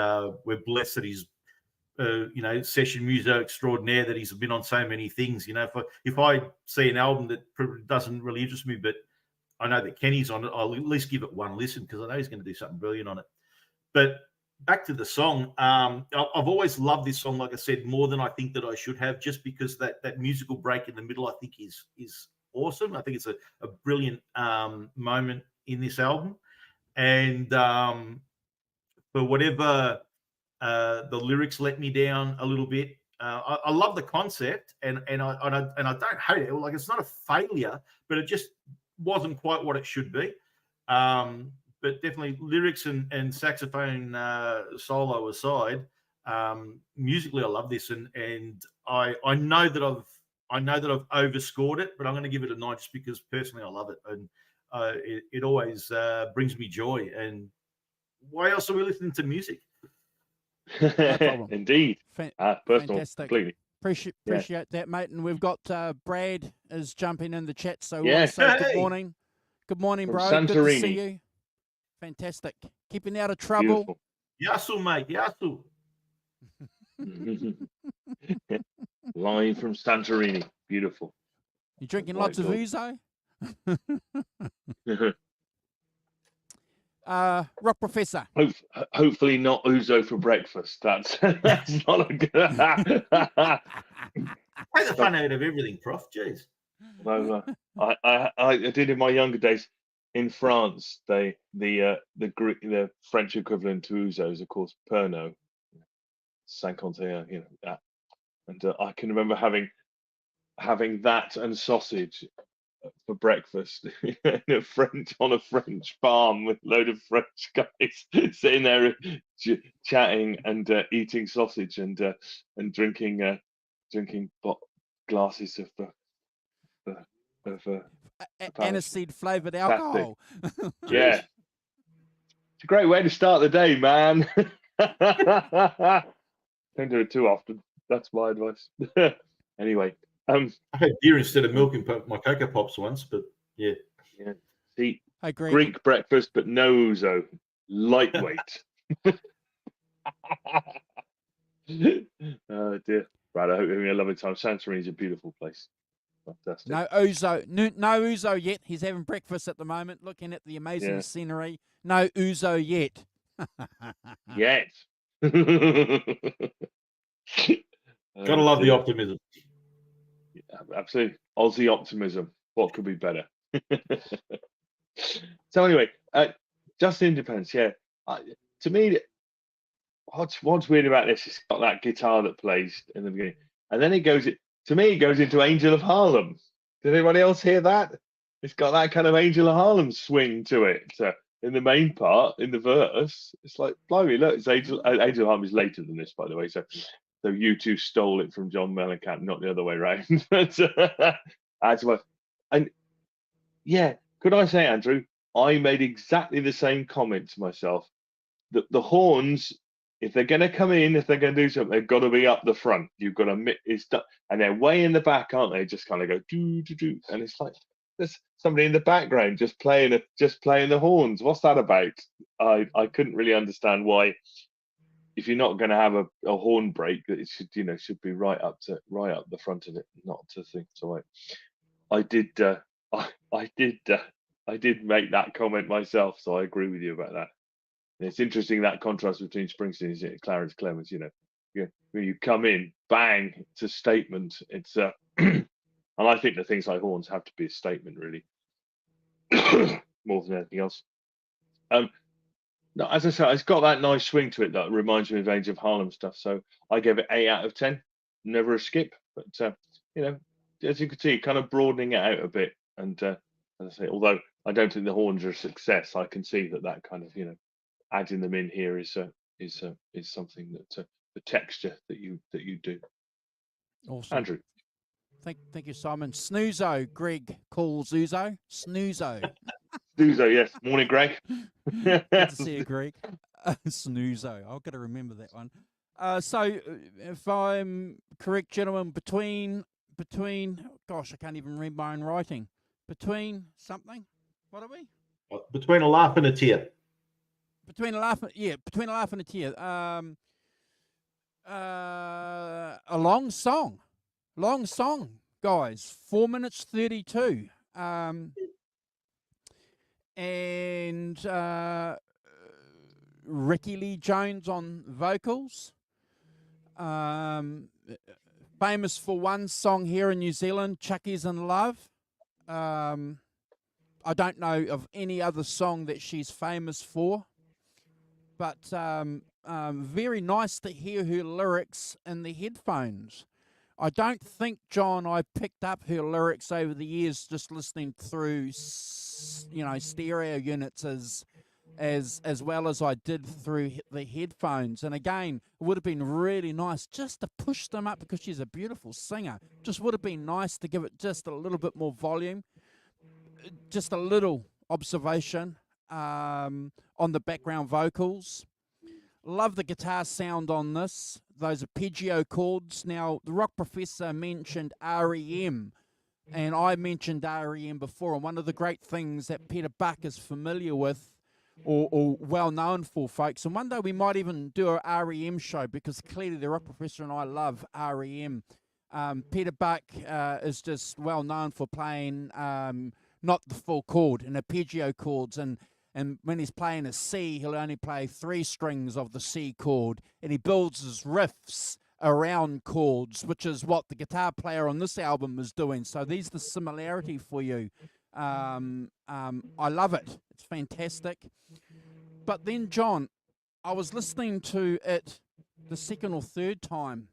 we're blessed that he's session music extraordinaire, that he's been on so many things. If I see an album that doesn't really interest me, but I know that Kenny's on it, I'll at least give it one listen, because I know he's going to do something brilliant on it. But back to the song, I've always loved this song, like I said, more than I think that I should have, just because that musical break in the middle, I think, is awesome. I think it's a brilliant moment in this album. And for whatever The lyrics let me down a little bit. I love the concept, and I don't hate it. Like, it's not a failure, but it just wasn't quite what it should be. But definitely lyrics and saxophone solo aside, musically I love this, and I know that I've overscored it, but I'm going to give it a 9 just because personally I love it, and it always brings me joy. And why else are we listening to music? No problem. Indeed. Personal, Fantastic. completely. Appreciate that, mate. And we've got Brad is jumping in the chat, so we Yes. want to say good Hey. morning. Good morning, From bro. Good to see Santorini. you. Fantastic. Keeping out of trouble. Beautiful. Yasu, mate, Yasu. Live from Santorini. Beautiful. You drinking White lots of dog. ouzo? Rock Professor. Hopefully not ouzo for breakfast. That's not a good. Take the fun out of everything, Prof. Jeez. No, I did in my younger days in France. The French equivalent to ouzo is of course Pernod, 51, that. And I can remember having that and sausage for breakfast on a French farm with a load of French guys sitting there chatting and eating sausage and drinking glasses of Aniseed flavored alcohol. yeah. It's a great way to start the day, man. Don't do it too often. That's my advice. Anyway, I had beer instead of milk in my Cocoa Pops once, but yeah. See, Hey, Greg. Greek breakfast, but no ouzo. Lightweight. Oh dear. Right, I hope you're having a lovely time. Santorini's a beautiful place. Fantastic. No ouzo. No ouzo yet. He's having breakfast at the moment, looking at the amazing Yeah. scenery. No ouzo yet. Yet. Gotta love the optimism. Yeah, absolutely. Aussie optimism. What could be better? So anyway, Just Independence. Yeah. To me, what's weird about this? It's got that guitar that plays in the beginning, and then it goes into Angel of Harlem. Did anybody else hear that? It's got that kind of Angel of Harlem swing to it. In the main part, in the verse, it's like, blimey, look, it's Angel of Harlem is later than this, by the way. So you two stole it from John Mellencamp, not the other way around. And yeah, could I say, Andrew, I made exactly the same comment to myself. The horns, if they're going to come in, if they're going to do something, they've got to be up the front. You've got to and they're way in the back, aren't they? Just kind of go do do do, and it's like there's somebody in the background just playing the horns. What's that about? I couldn't really understand why. If you're not going to have a horn break, that it should be right up the front of it, not to think. So I did make that comment myself. So I agree with you about that. And it's interesting that contrast between Springsteen and Clarence Clemens. When you come in, bang, it's a statement. It's and I think that things like horns have to be a statement, really, more than anything else. No, as I said, it's got that nice swing to it that reminds me of Age of Harlem stuff. So I gave it 8 out of 10. Never a skip, but as you can see, kind of broadening it out a bit. And as I say, although I don't think the horns are a success, I can see that kind of adding them in here is something that the texture that you do. Awesome. Andrew. Thank you, Simon. Snoozo, Greg calls Ouzo. Snoozo. Snoozo, yes. Morning, Greg. Good to see you, Greg. Snoozo. I've got to remember that one. So, if I'm correct, gentlemen, between, gosh, I can't even read my own writing. Between something? What are we? Between a laugh and a tear. Between a laugh and a tear. A long song, guys. 4 minutes 32. And Ricky Lee Jones on vocals. Famous for one song here in New Zealand, Chucky's in Love. I don't know of any other song that she's famous for, but very nice to hear her lyrics in the headphones. I don't think, John, I picked up her lyrics over the years just listening through, stereo units as well as I did through the headphones. And again, it would have been really nice just to push them up because she's a beautiful singer. Just would have been nice to give it just a little bit more volume. Just a little observation on the background vocals. Love the guitar sound on this. Those arpeggio chords. Now, the rock professor mentioned REM, and I mentioned REM before. And one of the great things that Peter Buck is familiar with, or well known for, folks. And one day we might even do a REM show because clearly the rock professor and I love REM. Peter Buck is just well known for playing not the full chord and arpeggio chords, and when he's playing a C, he'll only play 3 strings of the C chord, and he builds his riffs around chords, which is what the guitar player on this album is doing. So there's the similarity for you. I love it. It's fantastic. But then, John, I was listening to it the second or third time,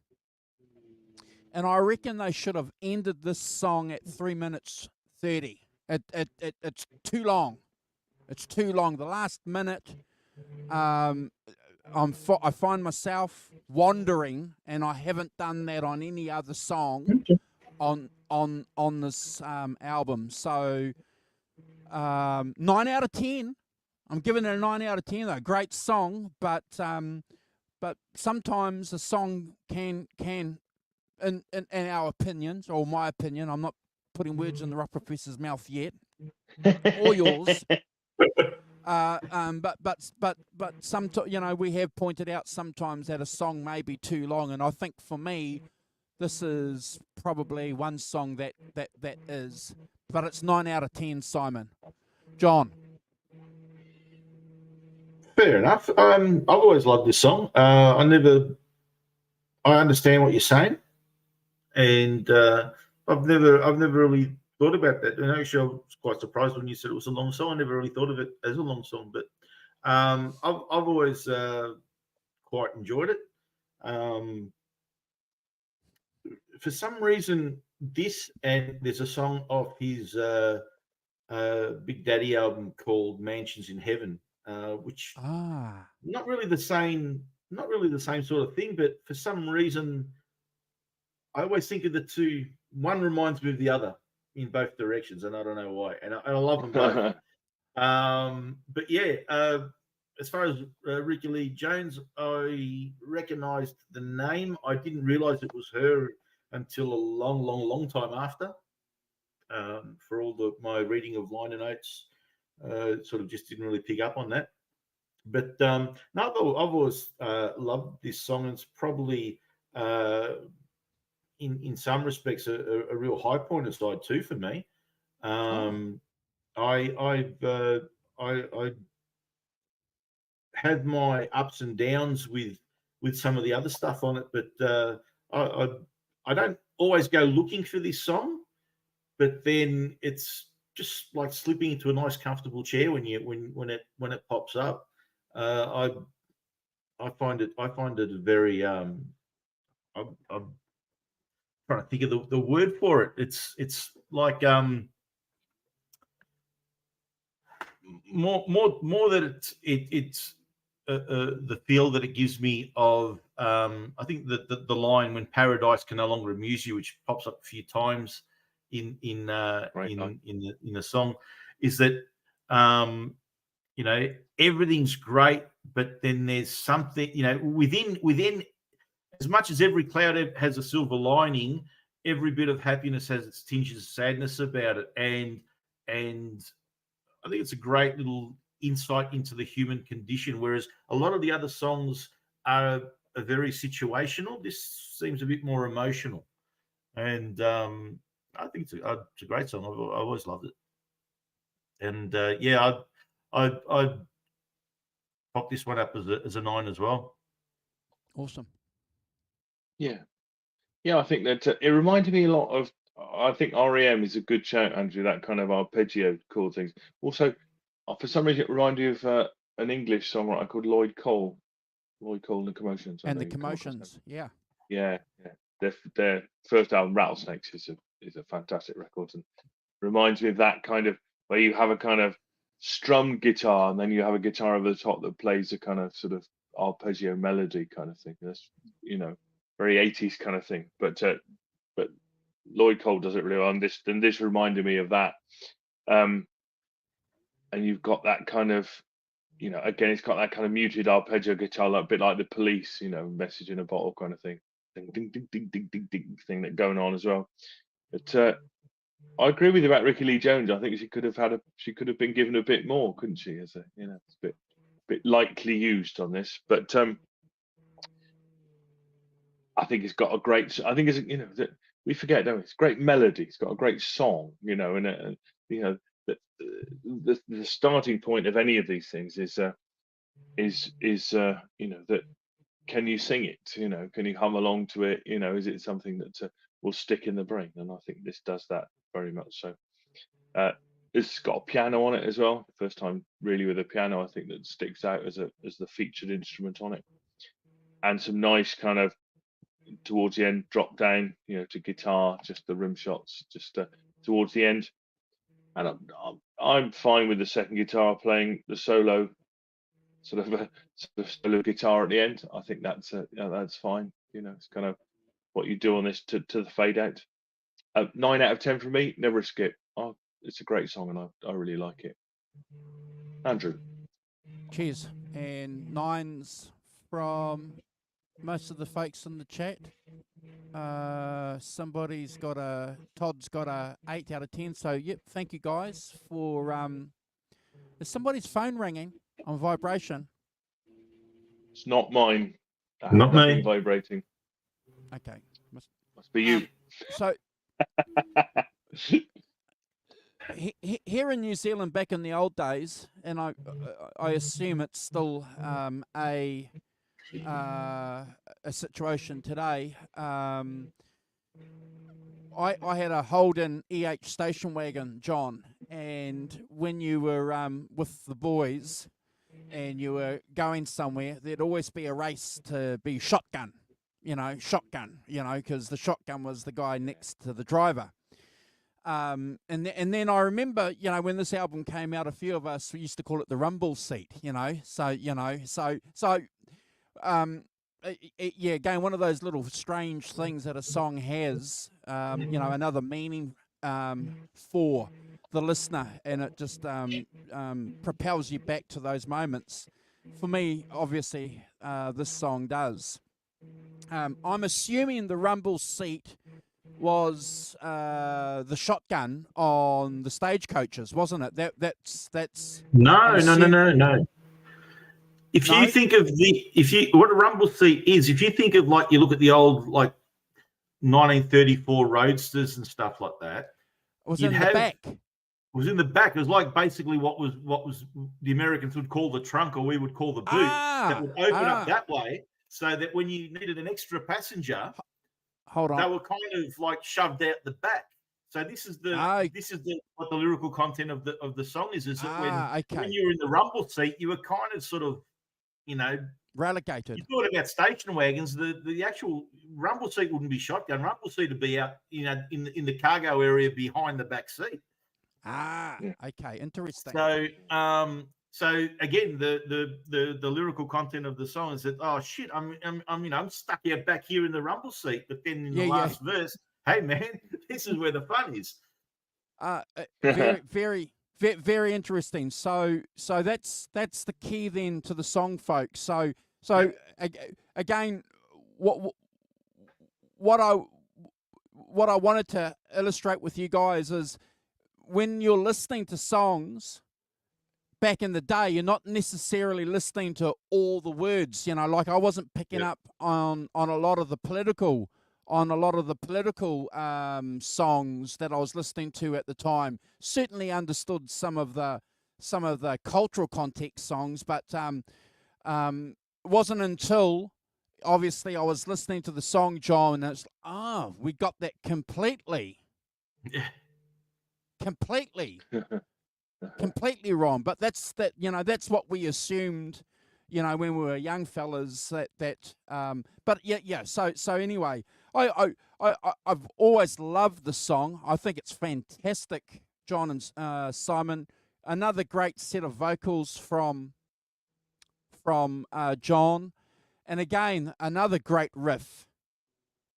and I reckon they should have ended this song at 3 minutes 30. It's too long. It's too long. The last minute, I find myself wandering, and I haven't done that on any other song on this album. So 9 out of 10. I'm giving it a 9 out of 10. Though great song, but sometimes a song can in our opinions, or my opinion, I'm not putting words in the rock professor's mouth yet, or yours. But sometimes, we have pointed out sometimes that a song may be too long, and I think for me, this is probably one song that is, but it's 9 out of 10. Simon, John. Fair enough. I've always loved this song. I understand what you're saying, and I've never really thought about that. And actually, I was quite surprised when you said it was a long song. I never really thought of it as a long song, but I've always quite enjoyed it. For some reason, this, and there's a song off his Big Daddy album called Mansions in Heaven, which not really the same sort of thing, but for some reason, I always think of the two. One reminds me of the other in both directions, and I don't know why. And I love them both. But yeah, as far as Ricky Lee Jones, I recognised the name. I didn't realise it was her until a long time after. For all my reading of liner notes, sort of just didn't really pick up on that. But no, I've always loved this song. It's probably in some respects a real high point aside too for me. I had my ups and downs with some of the other stuff on it, but I don't always go looking for this song, but then it's just like slipping into a nice comfortable chair when it pops up. I find it very I'm trying to think of the word for it. It's like more that it's the feel that it gives me of I think the line "when paradise can no longer amuse you," which pops up a few times in the song, is that everything's great, but then there's something within. As much as every cloud has a silver lining, every bit of happiness has its tinges of sadness about it, and I think it's a great little insight into the human condition. Whereas a lot of the other songs are very situational, this seems a bit more emotional, and I think it's a great song. I've always loved it, and I'd pop this one up as a 9 as well. Awesome. Yeah, I think that it reminded me a lot of. I think REM is a good shout, Andrew. That kind of arpeggio chord things. Also, for some reason, it reminded me of an English songwriter called Lloyd Cole. Lloyd Cole and the Commotions. I And know the you've come across them. Commotions. Yeah. Yeah. Their first album, Rattlesnakes, is a fantastic record, and reminds me of that kind of where you have a kind of strummed guitar and then you have a guitar over the top that plays a kind of sort of arpeggio melody kind of thing. That's very 80s kind of thing. But Lloyd Cole does it really well, and this reminded me of that. And you've got that kind of, again, it's got that kind of muted arpeggio guitar, a bit like the Police, message in a bottle kind of thing, ding ding ding ding ding ding ding thing that going on as well. But I agree with you about Ricky Lee Jones. I think she could have been given a bit more, couldn't she? As it's a bit lightly used on this, but I think it's got a great. I think that we forget, don't we? It's great melody. It's got a great song, and the starting point of any of these things is that can you sing it? Can you hum along to it? Is it something that will stick in the brain? And I think this does that very much so. It's got a piano on it as well. First time really with a piano, I think, that sticks out as the featured instrument on it, and some nice kind of towards the end drop down, to guitar, just the rim shots, just towards the end. And I'm fine with the second guitar playing the solo, sort of solo guitar at the end. I think that's fine. It's kind of what you do on this to the fade out. 9 out of 10 for me. Never a skip. It's a great song, and I really like it. Andrew. Cheers. And 9s from most of the folks in the chat. Todd's got a 8 out of 10. So yep, thank you guys for is somebody's phone ringing on vibration? It's not mine. Not nothing me. Vibrating. Okay. Must be you. So here in New Zealand back in the old days, and I assume it's still a situation today. I had a Holden EH station wagon, John, and when you were with the boys and you were going somewhere, there'd always be a race to be shotgun, because the shotgun was the guy next to the driver. And then I remember, when this album came out, a few of us used to call it the rumble seat, again, one of those little strange things that a song has, another meaning for the listener, and it just propels you back to those moments. For me, obviously, this song does. I'm assuming the rumble seat was the shotgun on the stagecoaches, wasn't it? That's No. If you think of what a rumble seat is, if you think of you look at the old 1934 roadsters and stuff like that, it was in the back. It was in the back. It was like basically what was the Americans would call the trunk, or we would call the boot, that would open up that way, so that when you needed an extra passenger, hold on, they were kind of shoved out the back. So this is what the lyrical content of the song is that when you were in the rumble seat, you were kind of sort of relegated. You thought about station wagons. The actual rumble seat wouldn't be shotgun. Rumble seat would be out, in the cargo area behind the back seat. Okay, interesting. So again, the lyrical content of the song is that, oh shit, I'm stuck out back here in the rumble seat, but then in the last verse, hey man, this is where the fun is. Very, very, very interesting. So that's the key then to the song, folks. So again, what I wanted to illustrate with you guys is, when you're listening to songs back in the day, you're not necessarily listening to all the words. I wasn't picking up on a lot of the political songs that I was listening to at the time. Certainly understood some of the cultural context songs, but wasn't until obviously I was listening to the song, John, and it's we got that completely completely wrong. But that's what we assumed you know, when we were young fellas. But yeah. So anyway, I've always loved the song. I think it's fantastic, John and Simon. Another great set of vocals from John, and again another great riff,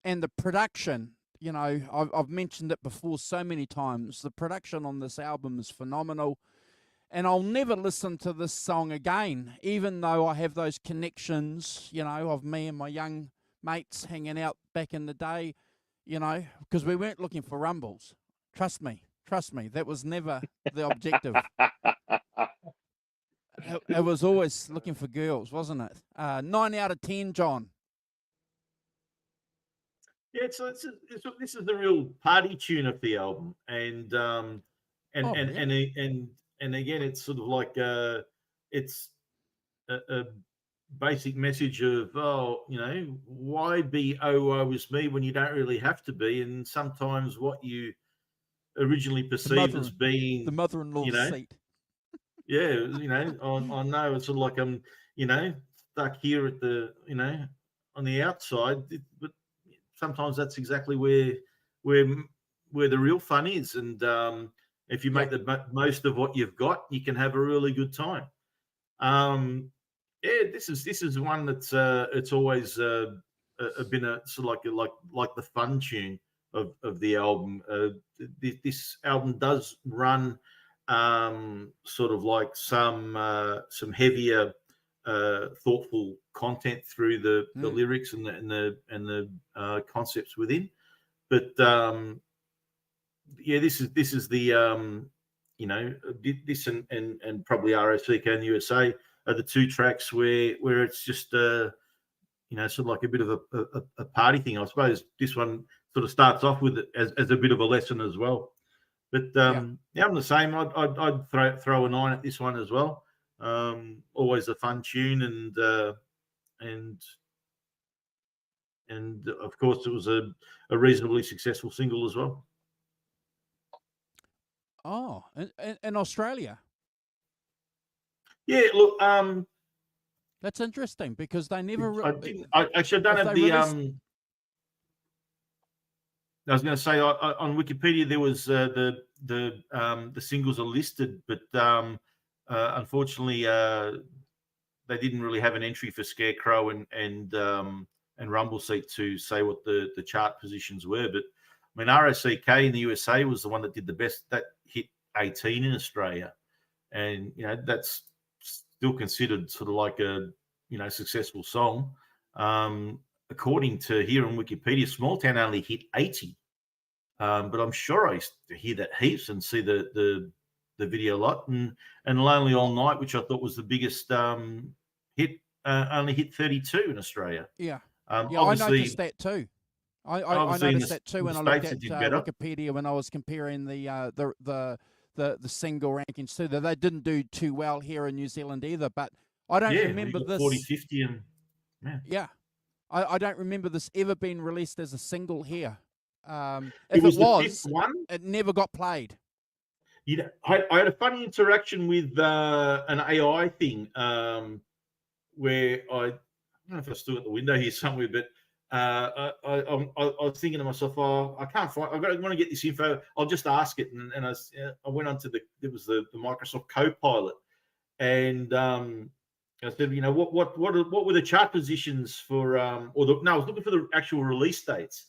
and the production. You know, I've mentioned it before so many times. The production on this album is phenomenal. And I'll never listen to this song again, even though I have those connections, you know, of me and my young mates hanging out back in the day, you know, because we weren't looking for rumbles. Trust me, that was never the objective. It was always looking for girls, wasn't it? 9 out of 10, John. Yeah, this is the real party tune of the album, and again, it's sort of like it's a basic message of, oh, you know, why be woe is me when you don't really have to be, and sometimes what you originally perceived as being the mother-in-law's you know, seat. Yeah, you know, I know it's sort of like I'm, you know, stuck here at the, you know, on the outside, but sometimes that's exactly where the real fun is, and if you make the most of what you've got, you can have a really good time. Yeah, this is one that's it's always been a sort of like the fun tune of the album. This album does run sort of like some heavier thoughtful content through the lyrics and the concepts within, but yeah, this is the you know, this and probably R.o.c.k and USA are the two tracks where it's just you know, sort of like a bit of a party thing. I suppose this one sort of starts off with it as a bit of a lesson as well. But yeah, I'm the same. I'd throw a 9 at this one as well. Always a fun tune, and of course it was a reasonably successful single as well. Oh, in Australia. Yeah, look, that's interesting because they never. I actually don't have the I was going to say on Wikipedia there was the singles are listed, but unfortunately they didn't really have an entry for Scarecrow and R.o.c.k to say what the chart positions were. But I mean, R.o.c.k in the USA was the one that did the best. That hit 18 in Australia, and you know that's still considered sort of like a, you know, successful song. According to here on Wikipedia, Small Town only hit 80. But I'm sure I used to hear that heaps and see the video a lot. And Lonely All Night, which I thought was the biggest hit, only hit 32 in Australia. Yeah. Yeah, I noticed that too. I noticed that too when I looked at Wikipedia when I was comparing the single rankings too. That they didn't do too well here in New Zealand either. But I don't remember this 40, 50 and I don't remember this ever being released as a single here. If it was, it never got played. You know, I had a funny interaction with an AI thing where I don't know if I'm still at the window here somewhere, but I was thinking to myself, oh, I can't find. I want to get this info. I'll just ask it, and I went onto the Microsoft Copilot, and I said, you know, what were the chart positions for I was looking for the actual release dates,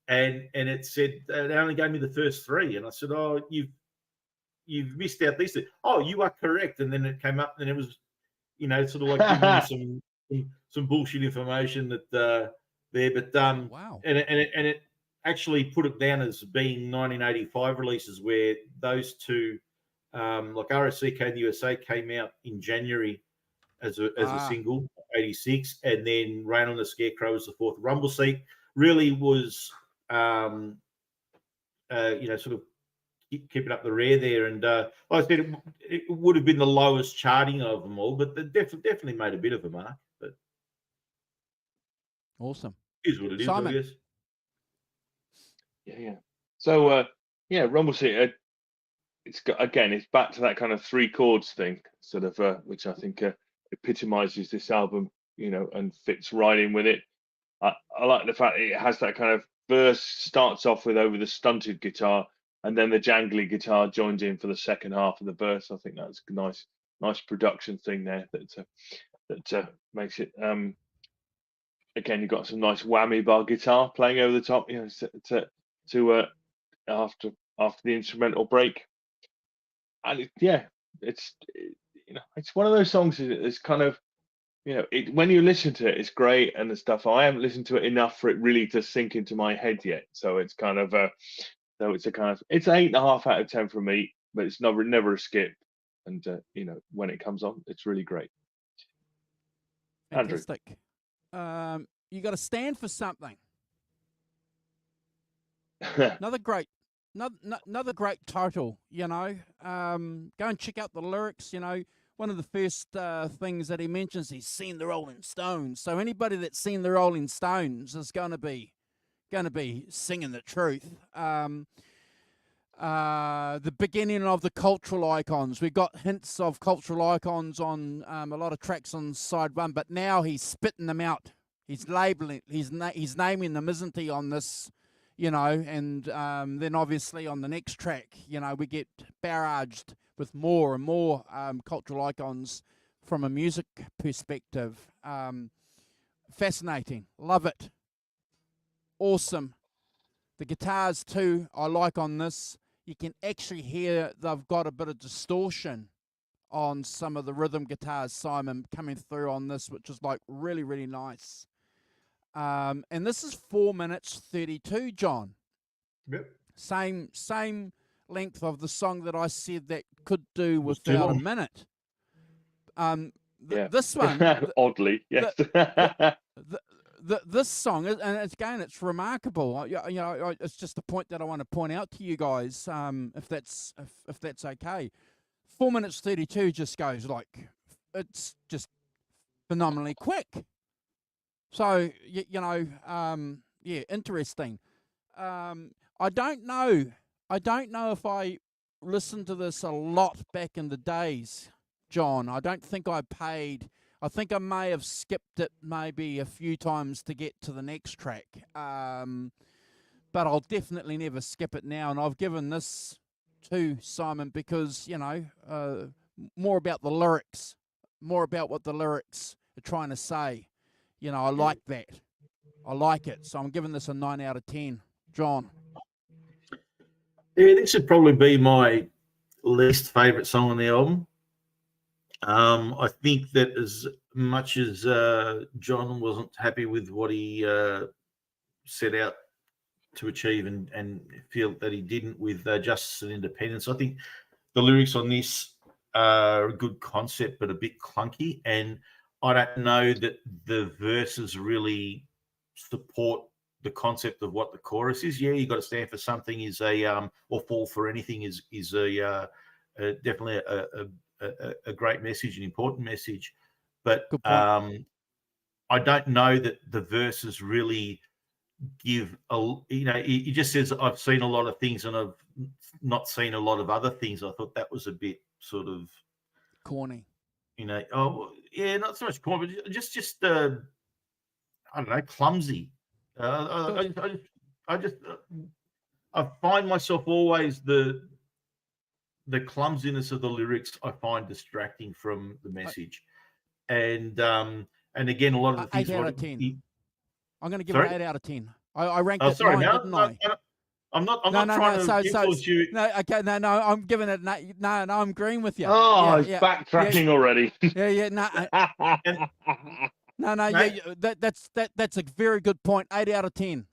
and it said it only gave me the first 3, and I said, oh, you've missed out these things. Oh, you are correct, and then it came up, and it was, you know, sort of like giving me some bullshit information that there, but wow, and it actually put it down as being 1985 releases, where those two, like R.o.c.k in the USA came out in January as a single, 86, and then Rain on the Scarecrow was the 4th. R.o.c.k really was, you know, sort of keeping up the rear there, and like I said, it would have been the lowest charting of them all, but they definitely made a bit of a mark. But awesome, is what it is, Simon. I guess. Yeah. So R.o.c.k, it's got, again, it's back to that kind of 3 chords thing, sort of, which I think epitomizes this album, you know, and fits right in with it. I like the fact it has that kind of verse, starts off with over the stunted guitar, and then the jangly guitar joins in for the second half of the verse. I think that's a nice production thing there that makes it. Again, you've got some nice whammy bar guitar playing over the top, you know, to after the instrumental break, and it's you know, it's one of those songs. It's kind of, you know, when you listen to it, it's great and the stuff. I haven't listened to it enough for it really to sink into my head yet. So it's kind of it's an 8.5 out of 10 for me, but it's never a skip. And you know, when it comes on, it's really great. Fantastic. You got to stand for something. Another great title. You know, go and check out the lyrics. You know, one of the first things that he mentions, he's seen the Rolling Stones. So anybody that's seen the Rolling Stones is going to be singing the truth. The beginning of the cultural icons. We got hints of cultural icons on a lot of tracks on side one, but now he's spitting them out. He's labeling. He's naming them, isn't he, on this? You know, and then obviously on the next track, you know, we get barraged with more and more cultural icons from a music perspective. Fascinating. Love it. Awesome. The guitars too, I like on this. You can actually hear they've got a bit of distortion on some of the rhythm guitars, Simon, coming through on this, which is like really, really nice. And this is 4 minutes 32, John. Yep. Same length of the song that I said that could do without a minute. This one, oddly, yes. This song, and it's remarkable. You know, it's just a point that I want to point out to you guys, if that's okay. 4 minutes 32 just goes like, it's just phenomenally quick. So you know, interesting. I don't know if I listened to this a lot back in the days, John. I don't think I paid. I think I may have skipped it maybe a few times to get to the next track. But I'll definitely never skip it now. And I've given this to Simon because, you know, more about the lyrics, more about what the lyrics are trying to say. You know, I like that. I like it. So I'm giving this a 9 out of 10. John? Yeah, this would probably be my least favourite song on the album. I think that as much as John wasn't happy with what he set out to achieve and feel that he didn't with Justice and Independence, I think the lyrics on this are a good concept but a bit clunky, and I don't know that the verses really support the concept of what the chorus is. Yeah, you got to stand for something is a or fall for anything is a definitely a great message, an important message, but I don't know that the verses really give a, you know, he just says I've seen a lot of things and I've not seen a lot of other things. I thought that was a bit sort of corny, you know. Oh yeah, not so much corny, but just I don't know, clumsy. I find myself always the clumsiness of the lyrics I find distracting from the message, and again a lot of the things. 8 out of 10. I'm going to give Sorry? it 8 out of 10. I ranked it 9, didn't I? I'm not trying to influence you. No, okay, no, I'm giving it no, I'm agreeing with you. Oh, he's backtracking already. That's a very good point. 8 out of 10.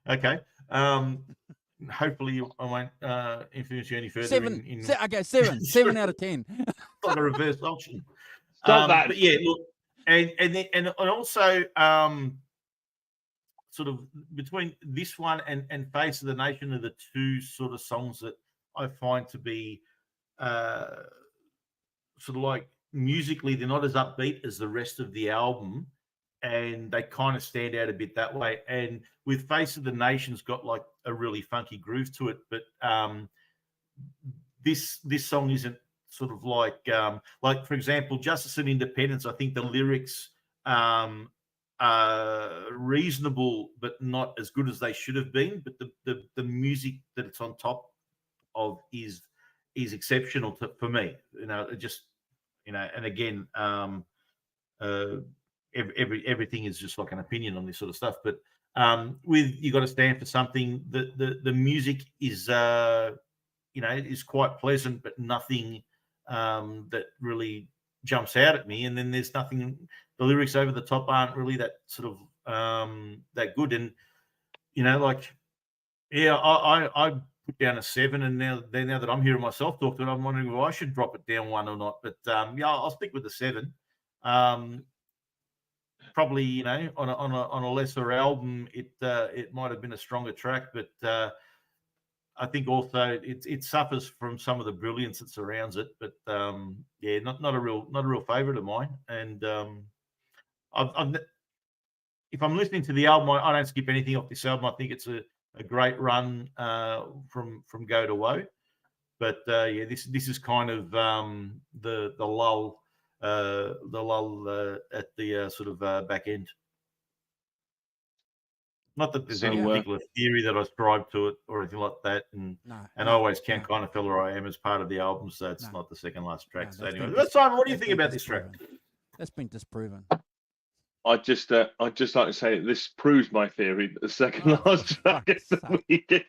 Okay. Hopefully I won't influence you any further. 7. Okay, 7. 7 out of 10. Like a reverse auction. Stop that. But yeah, look, and also sort of between this one and Face of the Nation are the two sort of songs that I find to be sort of like musically they're not as upbeat as the rest of the album, and they kind of stand out a bit that way. And with Face of the Nation's got like a really funky groove to it, but this song isn't sort of like for example, Justice and Independence. I think the lyrics are reasonable, but not as good as they should have been. But the music that it's on top of is exceptional for me. It just and again, everything is just like an opinion on this sort of stuff. But with You Got to Stand for Something, the music is is quite pleasant, but nothing that really jumps out at me. And then there's nothing. The lyrics over the top aren't really that sort of that good. And I put down a 7, and now that I'm hearing myself talk to it, I'm wondering if I should drop it down 1 or not. But I'll stick with the 7. Probably on a lesser album, it might have been a stronger track, but I think also it suffers from some of the brilliance that surrounds it. But not a real favorite of mine. And if I'm listening to the album, I don't skip anything off this album. I think it's a great run from go to woe. But this is kind of the lull at the sort of back end. Not that there's any particular theory that I ascribe to it or anything like that, and I always count Kind of Fella I Am as part of the album, so it's not the second last track. So anyway, Simon, what do you think about this track? That's been disproven. I'd just like to say this proves my theory that the second last track is the weakest.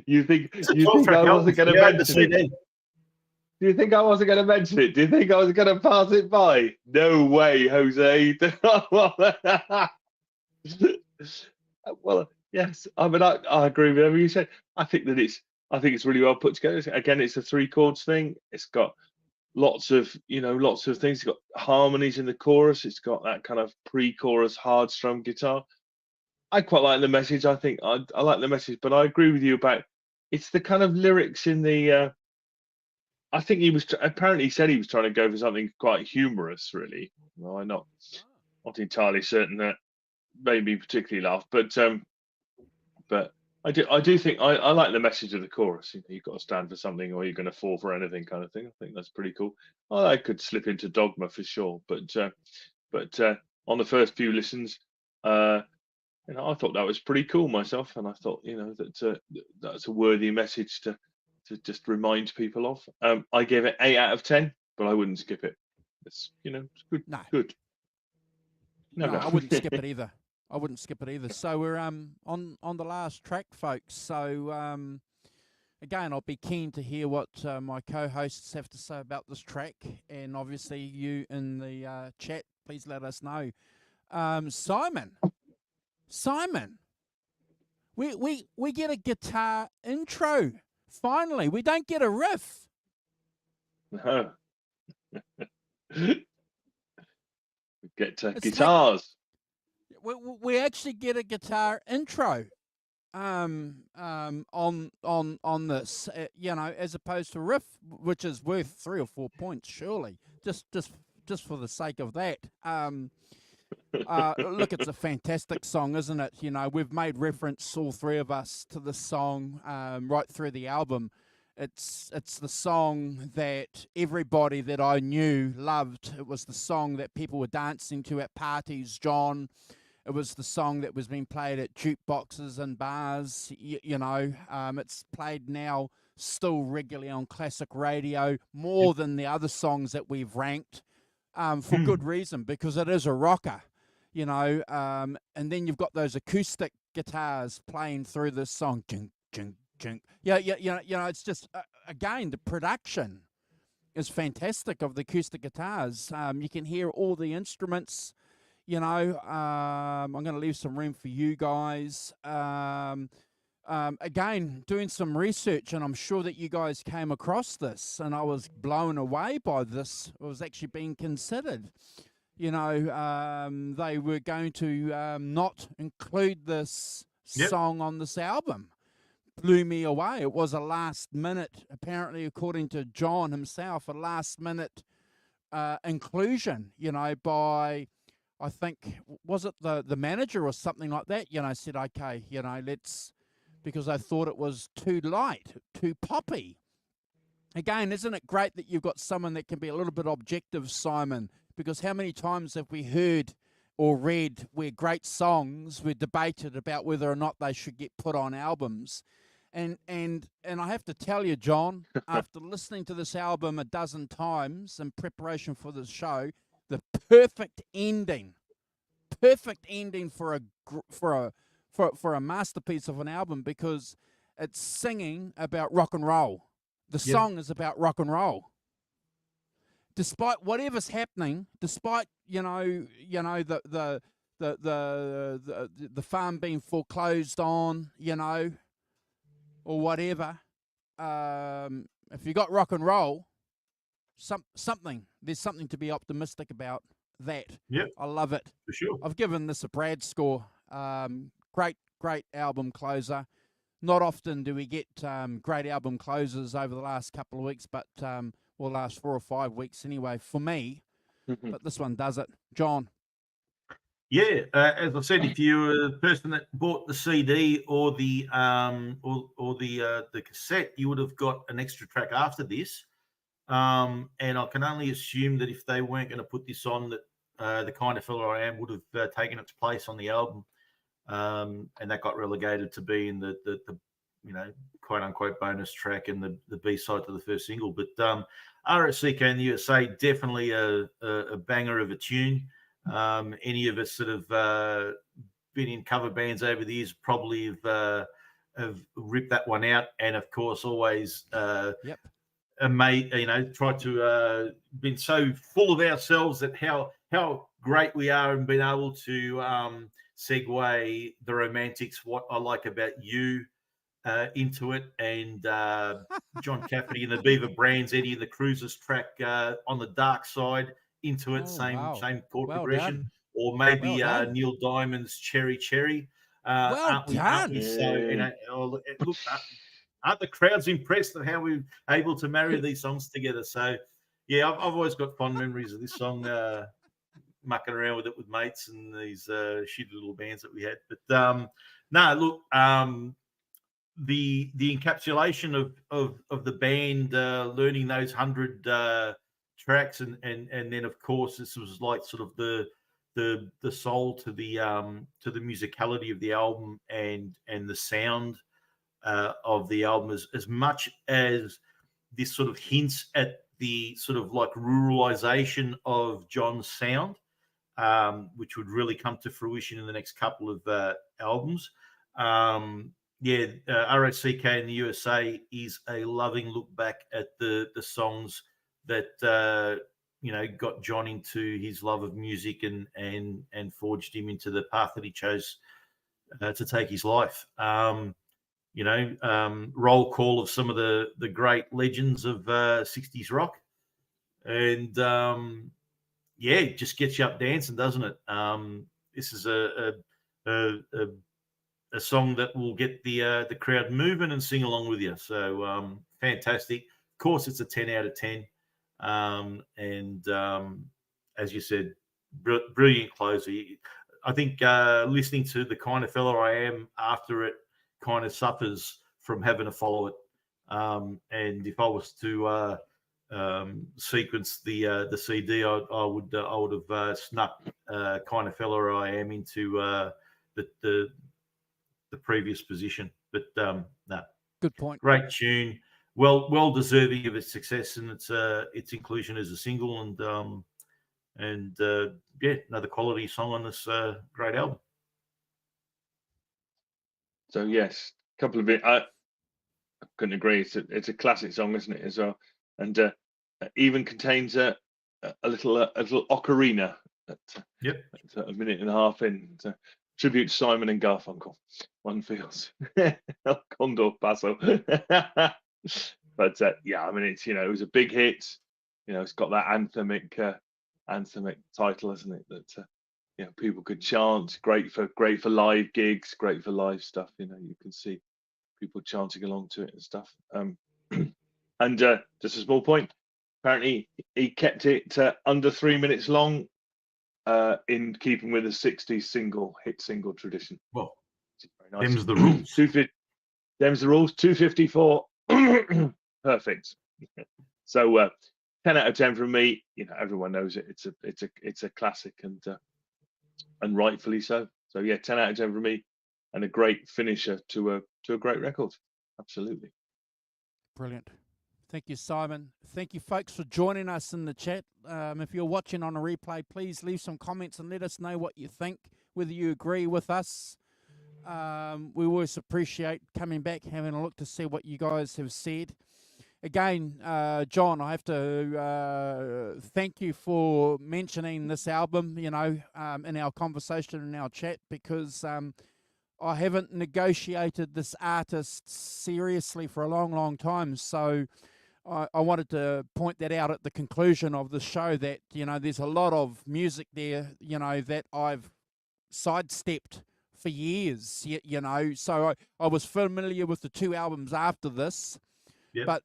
You think I wasn't going to mention it? Do you think I wasn't going to mention it? Do you think I was going to pass it by? No way, Jose. Well, yes. I mean, I agree with everything you said. I think it's really well put together. Again, it's a 3 chords thing. It's got lots of things. It's got harmonies in the chorus. It's got that kind of pre-chorus hard strum guitar. I quite like the message. I think I like the message, but I agree with you about it's the kind of lyrics in the. I think he said he was trying to go for something quite humorous, really. Well, I'm not entirely certain that made me particularly laugh, but I do think I like the message of the chorus. You've got to stand for something, or you're going to fall for anything, kind of thing. I think that's pretty cool. I could slip into Dogma for sure, but on the first few listens, I thought that was pretty cool myself, and I thought that that's a worthy message to just remind people of. I gave it 8 out of 10, but I wouldn't skip it. It's it's good. No. Good. No, I wouldn't skip it either. So we're on the last track, folks. So again, I'll be keen to hear what my co-hosts have to say about this track, and obviously you in the chat, please let us know. Simon, we get a guitar intro. Finally, we don't get a riff. No. We get guitars. We actually get a guitar intro on this, as opposed to riff, which is worth 3 or 4 points, surely. Just for the sake of that. Look, it's a fantastic song, isn't it? We've made reference, all 3 of us, to the song right through the album. It's the song that everybody that I knew loved. It was the song that people were dancing to at parties, John. It was the song that was being played at jukeboxes and bars. It's played now still regularly on classic radio, more than the other songs that we've ranked, for good reason, because it is a rocker. And then you've got those acoustic guitars playing through this song. Jing, jing, jing. It's just, again, the production is fantastic of the acoustic guitars. You can hear all the instruments. I'm going to leave some room for you guys. Again, doing some research, and I'm sure that you guys came across this, and I was blown away by this. It was actually being considered. They were going to not include this song on this album. Blew me away. It was a last minute, apparently, according to John himself, a last minute inclusion, by I think, was it the manager or something like that, said, okay, let's, because I thought it was too light, too poppy. Again, isn't it great that you've got someone that can be a little bit objective, Simon? Because how many times have we heard or read where great songs were debated about whether or not they should get put on albums? And I have to tell you, John, after listening to this album a dozen times in preparation for this show, the perfect ending for a masterpiece of an album, because it's singing about rock and roll. The Yep. song is about rock and roll. Despite whatever's happening, despite the farm being foreclosed on, or whatever, if you got rock and roll, there's something to be optimistic about that. Yep. I love it. For sure. I've given this a Brad score. Great album closer. Not often do we get great album closers over the last couple of weeks, but last 4 or 5 weeks anyway for me. But this one does it. John. Yeah, as I said, if you're a person that bought the CD or the the cassette, you would have got an extra track after this. And I can only assume that if they weren't going to put this on, that the Kind of Fella I Am would have taken its place on the album, and that got relegated to being the quote unquote bonus track and the B-side to the first single. But R.o.c.k. in the USA, definitely a banger of a tune. Any of us that have been in cover bands over the years probably have ripped that one out, and of course always tried to been so full of ourselves that how great we are and been able to segue the Romantics, What I Like About You, into it, and John Cafferty and the Beaver Brands, Eddie and the Cruisers track on the Dark Side into it, same chord progression, done. or maybe done. Neil Diamond's Cherry Cherry. Well aren't we so look, aren't the crowds impressed at how we're able to marry these songs together? So yeah, I've always got fond memories of this song, mucking around with it with mates and these shitty little bands that we had. But no, look, the encapsulation of the band, learning those 100 tracks, and then of course this was like sort of the soul to the musicality of the album and the sound of the album, as much as this sort of hints at the sort of like ruralization of John's sound, which would really come to fruition in the next couple of albums. R.o.c.k. in the USA is a loving look back at the songs that got John into his love of music and forged him into the path that he chose to take his life. Roll call of some of the great legends of 60s rock, and it just gets you up dancing, doesn't it? This is a song that will get the crowd moving and sing along with you. So fantastic. Of course, it's a 10 out of 10. As you said, brilliant closer. I think listening to The Kind of Fella I Am after it kind of suffers from having to follow it. And if I was to sequence the CD, I would have snuck Kind of Fella I Am into the previous position. But no, good point. Great tune, well deserving of its success and its inclusion as a single, and another quality song on this great album. So yes, a couple of it. I couldn't agree. It's a classic song, isn't it, as well? And even contains a little ocarina at a minute and a half in. It's a tribute to Simon and Garfunkel. One feels El Condor Paso. But I mean, it's it was a big hit. It's got that anthemic title, isn't it? That people could chant. Great for live gigs. Great for live stuff. You can see people chanting along to it and stuff. And just a small point. Apparently, he kept it under 3 minutes long in keeping with the 60s hit single tradition. Well, Very nice. them's the rules. Them's the rules. 254. Perfect. So 10 out of 10 from me. You know, everyone knows it. It's a classic, and rightfully so. So yeah, 10 out of 10 from me, and a great finisher to a great record. Absolutely. Brilliant. Thank you, Simon. Thank you, folks, for joining us in the chat. If you're watching on a replay, please leave some comments and let us know what you think, whether you agree with us. We always appreciate coming back, having a look to see what you guys have said. Again, John, I have to thank you for mentioning this album, you know, in our conversation, in our chat, because I haven't negotiated this artist seriously for a long, long time. So I wanted to point that out at the conclusion of the show, that, you know, there's a lot of music there, you know, that I've sidestepped for years, you know. So I was familiar with the 2 albums after this, Yep. but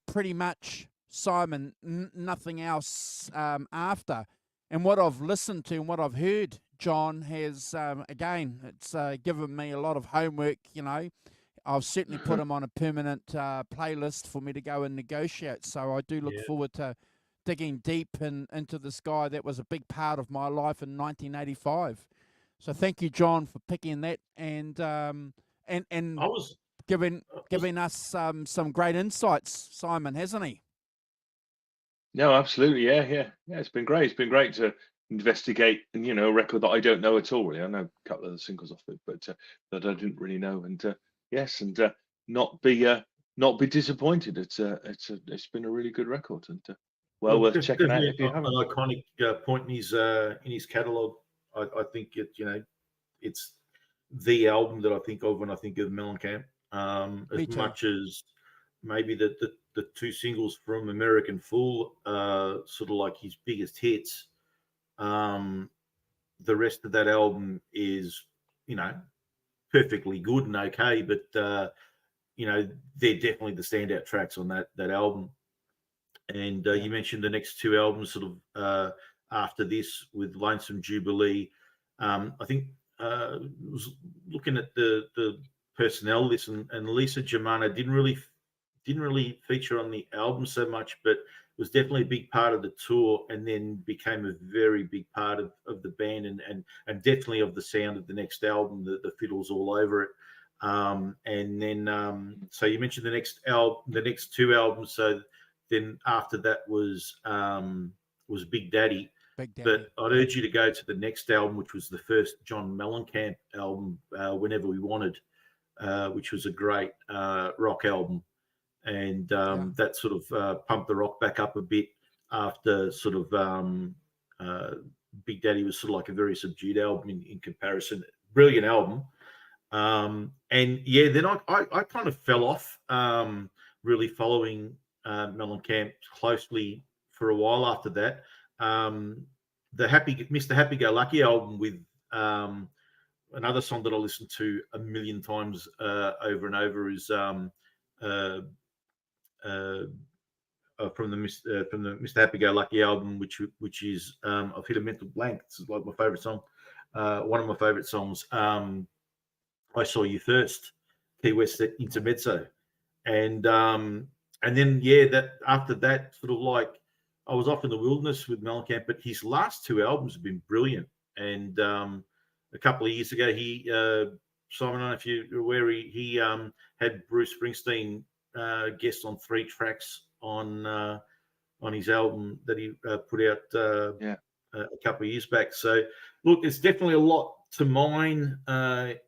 pretty much, Simon, nothing else after. And what I've listened to and what I've heard, John, has, again, it's given me a lot of homework, you know. I'll certainly put them on a permanent playlist for me to go and negotiate. So I do look forward to digging deep into this guy that was a big part of my life in 1985. So thank you, John, for picking that and giving us some great insights, Simon, hasn't he? No, absolutely. Yeah. It's been great. It's been great to investigate, and, you know, a record that I don't know at all. Really, I know a couple of the singles off it, but that I didn't really know. And yes, and not be disappointed. It's been a really good record, and well worth checking out if you haven't. An iconic point in his catalogue. I think it's the album that I think of when I think of Mellencamp. As much as maybe the 2 singles from American Fool, sort of like his biggest hits. The rest of that album is, you know, perfectly good and okay, but you know, they're definitely the standout tracks on that album. And you mentioned the next 2 albums sort of after this with Lonesome Jubilee. I think was looking at the personnel list, and Lisa Germano didn't really feature on the album so much, but was definitely a big part of the tour, and then became a very big part of the band, and definitely of the sound of the next album, the fiddles all over it. And then so you mentioned the next 2 albums. So then after that was Big Daddy. But I'd urge you to go to the next album, which was the first John Mellencamp album, Whenever We Wanted, which was a great rock album. And that sort of pumped the rock back up a bit after sort of Big Daddy was sort of like a very subdued album in comparison. Brilliant album. And yeah, then I kind of fell off really following Mellencamp closely for a while after that. The Mr. Happy Go Lucky album with another song that I listened to a million times over and over is from the Mr. Happy Go Lucky album, which is I've hit a mental blank. It's like my favorite song, one of my favorite songs. I Saw You First, Key West Intermezzo, and then that after that, sort of like I was off in the wilderness with Mellencamp, but his last 2 albums have been brilliant. And a couple of years ago, Simon, I don't know if you're aware, he had Bruce Springsteen guest on 3 tracks on his album that he put out a couple of years back. So look, it's definitely a lot to mine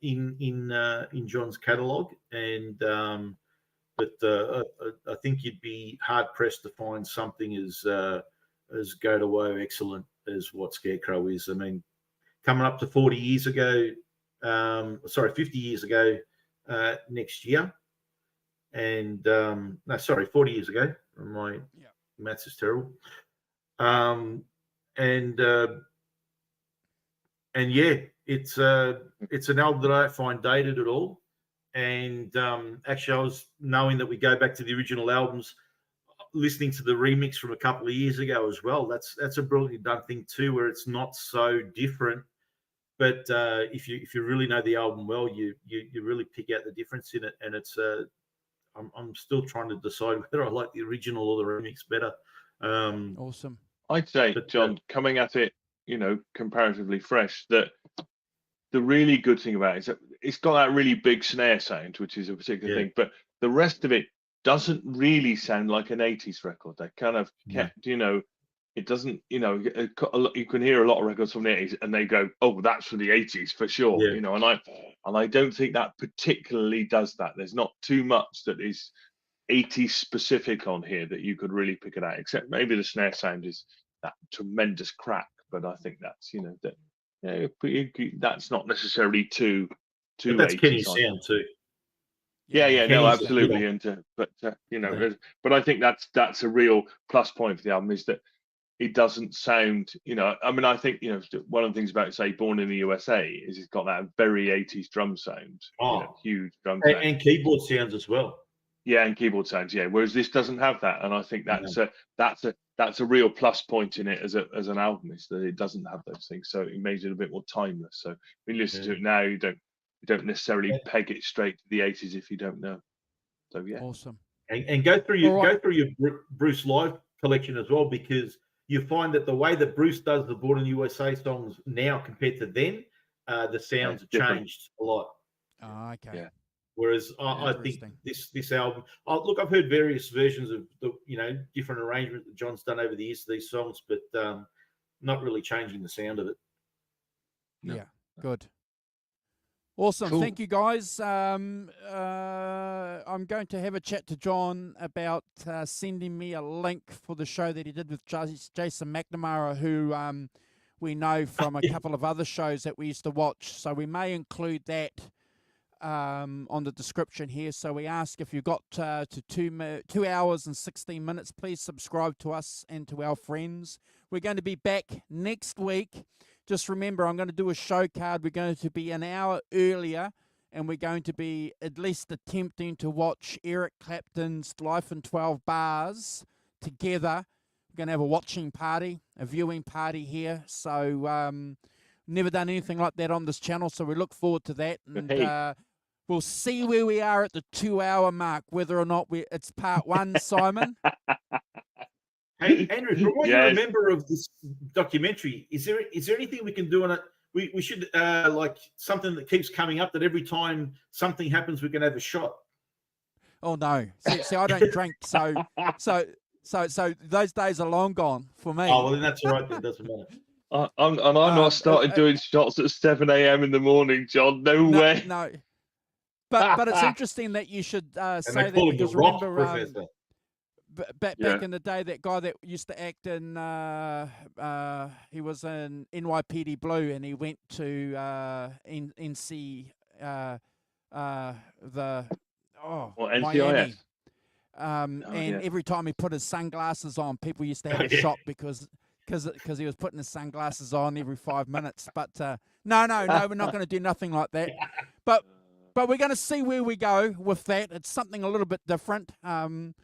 in John's catalogue, and but I think you'd be hard pressed to find something as go to woe excellent as what Scarecrow is. I mean, coming up to 40 years ago, 50 years ago next year, and 40 years ago. My maths is terrible. And yeah, it's an album that I don't find dated at all. And actually, I was knowing that we go back to the original albums. listening to the remix from a couple of years ago as well. That's a brilliantly done thing too, where it's not so different. But if you really know the album well, you really pick out the difference in it, and it's I'm still trying to decide whether I like the original or the remix better. Awesome. I'd say, But, John, coming at it, comparatively fresh, that the really good thing about it is that it's got that really big snare sound, which is a particular Yeah. thing, but the rest of it doesn't really sound like an 80s record. They kind of kept, it doesn't, you can hear a lot of records from the 80s and they go, oh, that's from the 80s for sure, Yeah. and I don't think that particularly does that. There's not too much that is 80s specific on here that you could really pick it out, except maybe the snare sound is that tremendous crack, but I think that's, that's not necessarily too But that's 80s. Kenny's sound too. Yeah, no, Kenny's absolutely, but I think that's a real plus point for the album, is that it doesn't sound, I mean, I think, one of the things about, say, Born in the USA is it's got that very 80s drum sound, huge drum sound. And keyboard sounds as well. Yeah, and keyboard sounds, whereas this doesn't have that, and I think that's a real plus point in it as an album, is that it doesn't have those things, so it makes it a bit more timeless. So when you listen to it now, you don't necessarily peg it straight to the 80s if you don't know. So yeah, awesome. And go through your Bruce live collection as well, because you find that the way that Bruce does the Born in the USA songs now compared to then, the sounds have changed a lot. Oh, okay. Yeah. Whereas I think this album, look, I've heard various versions of the different arrangements that John's done over the years to these songs, but not really changing the sound of it. No. Yeah, good. Awesome. Cool. Thank you, guys. I'm going to have a chat to John about sending me a link for the show that he did with Jason McNamara, who we know from a couple of other shows that we used to watch. So we may include that on the description here. So we ask, if you got to 2 hours and 16 minutes, please subscribe to us and to our friends. We're going to be back next week. Just remember, I'm going to do a show card. We're going to be an hour earlier, and we're going to be at least attempting to watch Eric Clapton's Life in 12 Bars together. We're going to have a watching party, a viewing party here. So never done anything like that on this channel, so we look forward to that. And we'll see where we are at the 2 hour mark, whether or not it's part one, Simon. Hey, Andrew, from what you remember of this documentary, is there anything we can do on it? We should like something that keeps coming up, that every time something happens, we can have a shot. Oh no! See, I don't drink, so those days are long gone for me. Oh well, then that's all right. Then it doesn't matter. I'm not started doing shots at 7 a.m. in the morning, John. No way. No. But it's interesting that you should say that, because remember, back in the day, that guy that used to act in, he was in NYPD Blue, and he went to NC, NCIS. Miami. Every time he put his sunglasses on, people used to have a shot because he was putting his sunglasses on every 5 minutes. But no, we're not going to do nothing like that. But we're going to see where we go with that. It's something a little bit different. And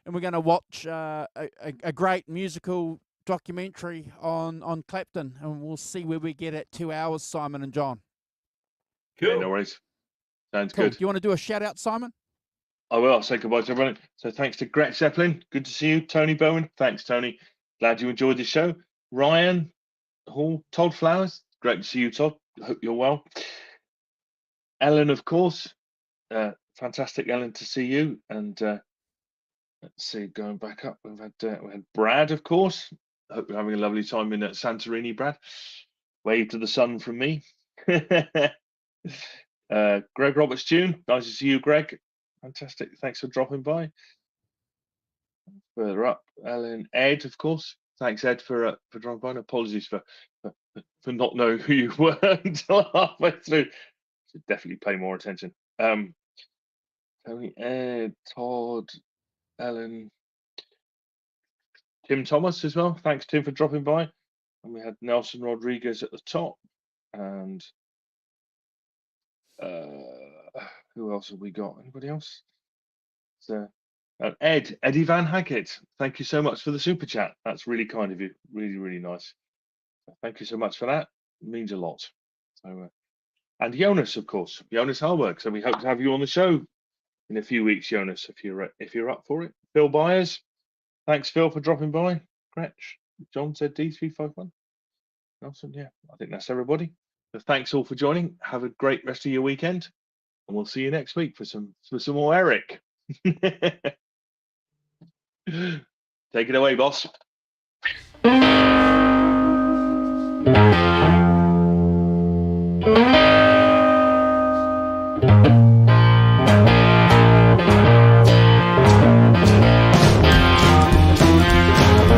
we're going to watch a great musical documentary on Clapton, and we'll see where we get at 2 hours, Simon and John. Cool. Yeah, no worries. Sounds cool. good. Do you want to do a shout out, Simon? I will. I'll say goodbye to everyone. So thanks to Gretch Zeppelin. Good to see you. Tony Bowen. Thanks, Tony. Glad you enjoyed the show. Ryan Hall, Todd Flowers. Great to see you, Todd. Hope you're well. Ellen, of course. Fantastic, Ellen, to see you. And let's see, going back up, we had Brad, of course. I hope you're having a lovely time in Santorini, Brad. Wave to the sun from me. Greg Roberts June, nice to see you, Greg. Fantastic, thanks for dropping by. Further up, Ellen, Ed, of course. Thanks, Ed, for dropping by. And apologies for not knowing who you were until halfway through. Should definitely pay more attention. Tony, Ed, Todd, Ellen, Tim Thomas as well. Thanks, Tim, for dropping by. And we had Nelson Rodriguez at the top. And who else have we got? Anybody else? So Eddie Van Hackett, thank you so much for the super chat. That's really kind of you. Really, really nice. Thank you so much for that. It means a lot. So, and Jonas, of course, Jonas Hallberg. So we hope to have you on the show in a few weeks, Jonas, if you're up for it. Phil Byers, thanks, Phil, for dropping by. Gretch, John said D351. Nelson, yeah, I think that's everybody. So thanks all for joining. Have a great rest of your weekend, and we'll see you next week for some more Eric. Take it away, boss.